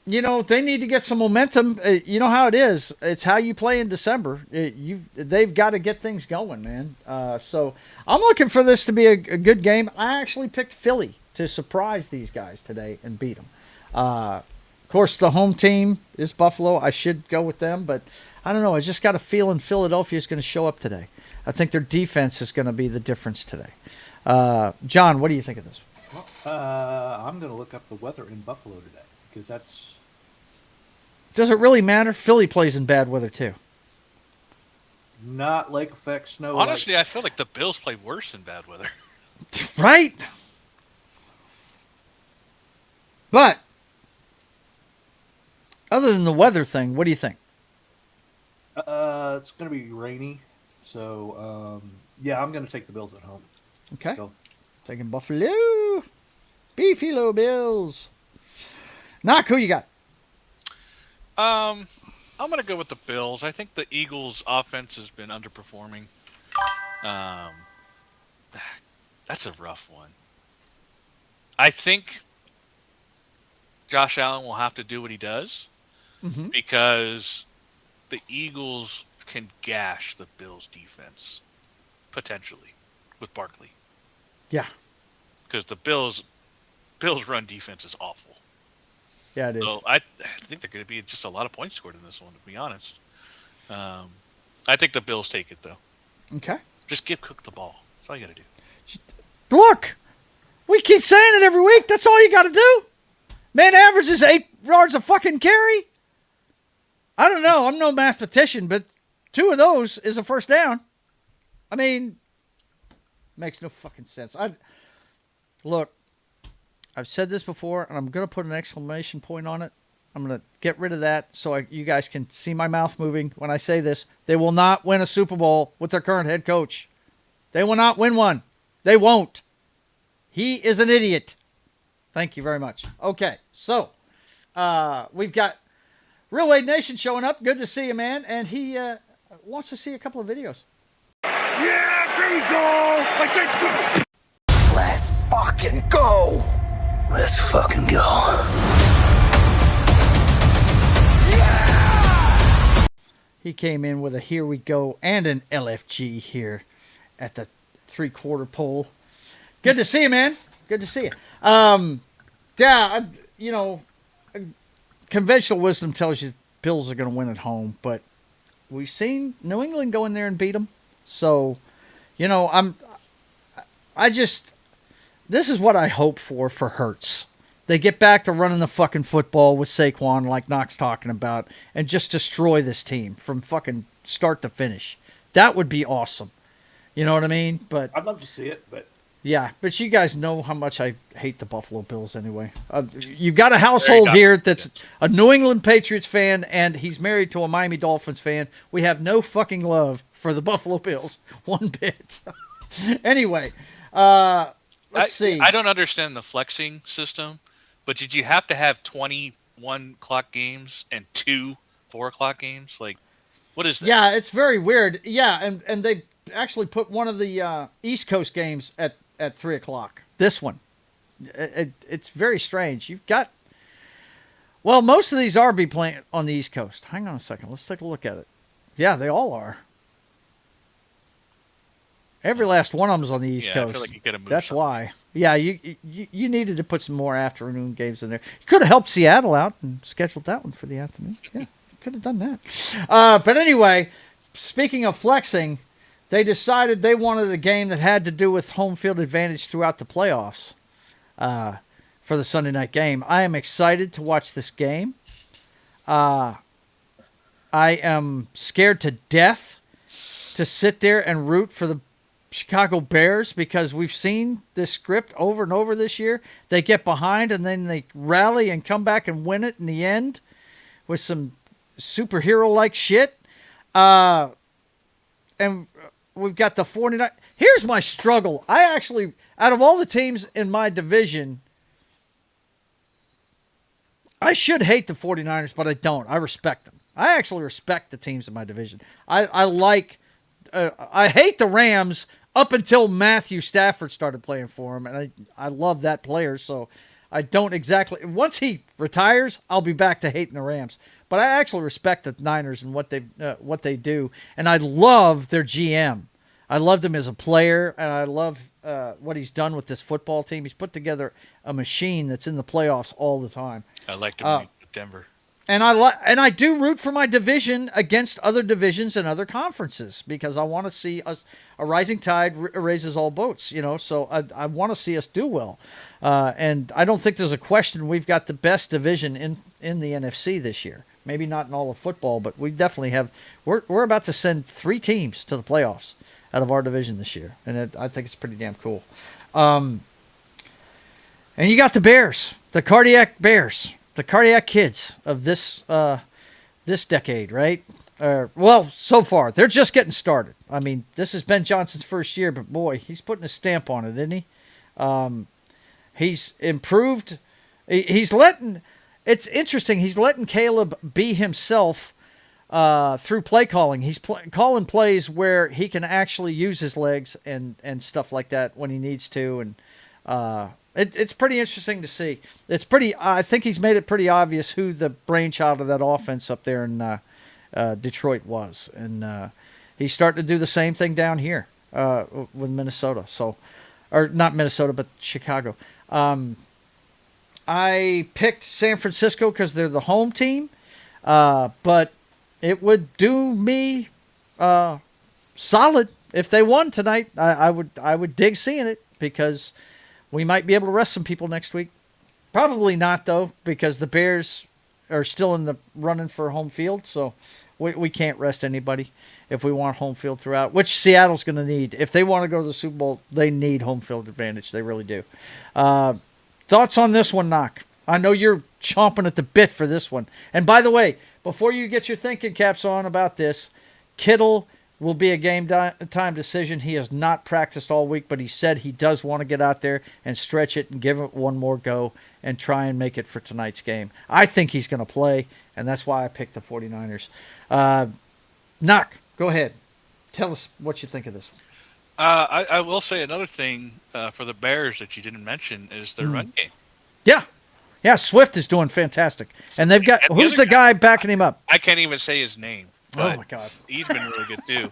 they need to get some momentum. You know how it is. It's how you play in December. They've got to get things going, man. So I'm looking for this to be a good game. I actually picked Philly to surprise these guys today and beat them. Of course, the home team is Buffalo. I should go with them, but I don't know. I just got a feeling Philadelphia is going to show up today. I think their defense is going to be the difference today. John, what do you think of this? Well, I'm going to look up the weather in Buffalo today. because that's. Does it really matter? Philly plays in bad weather too. Not lake effect snow. Honestly, I feel like the Bills play worse in bad weather. Right? But, other than the weather thing, what do you think? It's going to be rainy. So, yeah, I'm going to take the Bills at home. Okay. So, Taking Buffalo. Beefy little Bills. Knock, who you got? I'm going to go with the Bills. I think the Eagles' offense has been underperforming. That's a rough one. I think Josh Allen will have to do what he does because the Eagles can gash the Bills' defense, potentially, with Barkley. Yeah. Because the Bills' run defense is awful. Yeah, it is. So I think there could be just a lot of points scored in this one, to be honest. I think the Bills take it, though. Okay. Just give Cook the ball. That's all you got to do. Look, we keep saying it every week. That's all you got to do. Man averages 8 yards a fucking carry. I don't know. I'm no mathematician, but 2 of those is a first down. I mean, makes no fucking sense. Look, I've said this before, and I'm going to put an exclamation point on it. I'm going to get rid of that so you guys can see my mouth moving when I say this. They will not win a Super Bowl with their current head coach. They will not win one. They won't. He is an idiot. Thank you very much. Okay, so we've got Real Wade Nation showing up. Good to see you, man. And he wants to see a couple of videos. Yeah, there you go. I said, Let's fucking go. Let's fucking go. He came in with a here we go and an LFG here at the 3/4 pole. Good to see you, man. Good to see you. Yeah, conventional wisdom tells you Bills are going to win at home, but we've seen New England go in there and beat them. So, this is what I hope for Hurts. They get back to running the fucking football with Saquon, like Knox talking about, and just destroy this team from fucking start to finish. That would be awesome. You know what I mean? But I'd love to see it, but yeah, but you guys know how much I hate the Buffalo Bills anyway. You've got a household here that's a New England Patriots fan, and he's married to a Miami Dolphins fan. We have no fucking love for the Buffalo Bills one bit. Anyway, let's see. I don't understand the flexing system, but did you have to have 21 o'clock games and 2 4 o'clock games? Like, what is that? Yeah, it's very weird. Yeah, and they actually put one of the East Coast games at 3 o'clock. This one. It's very strange. You've got... Well, most of these are be playing on the East Coast. Hang on a second. Let's take a look at it. Yeah, they all are. Every last one of them is on the East Coast. I feel like you got to move. That's something. why. Yeah, you needed to put some more afternoon games in there. You could have helped Seattle out and scheduled that one for the afternoon. Yeah, you could have done that. But anyway, speaking of flexing, they decided they wanted a game that had to do with home field advantage throughout the playoffs for the Sunday night game. I am excited to watch this game. I am scared to death to sit there and root for the Chicago Bears because we've seen this script over and over this year. They get behind and then they rally and come back and win it in the end with some superhero-like shit. And we've got the 49. Here's my struggle. I actually, out of all the teams in my division, I should hate the 49ers, but I don't. I respect them. I actually respect the teams in my division. I hate the Rams up until Matthew Stafford started playing for him, and I love that player, so I don't exactly... Once he retires, I'll be back to hating the Rams. But I actually respect the Niners and what they do, and I love their GM. I loved him as a player, and I love what he's done with this football team. He's put together a machine that's in the playoffs all the time. I liked him with Denver. And I do root for my division against other divisions and other conferences because I want to see us a rising tide raises all boats, So I want to see us do well, and I don't think there's a question we've got the best division in the NFC this year. Maybe not in all of football, but we definitely have. We're about to send 3 teams to the playoffs out of our division this year, and I think it's pretty damn cool. And you got the Bears, the cardiac Bears. The cardiac kids of this decade, right? Well, so far. They're just getting started. I mean, this is Ben Johnson's first year, but boy, he's putting a stamp on it, isn't he? He's improved. It's interesting, he's letting Caleb be himself through play calling. He's calling plays where he can actually use his legs and stuff like that when he needs to, and it's pretty interesting to see. I think he's made it pretty obvious who the brainchild of that offense up there in Detroit was. And he's starting to do the same thing down here with Minnesota. Or not Minnesota, but Chicago. I picked San Francisco because they're the home team. But it would do me solid if they won tonight. I would dig seeing it because we might be able to rest some people next week. Probably not, though, because the Bears are still in the running for home field, so we can't rest anybody if we want home field throughout, which Seattle's going to need. If they want to go to the Super Bowl, they need home field advantage. They really do. Thoughts on this one, Knock? I know you're chomping at the bit for this one. And by the way, before you get your thinking caps on about this, Kittle will be a game time decision. He has not practiced all week, but he said he does want to get out there and stretch it and give it one more go and try and make it for tonight's game. I think he's going to play, and that's why I picked the 49ers. Knock, go ahead. Tell us what you think of this one. I will say another thing for the Bears that you didn't mention is their run game. Yeah, Swift is doing fantastic. And they've got, who's the guy backing him up? I can't even say his name. Oh, my God. He's been really good, too.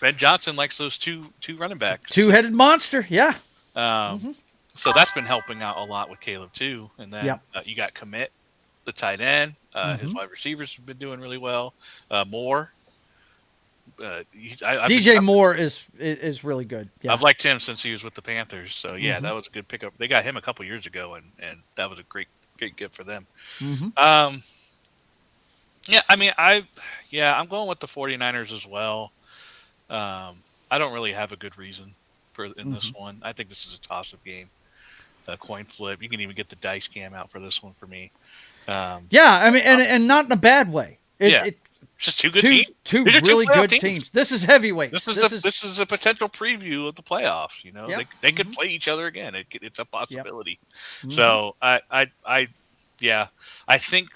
Ben Johnson likes those two running backs. Two-headed monster, yeah. So that's been helping out a lot with Caleb, too. And then you got Commit, the tight end. His wide receivers have been doing really well. Moore. DJ Moore is really good. Yeah. I've liked him since he was with the Panthers. So, yeah, that was a good pickup. They got him a couple years ago, and that was a great gift for them. Yeah, I mean, I'm going with the 49ers as well. I don't really have a good reason in this one. I think this is a toss-up game, a coin flip. You can even get the dice cam out for this one for me. I mean, and not in a bad way. Just two good teams. Two really good teams. This is heavyweight. This is a potential preview of the playoffs. They could play each other again. It's a possibility. So I think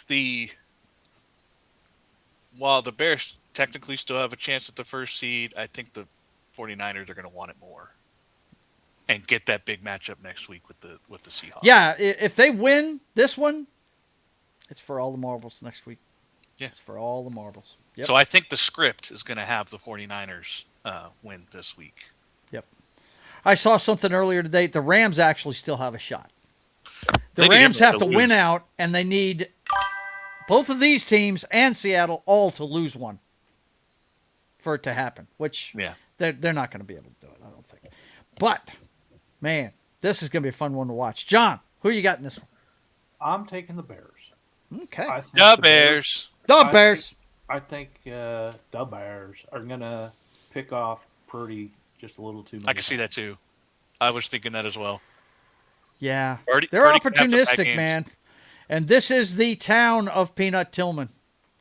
while the Bears technically still have a chance at the first seed, I think the 49ers are going to want it more and get that big matchup next week with the Seahawks. Yeah, if they win this one, it's for all the marbles next week. Yeah. It's for all the marbles. Yep. So I think the script is going to have the 49ers win this week. Yep. I saw something earlier today. The Rams actually still have a shot. The Rams have to win out, and they need both of these teams and Seattle all to lose one for it to happen, which they're not going to be able to do it, I don't think. But, man, this is going to be a fun one to watch. John, who you got in this one? I'm taking the Bears. Okay. The Bears. The Bears. I think the Bears are going to pick off Purdy just a little too much. I can see that, too. I was thinking that as well. Yeah. Purdy They're opportunistic, man. And this is the town of Peanut Tillman.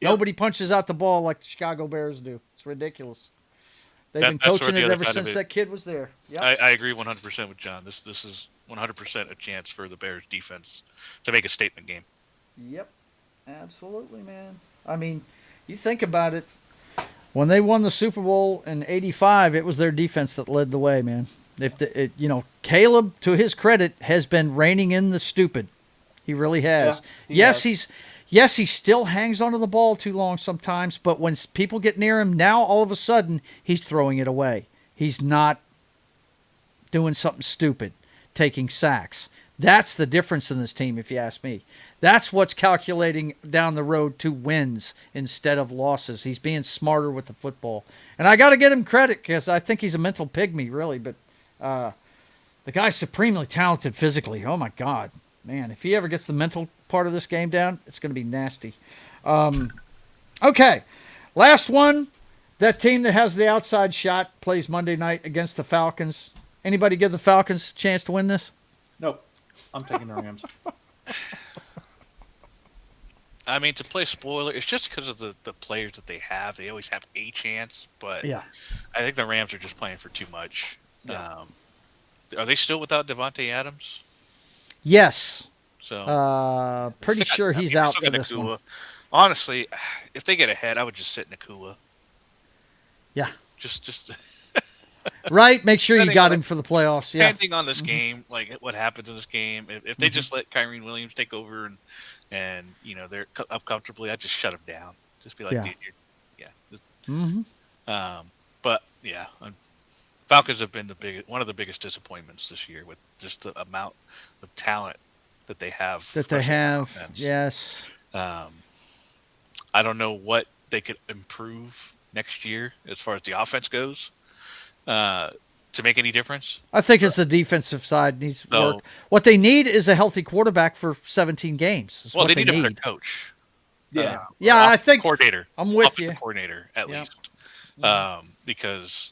Yep. Nobody punches out the ball like the Chicago Bears do. It's ridiculous. They've been coaching it ever since that kid was there. Yep. I agree 100% with John. This is 100% a chance for the Bears defense to make a statement game. Yep. Absolutely, man. I mean, you think about it. When they won the Super Bowl in '85, it was their defense that led the way, man. Caleb, to his credit, has been reining in the stupid. He really has. Yeah, he still hangs onto the ball too long sometimes, but when people get near him, now all of a sudden he's throwing it away. He's not doing something stupid, taking sacks. That's the difference in this team, if you ask me. That's what's calculating down the road to wins instead of losses. He's being smarter with the football. And I got to get him credit because I think he's a mental pygmy, really. But the guy's supremely talented physically. Oh, my God. Man, if he ever gets the mental part of this game down, it's going to be nasty. Okay, last one. That team that has the outside shot plays Monday night against the Falcons. Anybody give the Falcons a chance to win this? Nope. I'm taking the Rams. I mean, to play spoiler, it's just because of the players that they have. They always have a chance, but Yeah. I think the Rams are just playing for too much. Yeah. Are they still without Devontae Adams? Yes. So Pretty sure he's out for this one. Honestly, if they get ahead, I would just sit Nakua. Yeah. Just right. Make sure you got him for the playoffs. Yeah. depending on this game, like what happens in this game, if they just let Kyrie Williams take over and they're up comfortably, I'd just shut him down. Just be like, dude, But yeah, Falcons have been one of the biggest disappointments this year with just the amount of talent that they have. Yes. I don't know what they could improve next year as far as the offense goes to make any difference. I think it's the defensive side needs work. What they need is a healthy quarterback for 17 games. Well, they need a better coach. Yeah. I think coordinator. I'm with you. Coordinator at least, because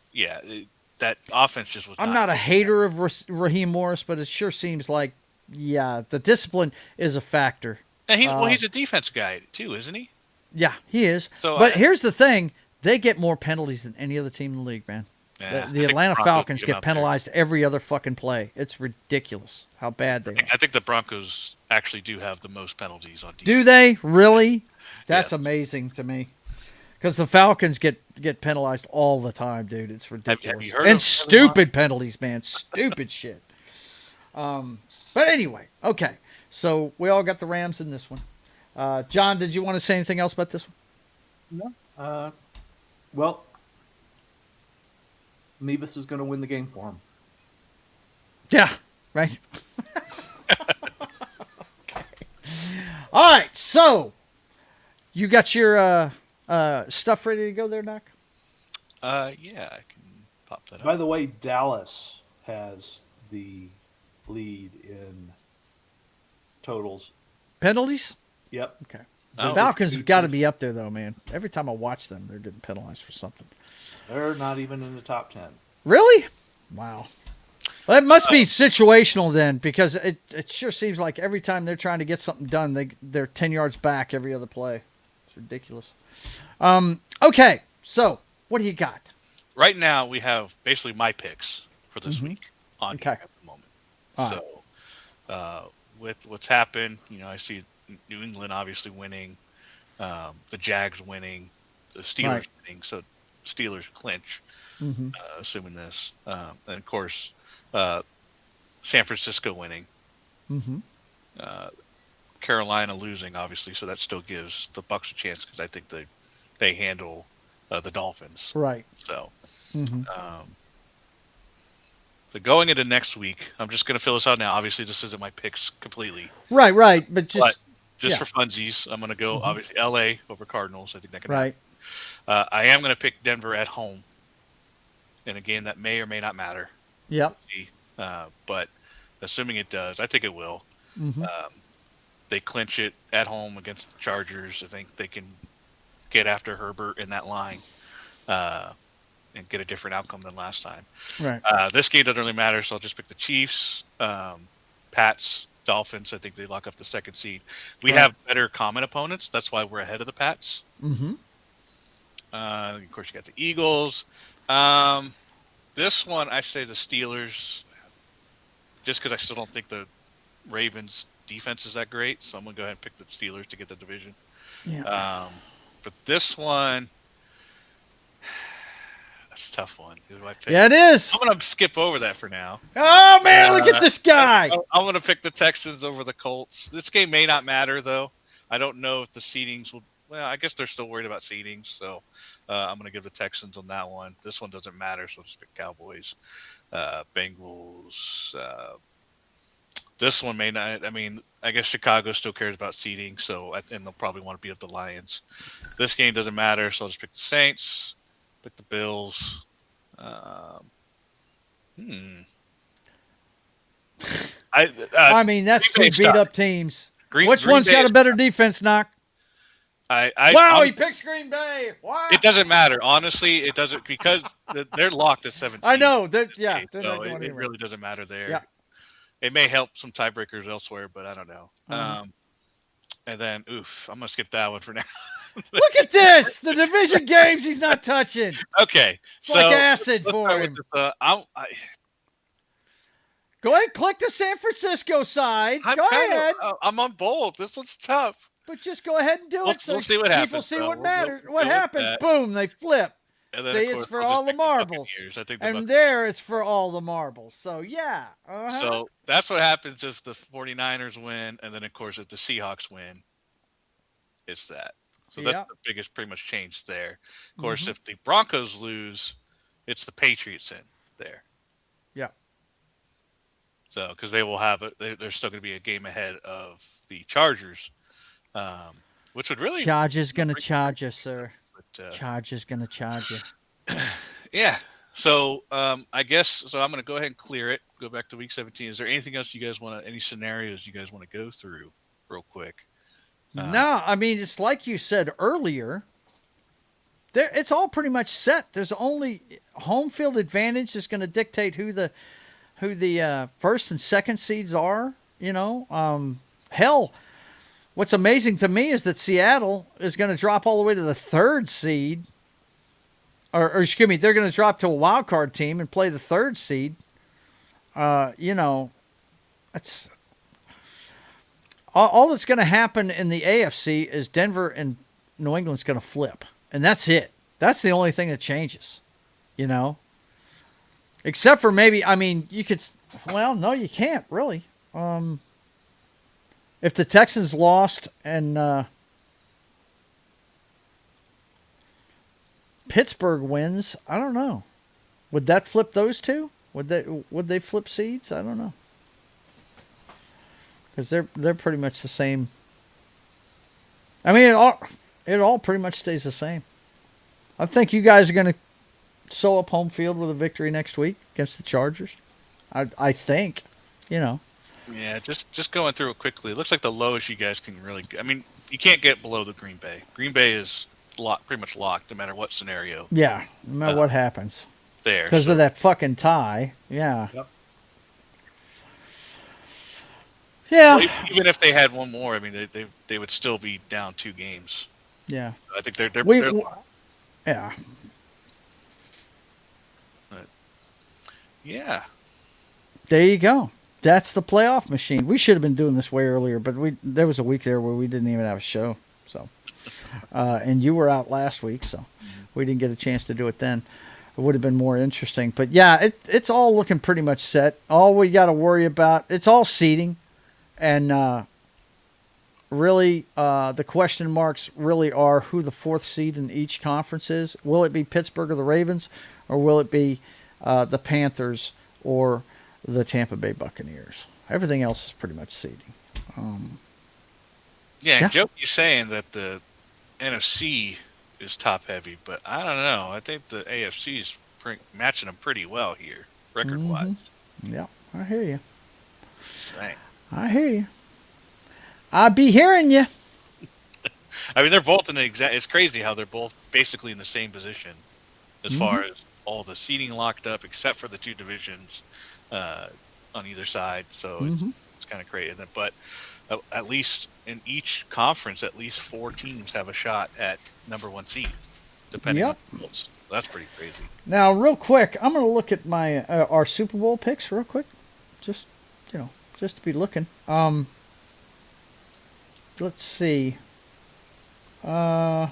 that offense just was. I'm not a hater of Raheem Morris, but it sure seems like the discipline is a factor. And he's a defense guy too, isn't he? Yeah, he is. So but here's the thing: they get more penalties than any other team in the league, man. Yeah, the Atlanta Falcons get penalized every other fucking play. It's ridiculous how bad they are. I think the Broncos actually do have the most penalties on defense. Do they really? That's amazing to me. Because the Falcons get penalized all the time, dude. It's ridiculous. Have you heard and of stupid penalties, man. Stupid shit. But anyway, okay. So we all got the Rams in this one. John, did you want to say anything else about this one? No. Well, Meebus is going to win the game for him. Yeah, right. Okay. All right, so you got your stuff ready to go there, Doc? Yeah, I can pop that up. By the way, Dallas has the lead in totals. Penalties? Yep. Okay. The Falcons have got to be up there, though, man. Every time I watch them, they're getting penalized for something. They're not even in the top 10. Really? Wow. Well, it must be situational then, because it sure seems like every time they're trying to get something done, they're 10 yards back every other play. It's ridiculous. Okay, so what do you got? Right now, we have basically my picks for this week on here at the moment. All so, with what's happened, I see New England obviously winning, the Jags winning, the Steelers winning, so Steelers clinch, assuming this. And, of course, San Francisco winning. Carolina losing, obviously, so that still gives the Bucs a chance because I think they handle the Dolphins. Right. So, so going into next week, I'm just going to fill this out now. Obviously, this isn't my picks completely. Right. But just for funsies, I'm going to go, obviously, L.A. over Cardinals. I think that can happen. I am going to pick Denver at home in a game that may or may not matter. Yep. But assuming it does, I think it will. They clinch it at home against the Chargers. I think they can get after Herbert in that line and get a different outcome than last time. Right. This game doesn't really matter, so I'll just pick the Chiefs, Pats, Dolphins. I think they lock up the second seed. We have better common opponents. That's why we're ahead of the Pats. Of course, you got the Eagles. This one, I say the Steelers, just because I still don't think the Ravens' defense is that great. So I'm going to go ahead and pick the Steelers to get the division. Yeah. But this one, that's a tough one. Yeah, it is. I'm going to skip over that for now. Oh, man, look at this guy. I'm going to pick the Texans over the Colts. This game may not matter, though. I don't know if the seedings will. Well, I guess they're still worried about seedings, so I'm going to give the Texans on that one. This one doesn't matter, so I'll just pick Cowboys, Bengals. This one may not. I mean, I guess Chicago still cares about seeding, and they'll probably want to beat up the Lions. This game doesn't matter, so I'll just pick the Saints, pick the Bills. I mean, that's two beat-up teams. Which Green one's Bay got a better defense, Knock? Wow, he picks Green Bay. Wow. It doesn't matter. Honestly, it doesn't because they're locked at 7. I know. They're so not going it anywhere. really doesn't matter there. Yeah. It may help some tiebreakers elsewhere, but I don't know. And then, I'm going to skip that one for now. Look at this. The division games he's not touching. Okay. It's like acid for him. Go ahead, click the San Francisco side. Go ahead. I'm on both. This one's tough. But just go ahead and do it. We'll see what happens. People see what matters. What happens? Boom, they flip. And then, see, it's for all the marbles. And there, it's for all the marbles. So, yeah. So, that's what happens if the 49ers win. And then, of course, if the Seahawks win, it's that. So, that's the biggest pretty much change there. Of course, if the Broncos lose, it's the Patriots in there. Yeah. So, because they will have it. They're still going to be a game ahead of the Chargers. Which would really Charge is going to charge you, sir. But, charge is going to charge you. Yeah. So I guess so. I'm going to go ahead and clear it. Go back to week 17. Is there anything else you guys want? Any scenarios you guys want to go through real quick? No, I mean it's like you said earlier. It's all pretty much set. There's only home field advantage is going to dictate who the first and second seeds are. Hell. What's amazing to me is that Seattle is going to drop all the way to the third seed. Or excuse me, they're going to drop to a wild card team and play the third seed. That's all that's going to happen in the AFC is Denver and New England's going to flip. And that's it. That's the only thing that changes, Except for maybe, you could, no, you can't really. If the Texans lost and Pittsburgh wins, I don't know. Would that flip those two? Would they flip seeds? I don't know. Because they're pretty much the same. It all pretty much stays the same. I think you guys are going to sew up home field with a victory next week against the Chargers. I think, Yeah, just going through it quickly. It looks like the lowest you guys can really. You can't get below the Green Bay. Green Bay is pretty much locked, no matter what scenario. Yeah, no matter what happens. There, because of that fucking tie. Yeah. Yep. Yeah. Well, even if they had one more, they would still be down 2 games. Yeah. I think they're yeah. But, yeah. There you go. That's the playoff machine. We should have been doing this way earlier, but there was a week there where we didn't even have a show. So, and you were out last week, so we didn't get a chance to do it then. It would have been more interesting. But yeah, it's all looking pretty much set. All we got to worry about, it's all seeding, and really the question marks really are who the 4th seed in each conference is. Will it be Pittsburgh or the Ravens, or will it be the Panthers or the Tampa Bay Buccaneers? Everything else is pretty much seeding. Yeah, Joe, you're saying that the NFC is top heavy, but I don't know. I think the AFC is matching them pretty well here, record-wise. Yeah, I hear you. Dang. I hear you. I be hearing you. They're both in the exact. It's crazy how they're both basically in the same position as far as all the seating locked up, except for the 2 divisions on either side. So it's kind of crazy. But at least in each conference, at least 4 teams have a shot at number 1 seed, depending on the rules. That's pretty crazy. Now, real quick, I'm going to look at my our Super Bowl picks real quick, just to be looking. Let's see. My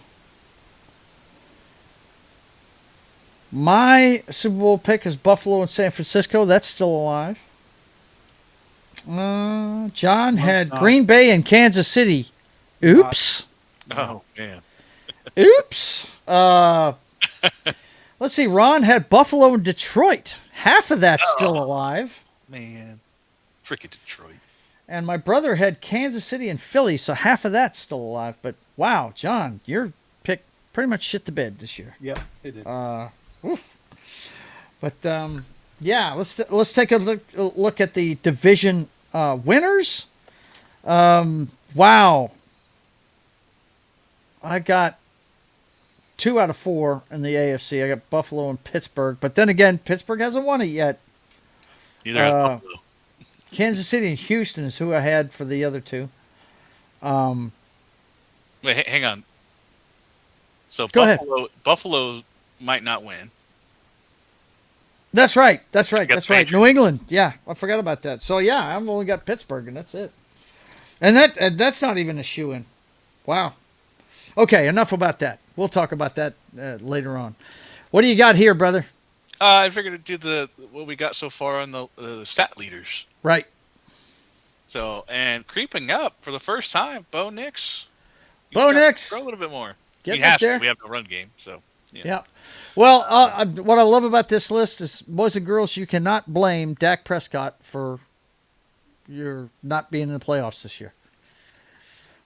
Super Bowl pick is Buffalo and San Francisco. That's still alive. John had Green Bay and Kansas City. Oops. Oh, man. Oops. Let's see. Ron had Buffalo and Detroit. Half of that's still alive. Man. Freaking Detroit. And my brother had Kansas City and Philly, so half of that's still alive. But wow, John, your pick pretty much shit the bed this year. Yep, it did. Oof. But yeah, let's take a look at the division winners. Wow, I got 2 out of 4 in the AFC. I got Buffalo and Pittsburgh, but then again, Pittsburgh hasn't won it yet. Neither has Buffalo. Kansas City and Houston is who I had for the other 2. Wait, hang on. So Go ahead. Buffalo might not win. That's right. That's right. Against That's right. Patriots. New England. Yeah, I forgot about that. So yeah, I've only got Pittsburgh, and that's it. And that's not even a shoe-in. Wow. Okay, enough about that. We'll talk about that later on. What do you got here, brother? I figured to do what we got so far on the stat leaders. Right. So, and creeping up for the first time, Bo Nix. Bo Nix. Throw a little bit more. Getting He has up there. to. We have no run game, so. Yeah. Well, what I love about this list is, boys and girls, you cannot blame Dak Prescott for your not being in the playoffs this year.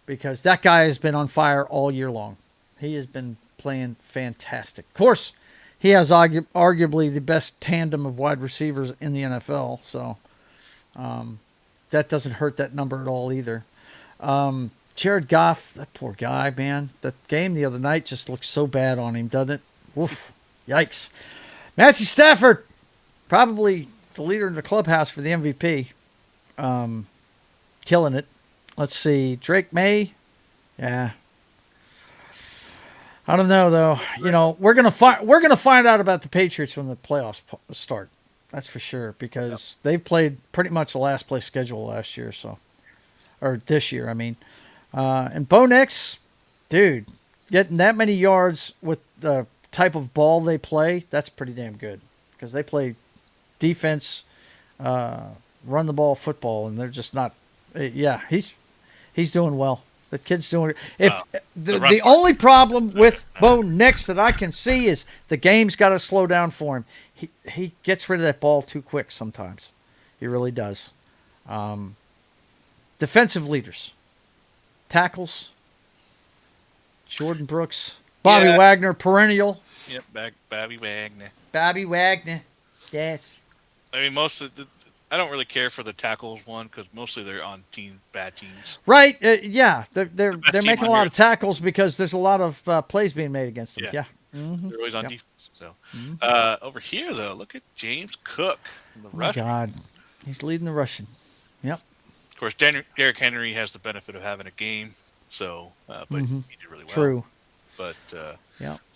Because that guy has been on fire all year long. He has been playing fantastic. Of course, he has arguably the best tandem of wide receivers in the NFL, so that doesn't hurt that number at all either. Jared Goff, that poor guy, man. That game the other night just looks so bad on him, doesn't it? Woof. Yikes. Matthew Stafford, probably the leader in the clubhouse for the MVP. Killing it. Let's see. Drake May. Yeah. I don't know though. You know, we're gonna find out about the Patriots when the playoffs start. That's for sure, because they've played pretty much the last place schedule last year, or this year, I mean. And Bo Nix, dude, getting that many yards with the type of ball they play, that's pretty damn good, because they play defense, run the ball football, and they're just not. Yeah, he's doing well. The kid's doing. The only problem with Bo Nix that I can see is the game's got to slow down for him. He gets rid of that ball too quick sometimes. He really does. Defensive leaders, tackles. Jordan Brooks, Bobby Wagner, perennial. Yep, Bobby Wagner. Bobby Wagner, yes. I mean, most of I don't really care for the tackles one, because mostly they're on bad teams. Right? Yeah, they're making a lot of tackles because there's a lot of plays being made against them. Yeah. Mm-hmm. They're always on defense. So over here though, look at James Cook, the Russian. Oh my God, he's leading the rushing. Yep. Of course, Derrick Henry has the benefit of having a game, so but he did really well. True. But so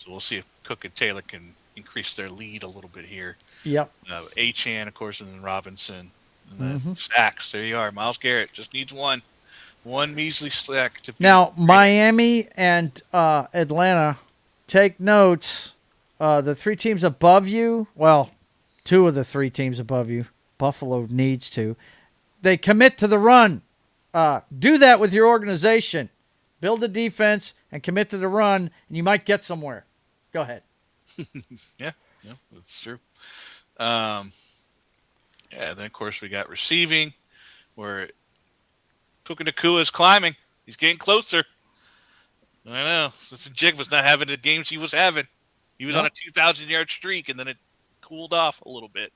we'll see if Cook and Taylor can increase their lead a little bit here. Yep. Achane, of course, and then Robinson. And then sacks. There you are. Myles Garrett just needs one measly sack to be now, Miami and Atlanta, take notes. The 3 teams above you, well, 2 of the 3 teams above you, Buffalo needs to. They commit to the run. Do that with your organization. Build a defense and commit to the run, and you might get somewhere. Go ahead. Yeah, that's true. Then of course we got receiving, where Puka Nacua is climbing. He's getting closer. I know. Since Jigba's not having the games he was having. He was on a 2,000-yard streak, and then it cooled off a little bit.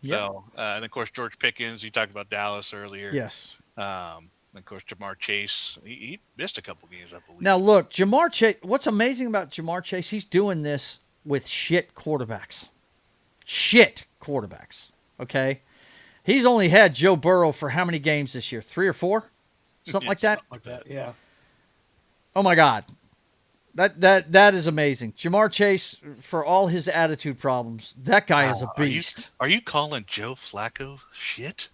Yep. So, and of course George Pickens. You talked about Dallas earlier. Yes. And of course Jamar Chase. He missed a couple games, I believe. Now look, Jamar Chase. What's amazing about Jamar Chase? He's doing this with shit quarterbacks. Okay, he's only had Joe Burrow for how many games this year? 3 or 4, something like that. Like that, yeah. Oh my God, that is amazing. Jamar Chase, for all his attitude problems, that guy is a beast. Are you calling Joe Flacco shit?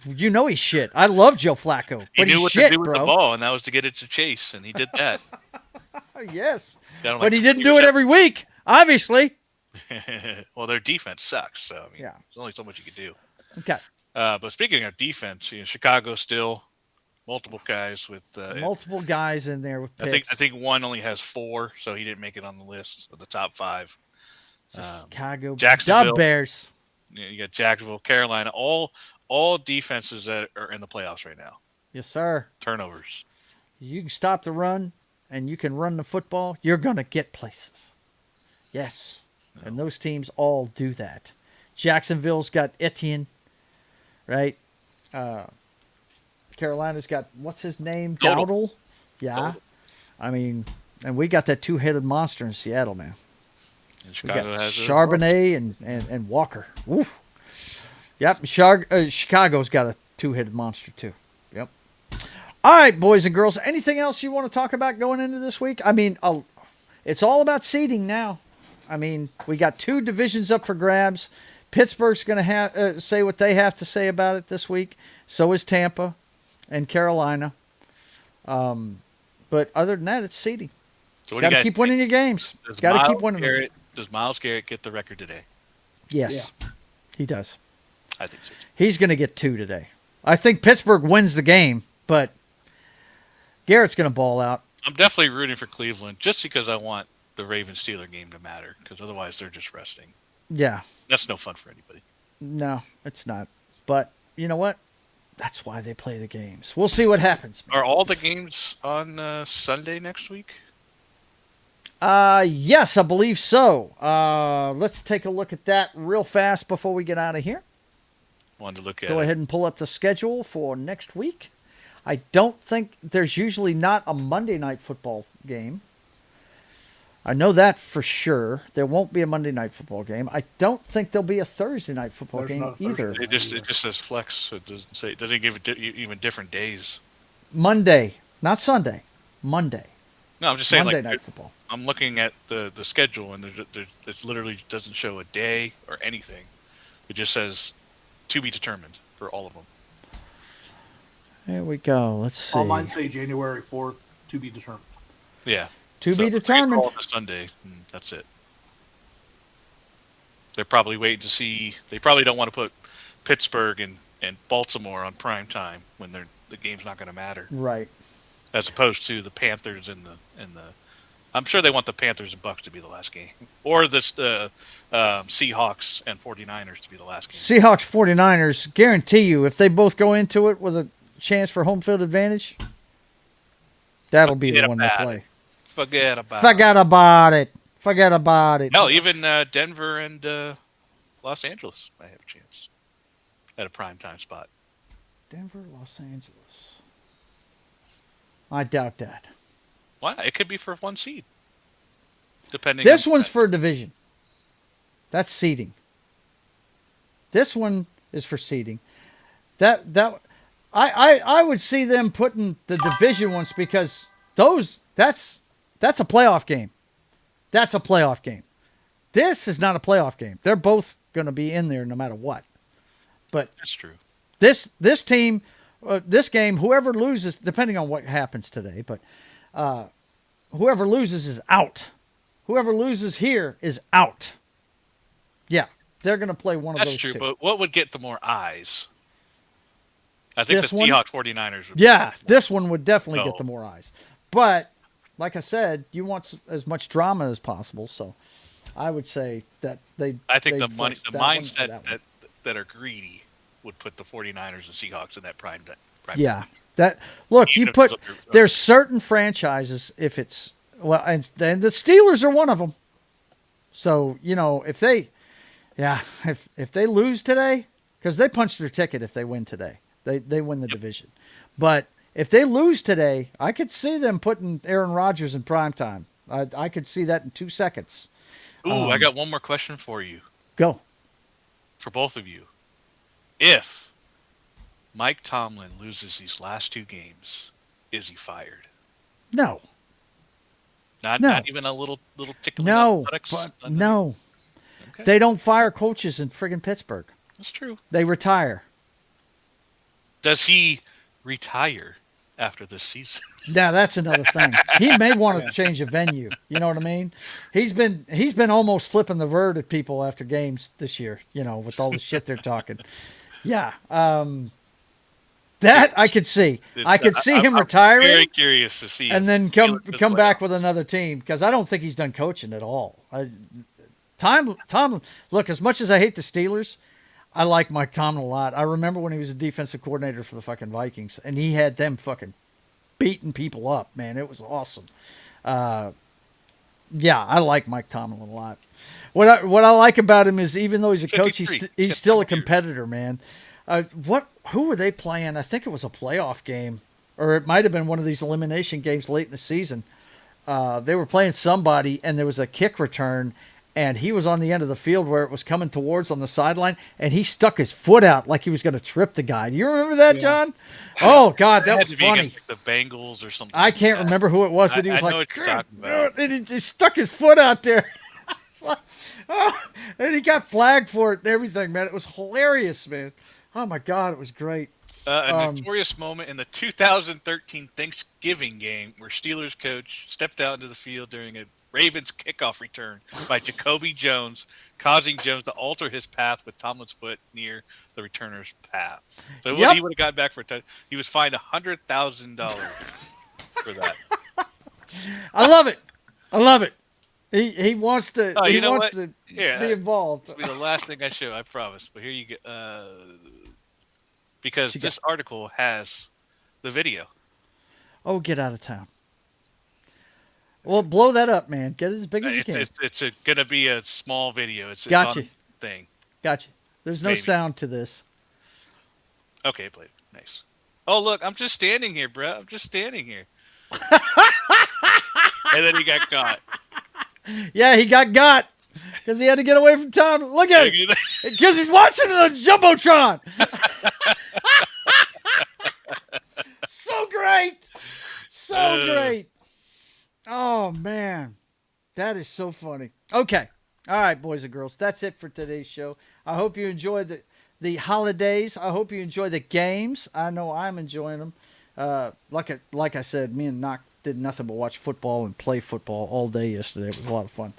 He's shit. I love Joe Flacco, but he knew what to do with the ball, and that was to get it to Chase, and he did that. Yes, but he didn't do it every week, obviously. Well, their defense sucks, so I mean, there's only so much you can do. Okay. But speaking of defense, Chicago still multiple guys with multiple guys in there with picks. I think one only has 4, so he didn't make it on the list of the top 5. Chicago Jacksonville, Bears. You got Jacksonville, Carolina, all all defenses that are in the playoffs right now. Yes, sir. Turnovers. You can stop the run, and you can run the football. You're going to get places. Yes. No. And those teams all do that. Jacksonville's got Etienne, right? Carolina's got, what's his name? Dowdle. Yeah. Dowdle. I mean, and we got that two-headed monster in Seattle, man. And Chicago has Charbonnet and Walker. Woo. Yep. Chicago's got a two-headed monster, too. Yep. All right, boys and girls. Anything else you want to talk about going into this week? I mean, it's all about seeding now. I mean, we got 2 divisions up for grabs. Pittsburgh's going to say what they have to say about it this week. So is Tampa and Carolina. But other than that, it's seeding. So got to keep winning your games. Got to keep winning. Does Myles Garrett get the record today? Yes, he does. I think so. He's going to get 2 today. I think Pittsburgh wins the game, but Garrett's going to ball out. I'm definitely rooting for Cleveland just because I want the Ravens-Steelers game to matter, because otherwise they're just resting. Yeah. That's no fun for anybody. No, it's not. But you know what? That's why they play the games. We'll see what happens. Are all the games on Sunday next week? Yes, I believe so. Let's take a look at that real fast before we get out of here. Wanted to look at Go ahead and pull up the schedule for next week. I don't think there's usually not a Monday night football game. I know that for sure. There won't be a Monday night football game. I don't think there'll be a Thursday night football game either. It just says flex. So it doesn't give it even different days. Monday, not Sunday. Monday. No, I'm just saying Monday night football. I'm looking at the schedule, and it literally doesn't show a day or anything. It just says to be determined for all of them. There we go. Let's see. All mine say January 4th, to be determined. Yeah. To be determined. All Sunday. That's it. They're probably waiting to see. They probably don't want to put Pittsburgh and Baltimore on prime time when the game's not going to matter. Right. As opposed to the Panthers and the. I'm sure they want the Panthers and Bucks to be the last game, or the Seahawks and 49ers to be the last game. Seahawks 49ers, guarantee you, if they both go into it with a chance for home field advantage, that'll be the one they play. Forget about it. Forget about it. No, even Denver and Los Angeles might have a chance at a primetime spot. Denver, Los Angeles. I doubt that. Why? It could be for 1 seed. Depending. This one's for division. That's seeding. This one is for seeding. I would see them putting the division ones because that's a playoff game. That's a playoff game. This is not a playoff game. They're both going to be in there no matter what. But that's true. This team, this game, whoever loses, depending on what happens today, but whoever loses is out. Whoever loses here is out. Yeah, they're going to play one of those two. That's true, but what would get the more eyes? I think the Seahawks 49ers would. Yeah, this one would definitely get the more eyes. But like I said, you want as much drama as possible, so I would say that I think the minds that are greedy would put the 49ers and Seahawks in that prime. Yeah, there's certain franchises if it's and the Steelers are one of them. So if they lose today, because they punched their ticket if they win today, they win the division. But if they lose today, I could see them putting Aaron Rodgers in primetime. I could see that in 2 seconds. Ooh, I got one more question for you. Go. For both of you. If Mike Tomlin loses these last 2 games, is he fired? No. Not even a little tickling. No. No. Okay. They don't fire coaches in friggin' Pittsburgh. That's true. They retire. Does he retire after this season? Now that's another thing. He may want to change the venue. You know what I mean? He's been almost flipping the bird at people after games this year. With all the shit they're talking. Yeah, that I could see. I could see him retiring. Very curious to see, and then come back with another team because I don't think he's done coaching at all. Tom, look, as much as I hate the Steelers, I like Mike Tomlin a lot. I remember when he was a defensive coordinator for the fucking Vikings, and he had them fucking beating people up, man. It was awesome. Yeah, I like Mike Tomlin a lot. What I like about him is even though he's a coach, he's still a competitor, man. Who were they playing? I think it was a playoff game, or it might have been one of these elimination games late in the season. They were playing somebody, and there was a kick return, and he was on the end of the field where it was coming towards on the sideline, and he stuck his foot out like he was going to trip the guy. Do you remember that, John? Oh, God, that was funny. Against, like, the Bengals or something. I can't remember who it was, but he was like, and he just stuck his foot out there. Like, and he got flagged for it and everything, man. It was hilarious, man. Oh, my God, it was great. A notorious moment in the 2013 Thanksgiving game where Steelers coach stepped out into the field during a Ravens kickoff return by Jacoby Jones, causing Jones to alter his path with Tomlin's foot near the returner's path. So he would have gotten back for a touch. He was fined $100,000 for that. I love it. I love it. He wants to. He wants to be involved. This will be the last thing I show, I promise. But here you go. Because this article has the video. Oh, get out of town. Well, blow that up, man. Get it as big as you can. It's going to be a small video. It's gotcha. On thing. Gotcha. There's no sound to this. Okay, play. Nice. Oh, look, I'm just standing here, bro. I'm just standing here. And then he got caught. Yeah, he got because he had to get away from Tom. Look at him. Because he's watching the Jumbotron. So great. So great. Oh, man. That is so funny. Okay. All right, boys and girls. That's it for today's show. I hope you enjoyed the holidays. I hope you enjoy the games. I know I'm enjoying them. Like I said, me and Knock did nothing but watch football and play football all day yesterday. It was a lot of fun.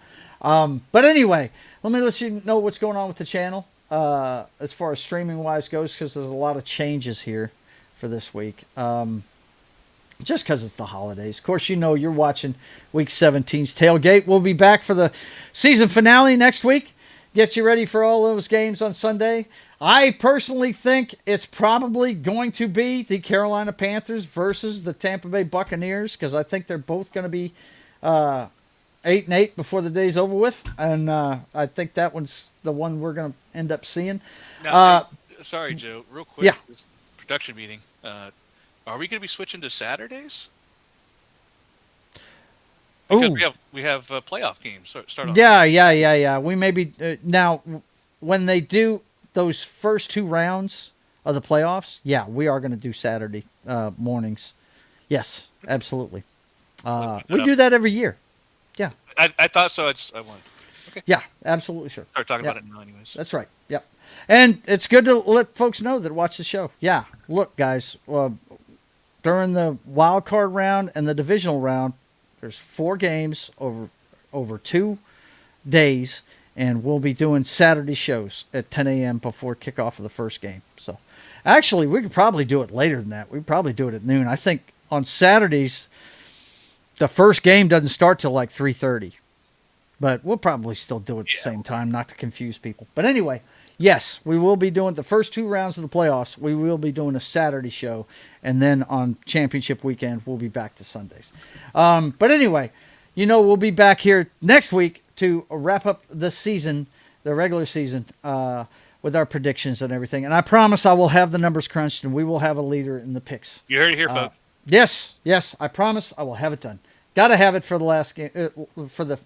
But anyway, let me let you know what's going on with the channel as far as streaming-wise goes, because there's a lot of changes here for this week. Just because it's the holidays. Of course, you know you're watching Week 17's Tailgate. We'll be back for the season finale next week. Get you ready for all those games on Sunday. I personally think it's probably going to be the Carolina Panthers versus the Tampa Bay Buccaneers, because I think they're both going to be 8-8 before the day's over with. And I think that one's the one we're going to end up seeing. Now, sorry, Joe. Real quick. Yeah. This production meeting. Are we going to be switching to Saturdays? Because we have playoff games start off. Yeah. We may be now when they do those first two rounds of the playoffs. Yeah, we are going to do Saturday mornings. Yes, absolutely. We do that every year. Yeah, I thought so. I wanted. Okay. Yeah, absolutely sure. Start talking about it now, anyways. That's right. Yep. And it's good to let folks know that watch the show. Yeah, look, guys. During the wild card round and the divisional round, there's 4 games over 2 days, and we'll be doing Saturday shows at 10 a.m. before kickoff of the first game. So, actually, we could probably do it later than that. We'd probably do it at noon. I think on Saturdays, the first game doesn't start till like 3:30. But we'll probably still do it at the same time, not to confuse people. But anyway, yes, we will be doing the first 2 rounds of the playoffs. We will be doing a Saturday show. And then on championship weekend, we'll be back to Sundays. But anyway, we'll be back here next week to wrap up the season, the regular season, with our predictions and everything. And I promise I will have the numbers crunched and we will have a leader in the picks. You heard it here, folks. Yes. I promise I will have it done. Got to have it for the last game, for the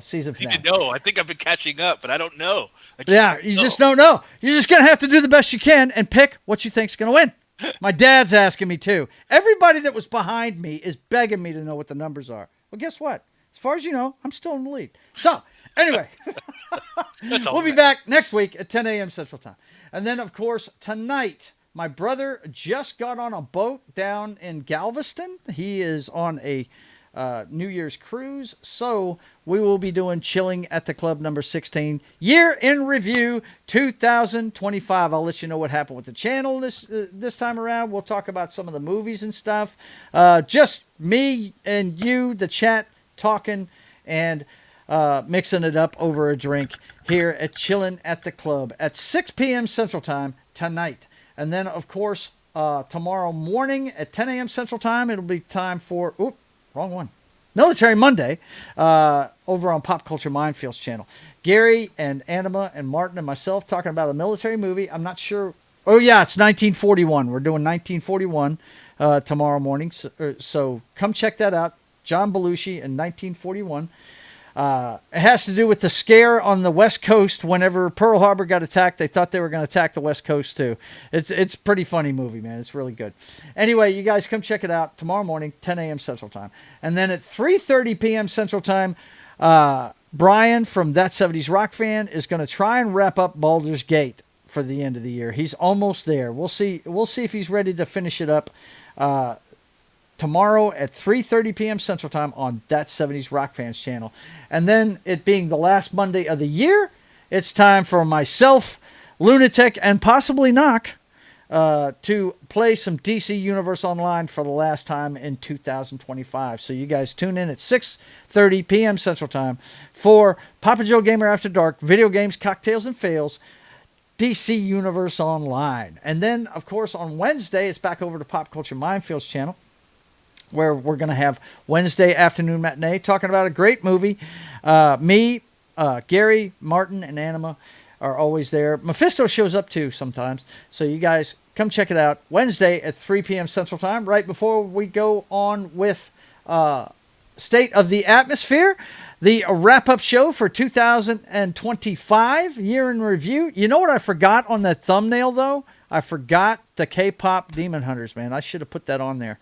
season finale. You need to know. I think I've been catching up, but I don't know. You just don't know. You're just going to have to do the best you can and pick what you think's going to win. My dad's asking me too. Everybody that was behind me is begging me to know what the numbers are. Well, guess what? As far as you know, I'm still in the lead. So, anyway, we'll be back next week at 10 a.m. Central Time. And then, of course, tonight, my brother just got on a boat down in Galveston. He is on a New Year's cruise, so we will be doing Chilling at the Club number 16 year in review 2025. I'll let you know what happened with the channel this time around. We'll talk about some of the movies and stuff. Just me and you, the chat, talking, and mixing it up over a drink here at Chillin' at the Club at 6 p.m. Central Time tonight. And then, of course, tomorrow morning at 10 a.m. Central Time, it'll be time for, wrong one, Military Monday over on Pop Culture Minefields channel. Gary and Anima and Martin and myself talking about a military movie. I'm not sure. Oh, yeah, it's 1941. We're doing 1941 tomorrow morning. So come check that out. John Belushi in 1941. It has to do with the scare on the West Coast whenever Pearl Harbor got attacked. They thought they were going to attack the West Coast too. It's a pretty funny movie, man. It's really good. Anyway, you guys come check it out tomorrow morning, 10 a.m. Central Time. And then at 3:30 p.m. Central Time, Brian from That 70s Rock Fan is going to try and wrap up Baldur's Gate for the end of the year. He's almost there. We'll see if he's ready to finish it up tomorrow at 3:30 p.m. Central Time on That 70s Rock Fans channel. And then, it being the last Monday of the year, it's time for myself, Lunatic, and possibly Knock to play some DC Universe Online for the last time in 2025. So you guys tune in at 6:30 p.m. Central Time for Papa Joe Gamer After Dark, Video Games, Cocktails, and Fails, DC Universe Online. And then, of course, on Wednesday, it's back over to Pop Culture Minefields channel, where we're going to have Wednesday afternoon matinee talking about a great movie. Me, Gary, Martin, and Anima are always there. Mephisto shows up too sometimes. So you guys come check it out Wednesday at 3 p.m. Central Time, right before we go on with State of the Atmosphere, the wrap-up show for 2025, year in review. You know what I forgot on that thumbnail, though? I forgot the K-pop Demon Hunters, man. I should have put that on there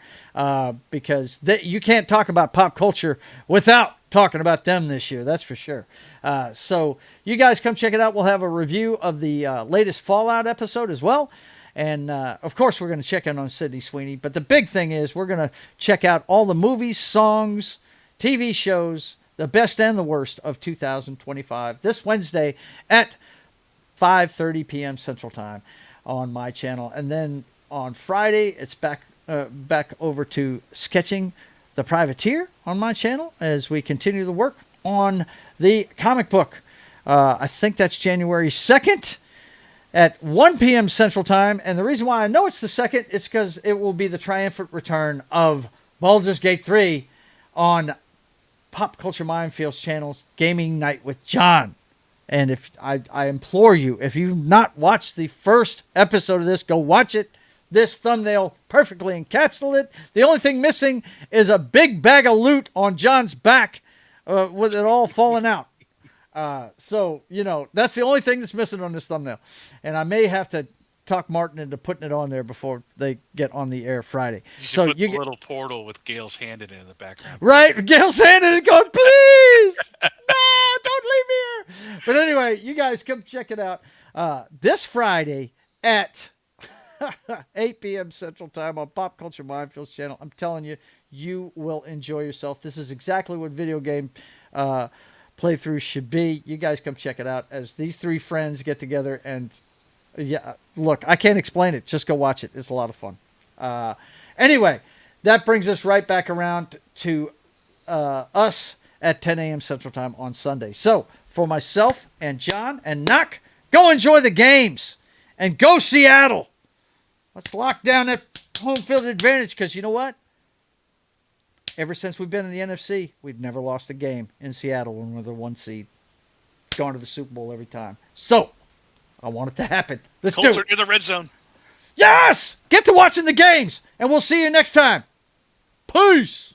because you can't talk about pop culture without talking about them this year. That's for sure. So you guys come check it out. We'll have a review of the latest Fallout episode as well. And, of course, we're going to check in on Sydney Sweeney. But the big thing is we're going to check out all the movies, songs, TV shows, the best and the worst of 2025 this Wednesday at 5:30 p.m. Central Time on my channel. And then on Friday, it's back over to Sketching the Privateer on my channel as we continue the work on the comic book. I think that's January 2nd at 1 p.m. Central Time. And the reason why I know it's the 2nd is because it will be the triumphant return of Baldur's Gate 3 on Pop Culture Minefields channel's Gaming Night with John. And if I implore you, if you've not watched the first episode of this, go watch it. This thumbnail perfectly encapsulates it. The only thing missing is a big bag of loot on John's back with it all falling out. So, that's the only thing that's missing on this thumbnail. And I may have to talk Martin into putting it on there before they get on the air Friday. You should put the little portal with Gail's hand in the background. Right, Gail's hand in it going, please, no, don't leave me here. But anyway, you guys come check it out this Friday at 8 p.m. Central Time on Pop Culture Minefields channel. I'm telling you, you will enjoy yourself. This is exactly what video game playthroughs should be. You guys come check it out as these three friends get together and yeah, look, I can't explain it. Just go watch it. It's a lot of fun. Anyway, that brings us right back around to us at 10 a.m. Central Time on Sunday. So, for myself and John and Knock, go enjoy the games and go Seattle. Let's lock down that home field advantage because you know what? Ever since we've been in the NFC, we've never lost a game in Seattle when we're the 1 seed. Gone to the Super Bowl every time. So, I want it to happen. Let's do it. Colts are in the red zone. Yes! Get to watching the games, and we'll see you next time. Peace!